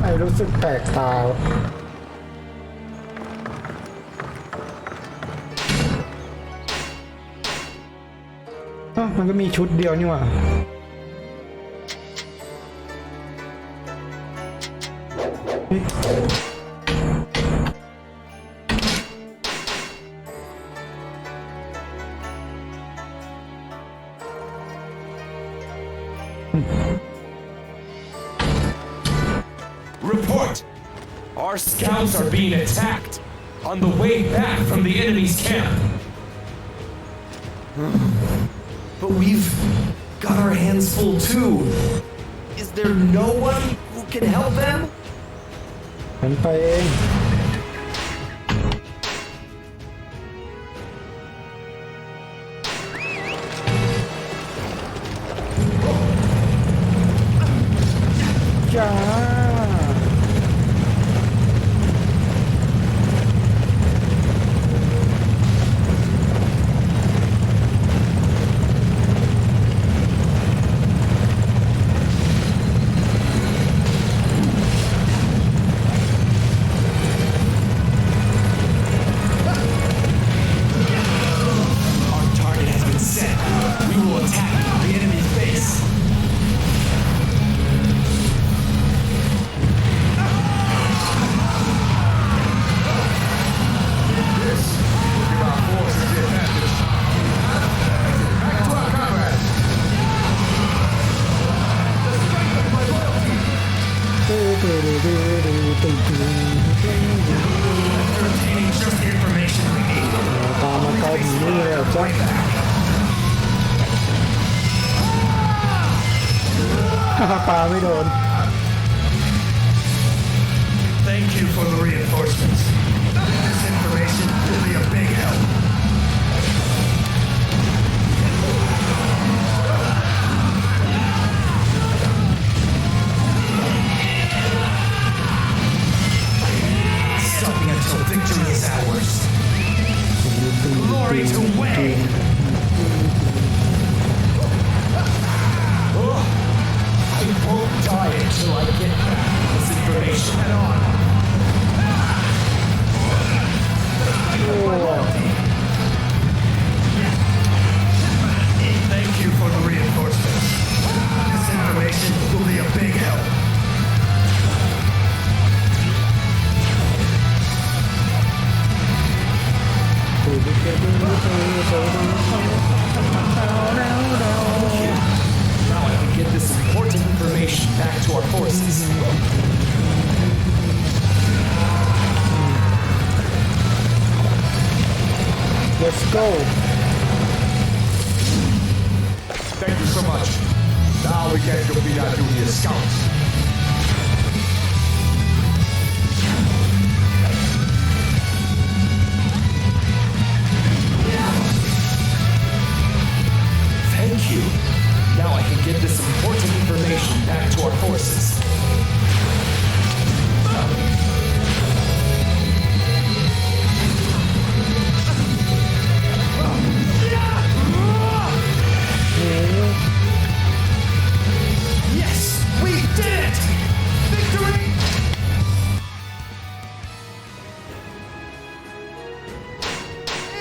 ไอ้รู้สึกแปลกตามันก็มีชุดเดียวนี่หว่า Report! Our scouts are being attacked on the way back from the enemy's camp. But we've got our hands full too. Is there no one who can help them? ฉันไปเอง จ้า Our target has been set. We will attack the enemy's base. After obtaining just the information we need, ตามมาใกล้ถึงนี่เลยเหรอจ๊ะ ปลาไม่โดน thank you for the reinforcements. This information will be a big help. Stopping until victory is ours. Glory to Wayne! I won't die until I get back this information head on. Thank you for the reinforcements. This information will be a big help. Now I can get this important information back to our forces. Let's go. Thank you so much. Now we can complete our duty as scouts. Thank you. Now I can get this important information back to our forces. Yes, we did it! Victory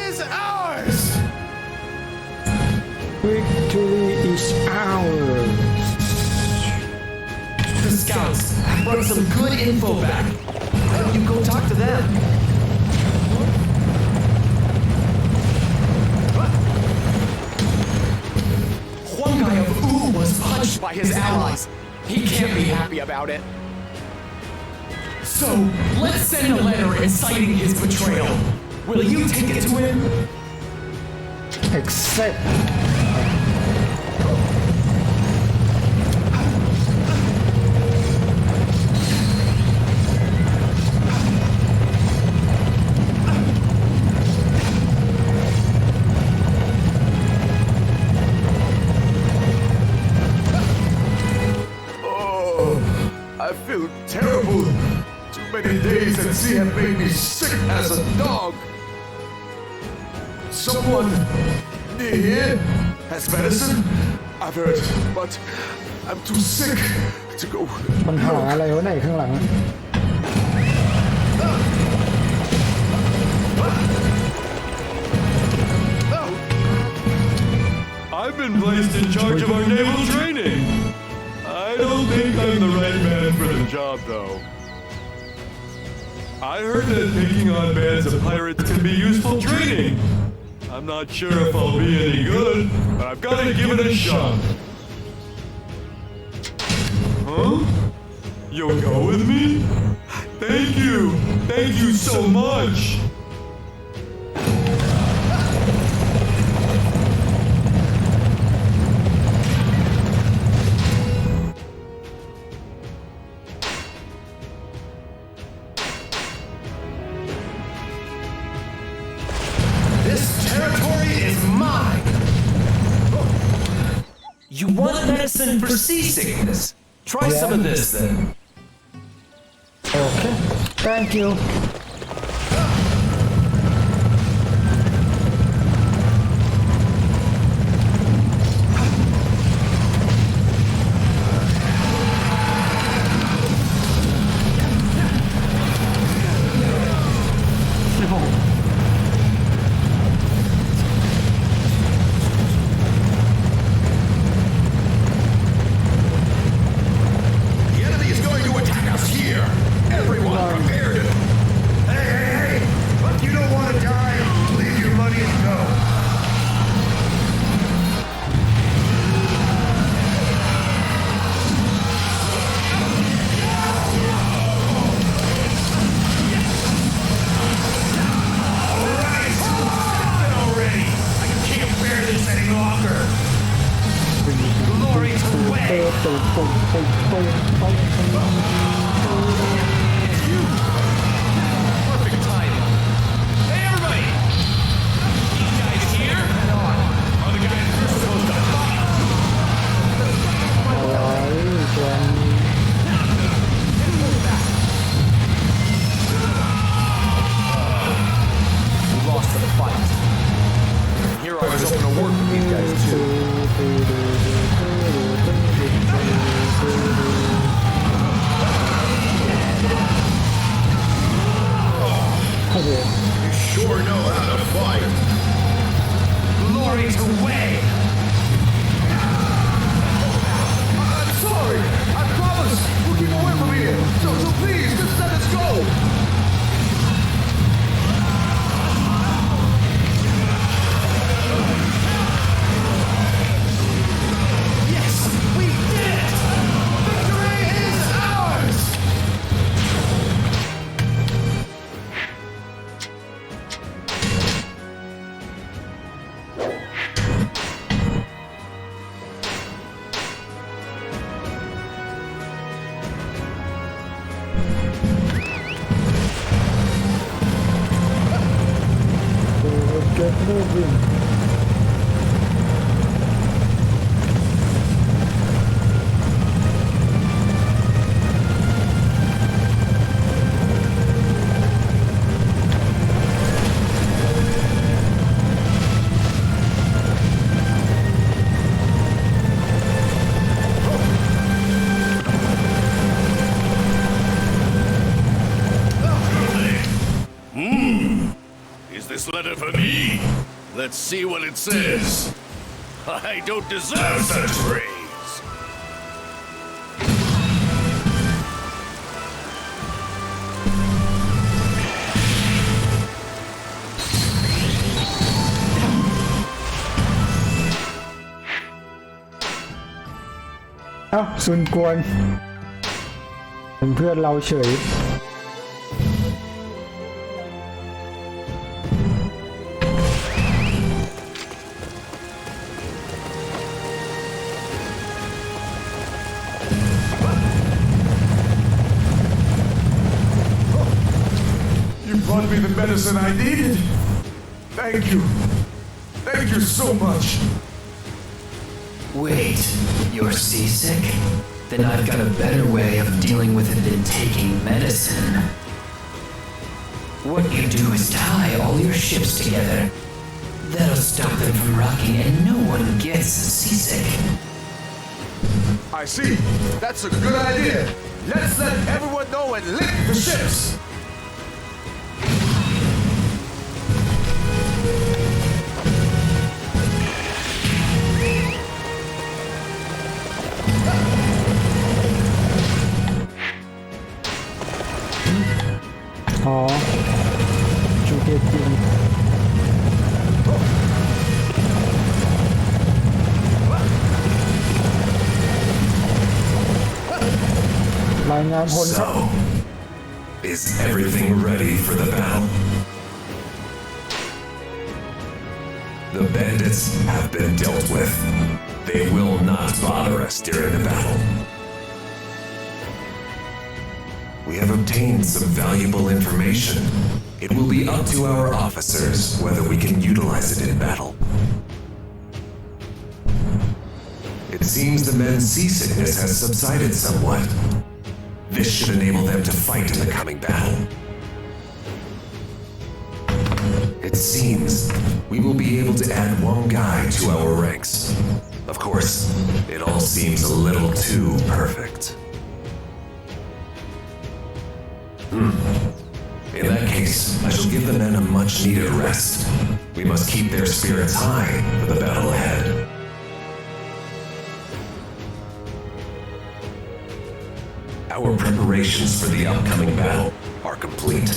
is ours! Victory is ours. The scouts have brought some good info back. Why don't you go talk to them? One guy of Wu was punched by his allies. He can't be happy about it. So, let's send a letter inciting his betrayal. Will you take it to him? Accept. I feel terrible. Too many days at sea have made me sick as a dog. Someone near here has medicine? I've heard, but I'm too sick to go. ปัญหาอะไรวะไหนข้างหลัง I've been placed in charge of our naval training. I don't think I'm the right man for the job, though. I heard that taking on bands of pirates can be useful training. I'm not sure if I'll be any good, but I've got to give it a shot. Huh? You'll go with me? Thank you! Thank you so much! This territory is mine! You want medicine for seasickness? Try some of this then. Okay, thank you. The enemy is going to attack us here. Everyone prepared it. Hey, if you don't want to die, leave your money and go. Already! I can't bear this any longer! Glory to the way! Perfect timing. Hey, everybody! These guys here are the guys we're supposed to fight. We lost the fight. Here I was hoping to work with these guys too. You sure know how to fight. Glory to way! I'm sorry! I promise we'll keep away from here! So please, just let us go! Yes! We did it! Victory is ours! Get moving. Is this letter for me? Let's see what it says. I don't deserve such praise.เอ้าซุนกวนเป็นเพื่อนเราเฉย You brought me the medicine I needed. Thank you. Thank you so much. Wait, you're seasick? Then I've got a better way of dealing with it than taking medicine. What you do is tie all your ships together. That'll stop them from rocking and no one gets seasick. I see. That's a good idea. Let's let everyone know and link the ships. Oh, you get in. รายงานผลครับ So, is everything ready for the battle? The bandits have been dealt with. They will not bother us during the battle. We have obtained some valuable information. It will be up to our officers whether we can utilize it in battle. It seems the men's seasickness has subsided somewhat. This should enable them to fight in the coming battle. It seems we will be able to add one guy to our ranks. Of course, it all seems a little too perfect. In that case, I shall give the men a much-needed rest. We must keep their spirits high for the battle ahead. Our preparations for the upcoming battle are complete.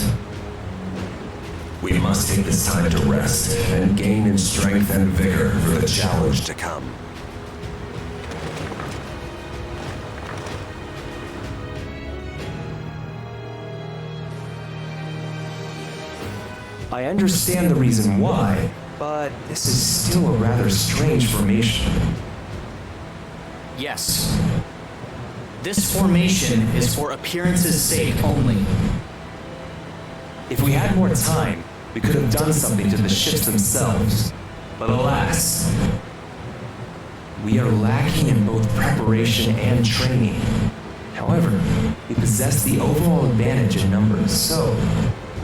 We must take this time to rest and gain in strength and vigor for the challenge to come. I understand the reason why, but this is still a rather strange formation. Yes. This formation is for appearance's sake only. If we had more time, we could have done something to the ships themselves. But alas, we are lacking in both preparation and training. However, we possess the overall advantage in numbers, so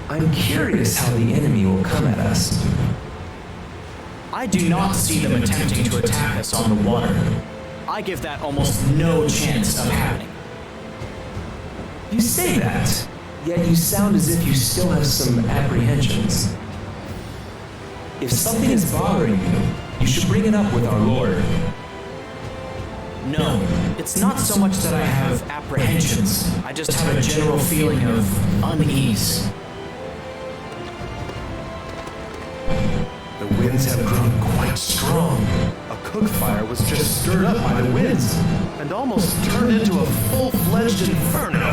I'm curious how the enemy will come at us. I do not see them attempting to attack us on the water. I give that almost no chance of happening. You say that, yet you sound as if you still have some apprehensions. If something is bothering you, you should bring it up with our Lord. No, it's not so much that I have apprehensions. I just have a general feeling of unease. The winds have grown quite strong. A cook fire was just stirred up by the winds and almost turned into a full-fledged inferno.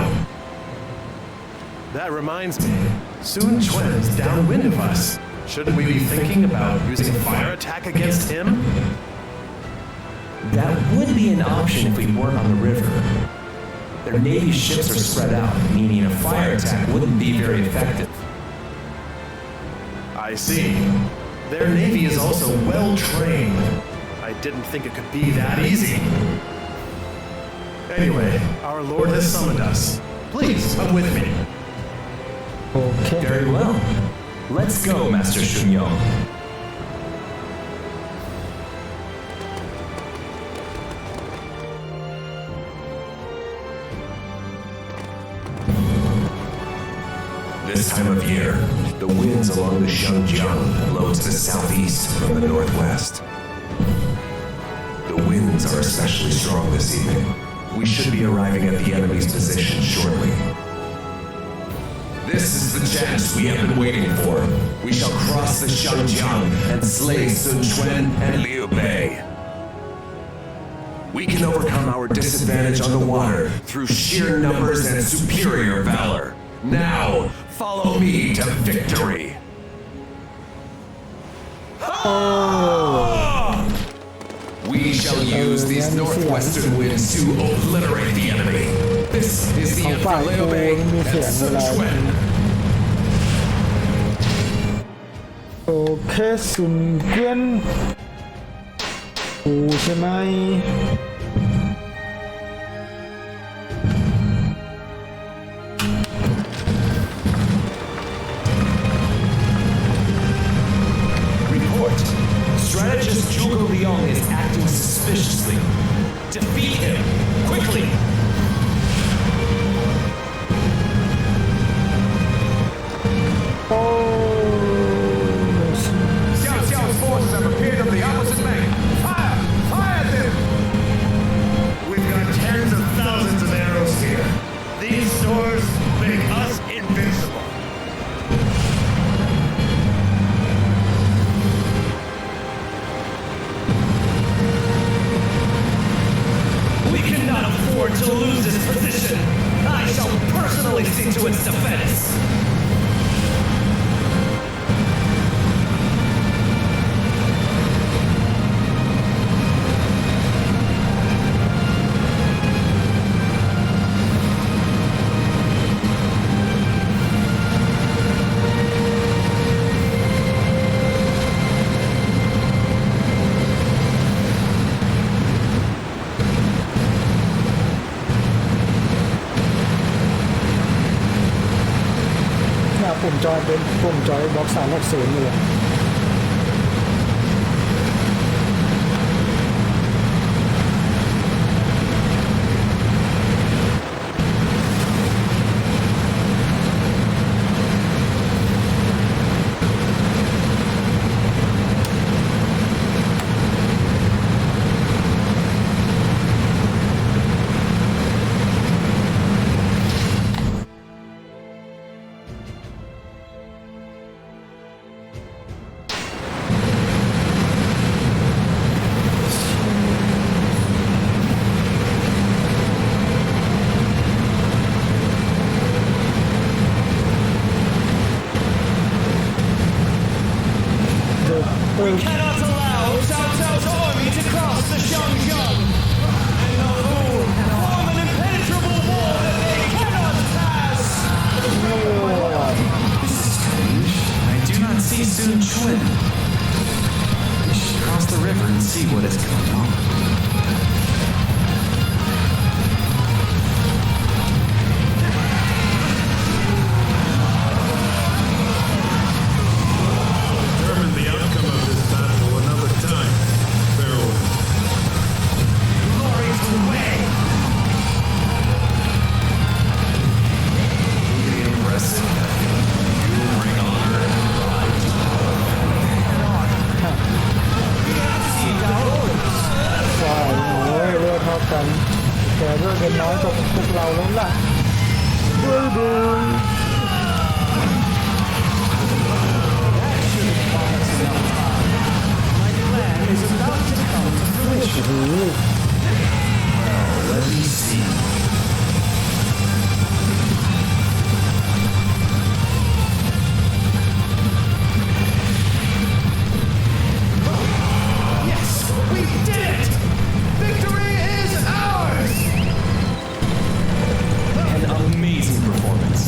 That reminds me, Sun Quan is downwind of us. Shouldn't we be thinking about using a fire attack against him? That would be an option if we weren't on the river. Their Navy ships are spread out, meaning a fire attack wouldn't be very effective. I see. Their Navy is also well-trained. I didn't think it could be that easy. Anyway, our Lord has summoned us. Please, come with me. Okay. Very well. Let's go, Master Shunyong. This time of year, the winds along the Zhangjiang blow to the southeast from the northwest. The winds are especially strong this evening. We should be arriving at the enemy's position shortly. This is the chance we have been waiting for. We shall cross the Zhangjiang and slay Sun Quan and Liu Bei. We can overcome our disadvantage on the water through sheer numbers and superior valor. Now, follow me to victory. We shall use these northwestern winds to obliterate the enemy. This is the end for Liu Bei and Sun Quan. โอเคซุนเกวียนปูใช่ไหม Strategist Zhuge Liang is acting suspiciously. Defeat him, quickly! โอ้ Xiao Xiao's forces have appeared on the opposite bank. Fire! Fire at them! จอยเป็นปุ่มจอยบล็อก360นี่แหละ We cannot allow Cao Cao's army to cross the Xiangjiang. And the Wu form an impenetrable wall that they cannot pass. This is strange. I do not see Sun Quan. We should cross the river and see what is going on. Determine the outcome of this battle another time. Farewell. Glory to Wei! Really impressive. You bring honor and pride to our See Dao's. ว้าวโอ้ยเลือดเท่ากันแต่เลือดเป็นน้อยกว่าพวกเราแล้วล่ะด้วยดู My plan is about to come to fruition. Let me see. Yes, we did it! Victory is ours! An amazing performance.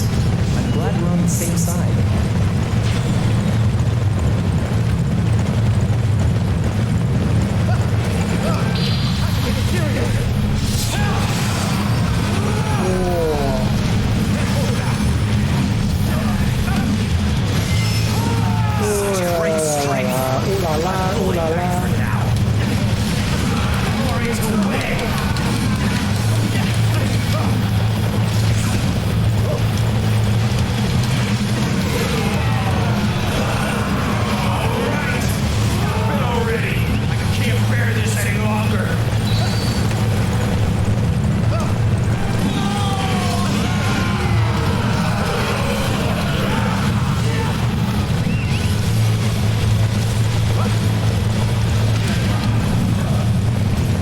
I'm glad we're on the same side. Great strength. อูลาล่าอูลาล่า Glory to Wei! Quit already! I can't bear this any longer!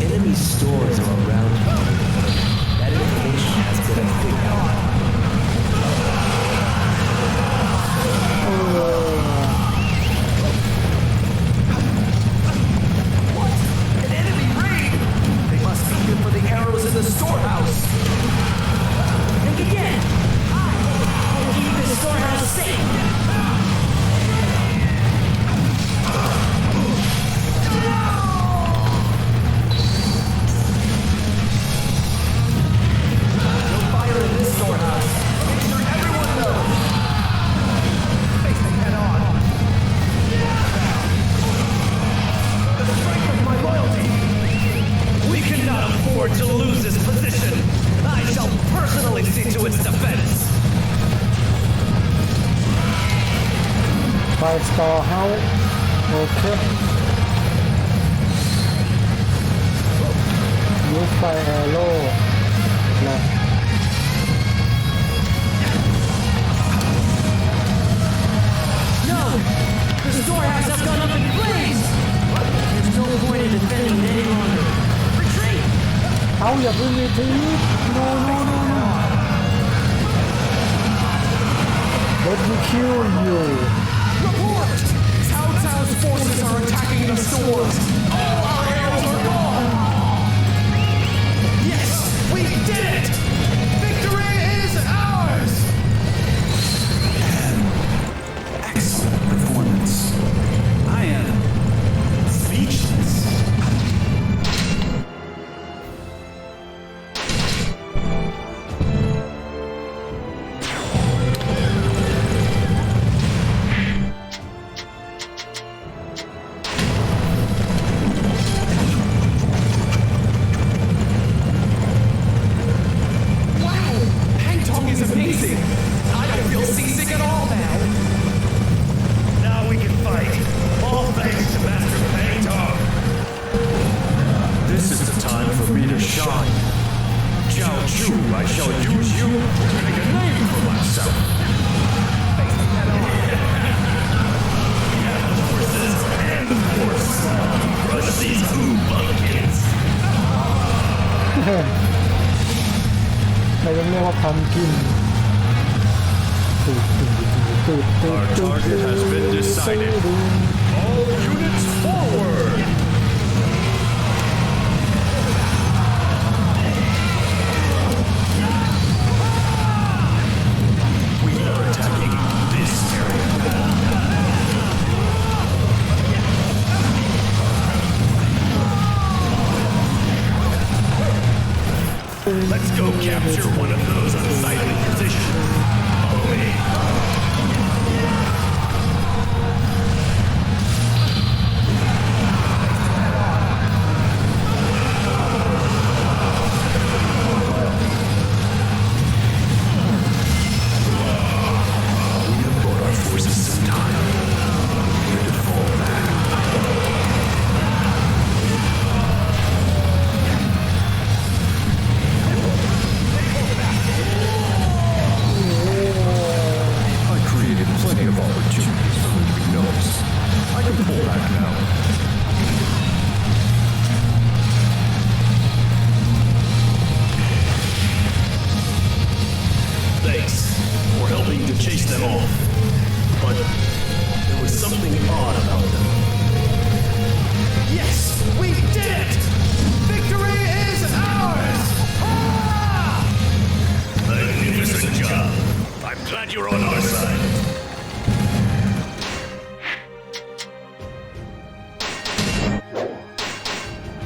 Enemy stores are around here. That information has been a big help. An enemy raid! They must be good for the arrows in the storehouse. Think again. I will keep the storehouse safe. No fire in this storehouse. Make sure everyone knows. Face them head on. The strength of my loyalty. We cannot afford to lose this position. I shall personally see to its defense. ไปต่อเฮาโอเคยุบไปแอโร่นะ No! The storehouse has gone up in flames! There's no point in defending it any longer. Retreat! เอาอย่าเพิ่งรีทีโน Let me kill you Report! Cao Cao's forces are attacking the stores! All our arrows are gone! Yes! We did it! Victory is ours! Excellent performance. I am speechless. เรียกว่าพัมกิน Our target has been decided. All units forward! We are attacking this area. Let's go capture one of those unsightly positions. Follow me.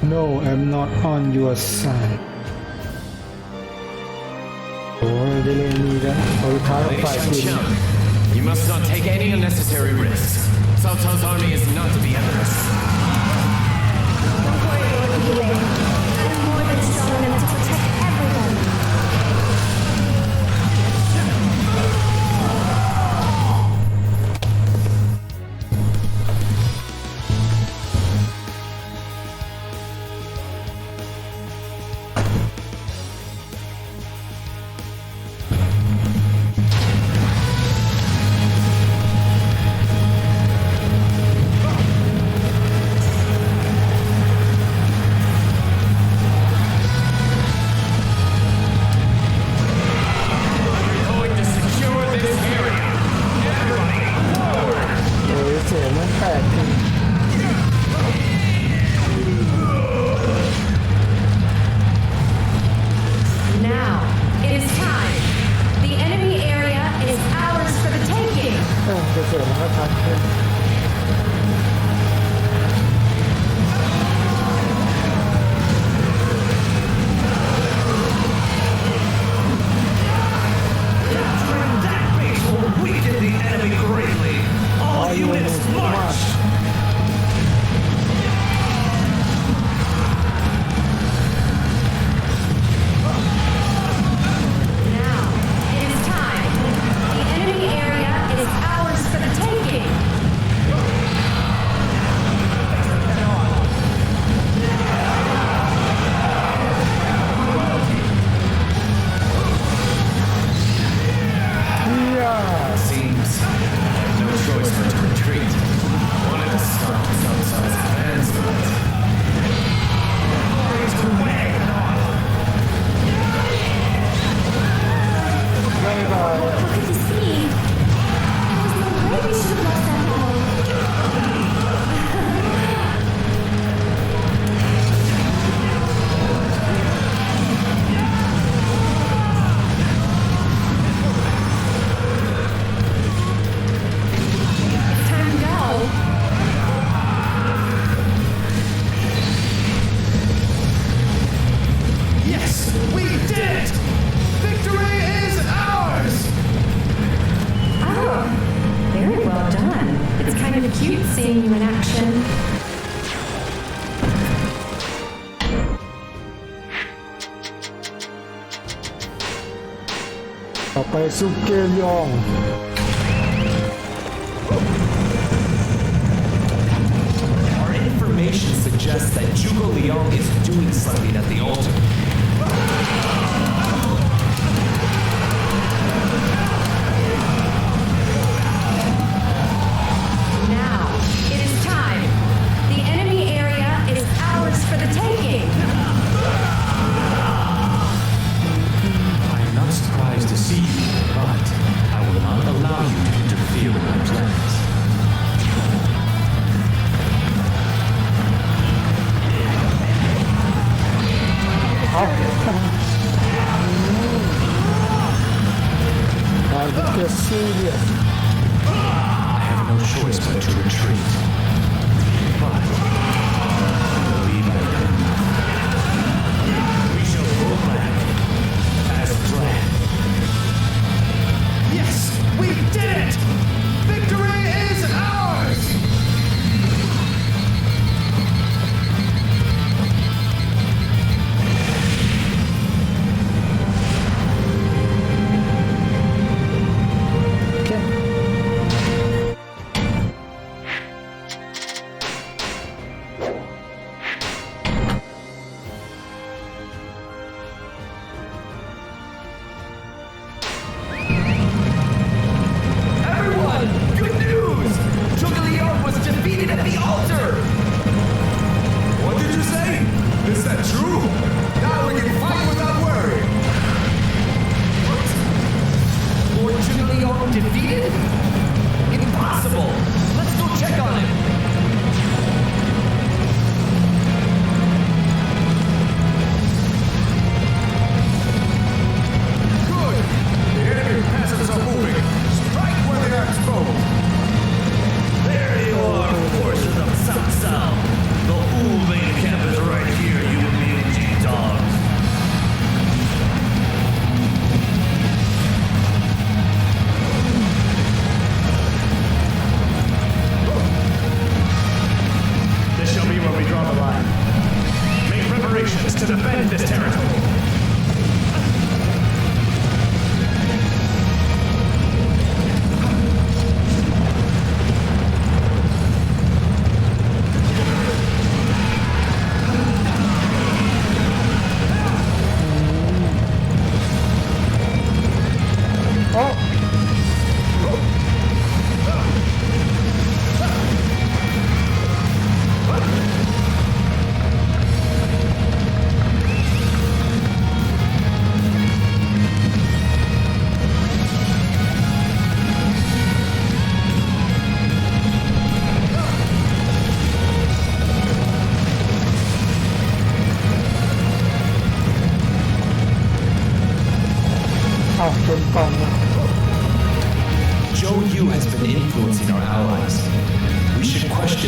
No, I'm not on your side. โอ้ยได้เลยนี่กันเอาท้ายฝ่ายคุณ You must not take any unnecessary risks. Cao Cao's army is not to be underestimated. Don't worry, Lord Yulin. I'm more than strong enough to protect everyone. Seeing you in action. ต่อไปซุกเกมยอง Our information suggests that Zhuge Liang is doing something at the altar.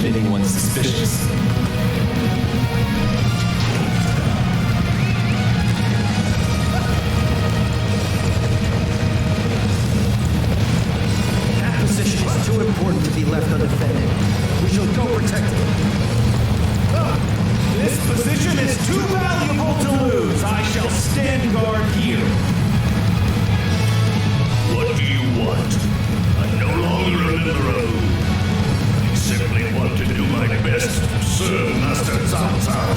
anyone suspicious. That position is too important to be left undefended. We shall go protect it. This position is too valuable to lose. I shall stand guard here. What do you want? I'm no longer a member of who. I simply want to do my best to serve Master Cao Cao.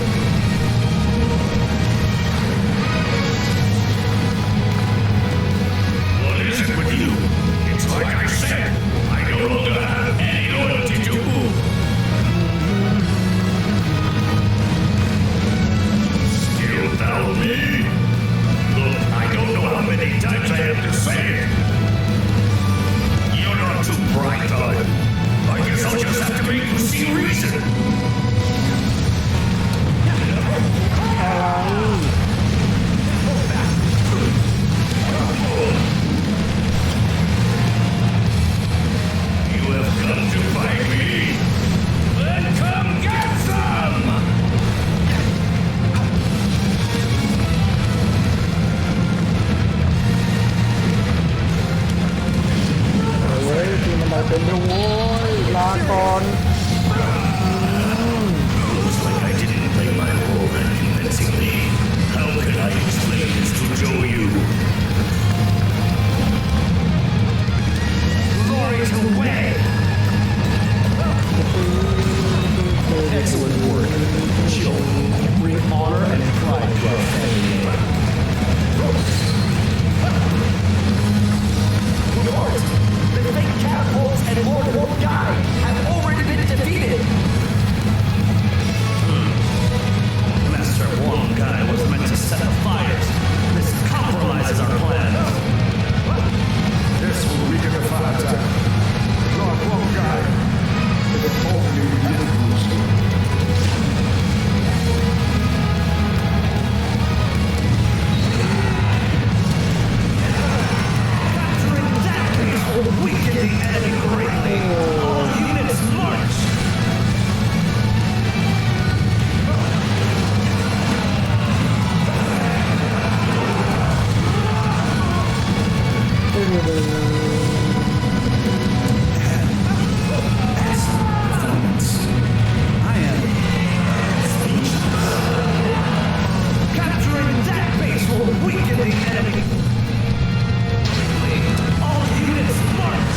What is it with you? It's like I said, I no longer have any loyalty to who. Still doubt me? Look, I don't know how many times I have to say it. You're not too bright-eyed. I guess I'll just have to make you see reason. You have come to fight me. Then come get some! Looks like I didn't play my role that convincingly. How can I explain this to Joe Yu? Glory to Wei! Excellent work. Jill, you bring honor and pride to our family name. Lord, the fake catapults and Lord Wolf Guy have already been defeated. Master Wong Guy was meant to set the fires. This compromises our plans. This will weaken the fire attack. Lord Wong Guy, if only we didn't lose him. Capturing that base will weaken the enemy greatly. All units march! Capturing that base will weaken the enemy. All units march!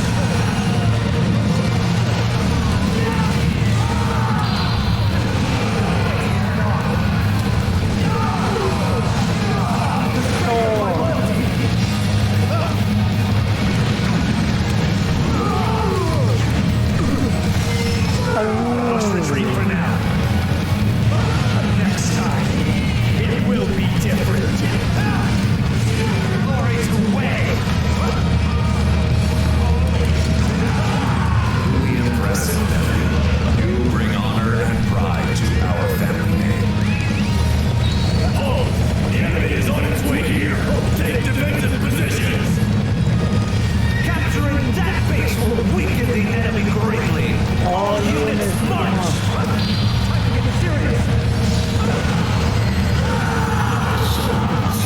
Let's retreat for now. Next time, it will be different. Glory to Wei! Truly impressive, nephew. You bring honor and pride to our family name. Oh, the enemy is on its way here. Take defensive positions. Capturing that base will weaken the enemy greatly. All units march!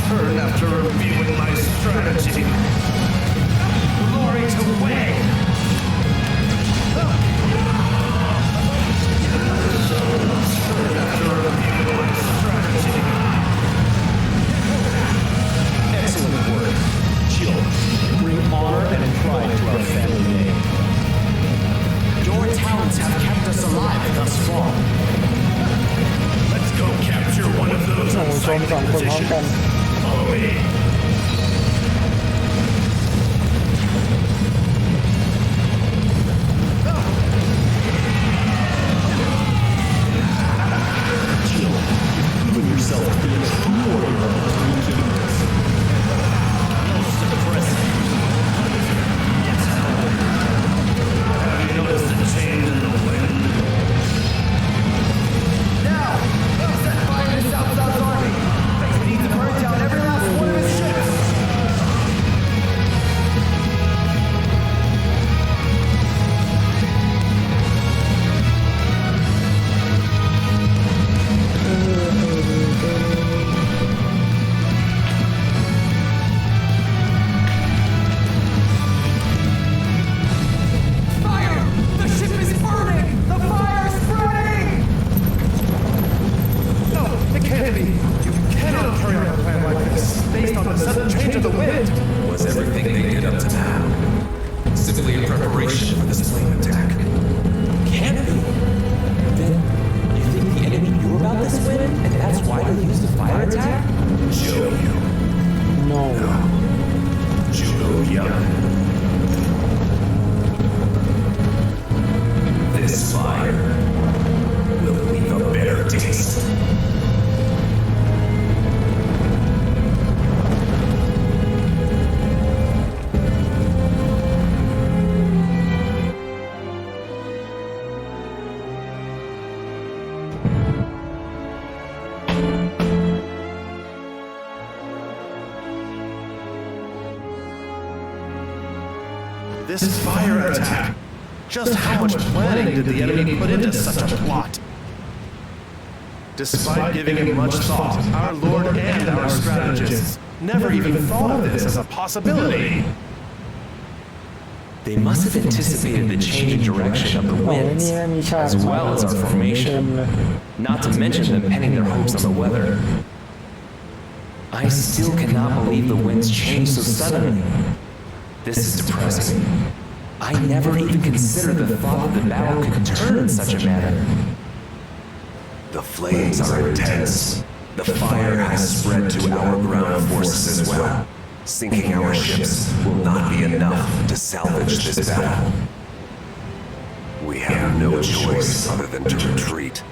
Turn after reviewing my strategy. Glory to Wei! Turn after reviewing my strategy. Excellent work. Jill, you bring honor and pride to our family name. Your talents have kept us alive thus far. Let's go capture one of those unsightly positions. Follow me. Jill, you've proven yourself to be a true warrior of the Three Kingdoms. Most impressive. Yes, have you noticed the change in the wind? Now, set fire to Cao Cao's army. We need to burn This fire attack. Just how much planning did the enemy put into such a plot? Despite giving it much thought, our Lord and our strategists never even thought of this as a possibility. They must have anticipated the changing direction of the winds, as well as our formation, not to mention them pinning their hopes on the weather. I still cannot believe the winds changed so suddenly. This is depressing. I never even considered the thought that the battle could turn in such a manner. The flames are intense. The fire has spread to our ground forces as well. Sinking our ships will not be enough to salvage this battle. We have no choice other than to retreat.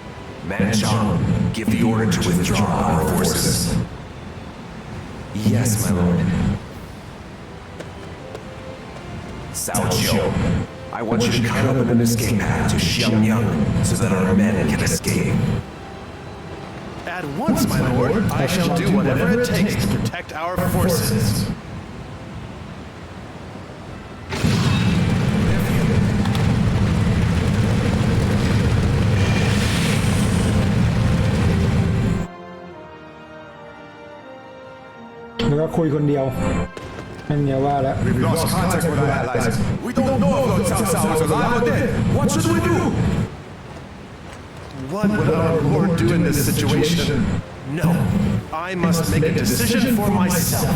Man Chong, give the order to withdraw our forces. Yes, my lord. Cao Jiu, I want you to cut open an escape path to Xiangyang so that our men can escape. At once, my lord, I shall do whatever it takes to protect our forces.แล้วก็คุยคนเดียวไม่มีว่าแล้ว We've lost contact with our allies. We don't know if Lord Cao Cao is alive or dead. What should we do? What would our Lord do in this situation? No, I must make a decision for myself.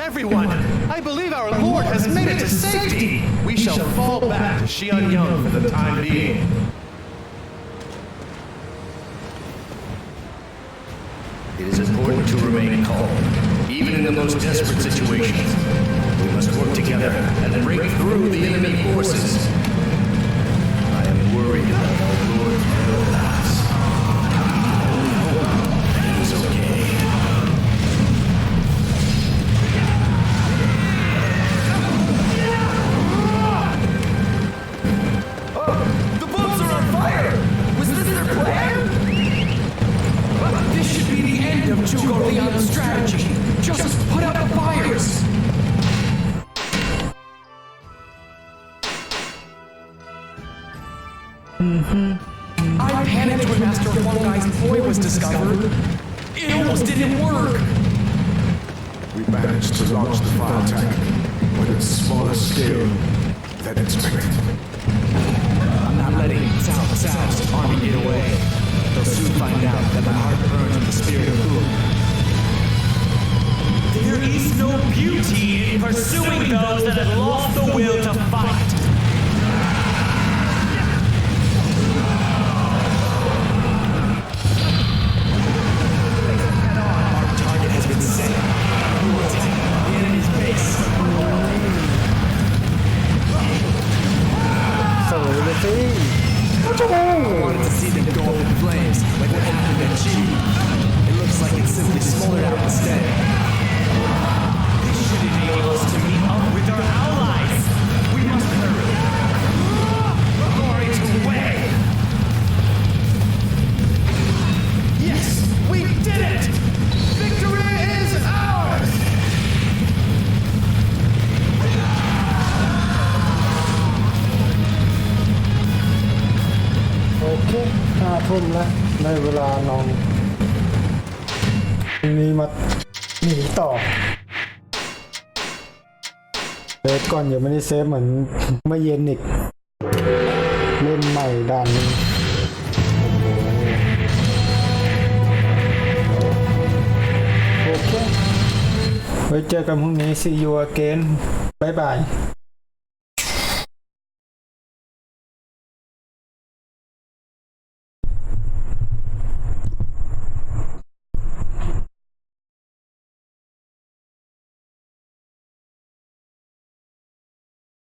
Everyone, I believe our Lord has made it to safety. We shall fall back to Xianyang for the time being. It is important to remain calm, even in the most desperate situations. We must work together and break through the enemy forces. I am worried about our Lord's paradox. It is okay. The boats are on fire! Was this their plan? This should be the end of Zhuge Liang's strategy. Just put out the fires. I panicked when Master Huang Gai's ploy was discovered. It almost didn't work. We managed to launch the fire attack, but at smaller scale than expected. I'm not letting Cao Cao's army get away. They'll soon find out that my heart burns with the spirit of Wu. There is no beauty in pursuing those that have lost the will to fight. Our target has been set. We will attack the enemy's base. สวยเลยสิ I wanted to see them go up in flames, like what happened at Chi. It looks like it simply smoldered out instead. This should enable us to meet up with our allies. We must hurry. Glory to Wei! Yes, we did it! Victory is ours! โอเค5 ทุ่มแล้วได้เวลานอนนี้มาหนีต่อเซฟก่อนอย่าไม่ได้เซฟเหมือนเมื่อเย็นอีกเล่นใหม่ด่านนึงโอเคไว้เจอกันพรุ่งนี้ see you again บ๊ายบาย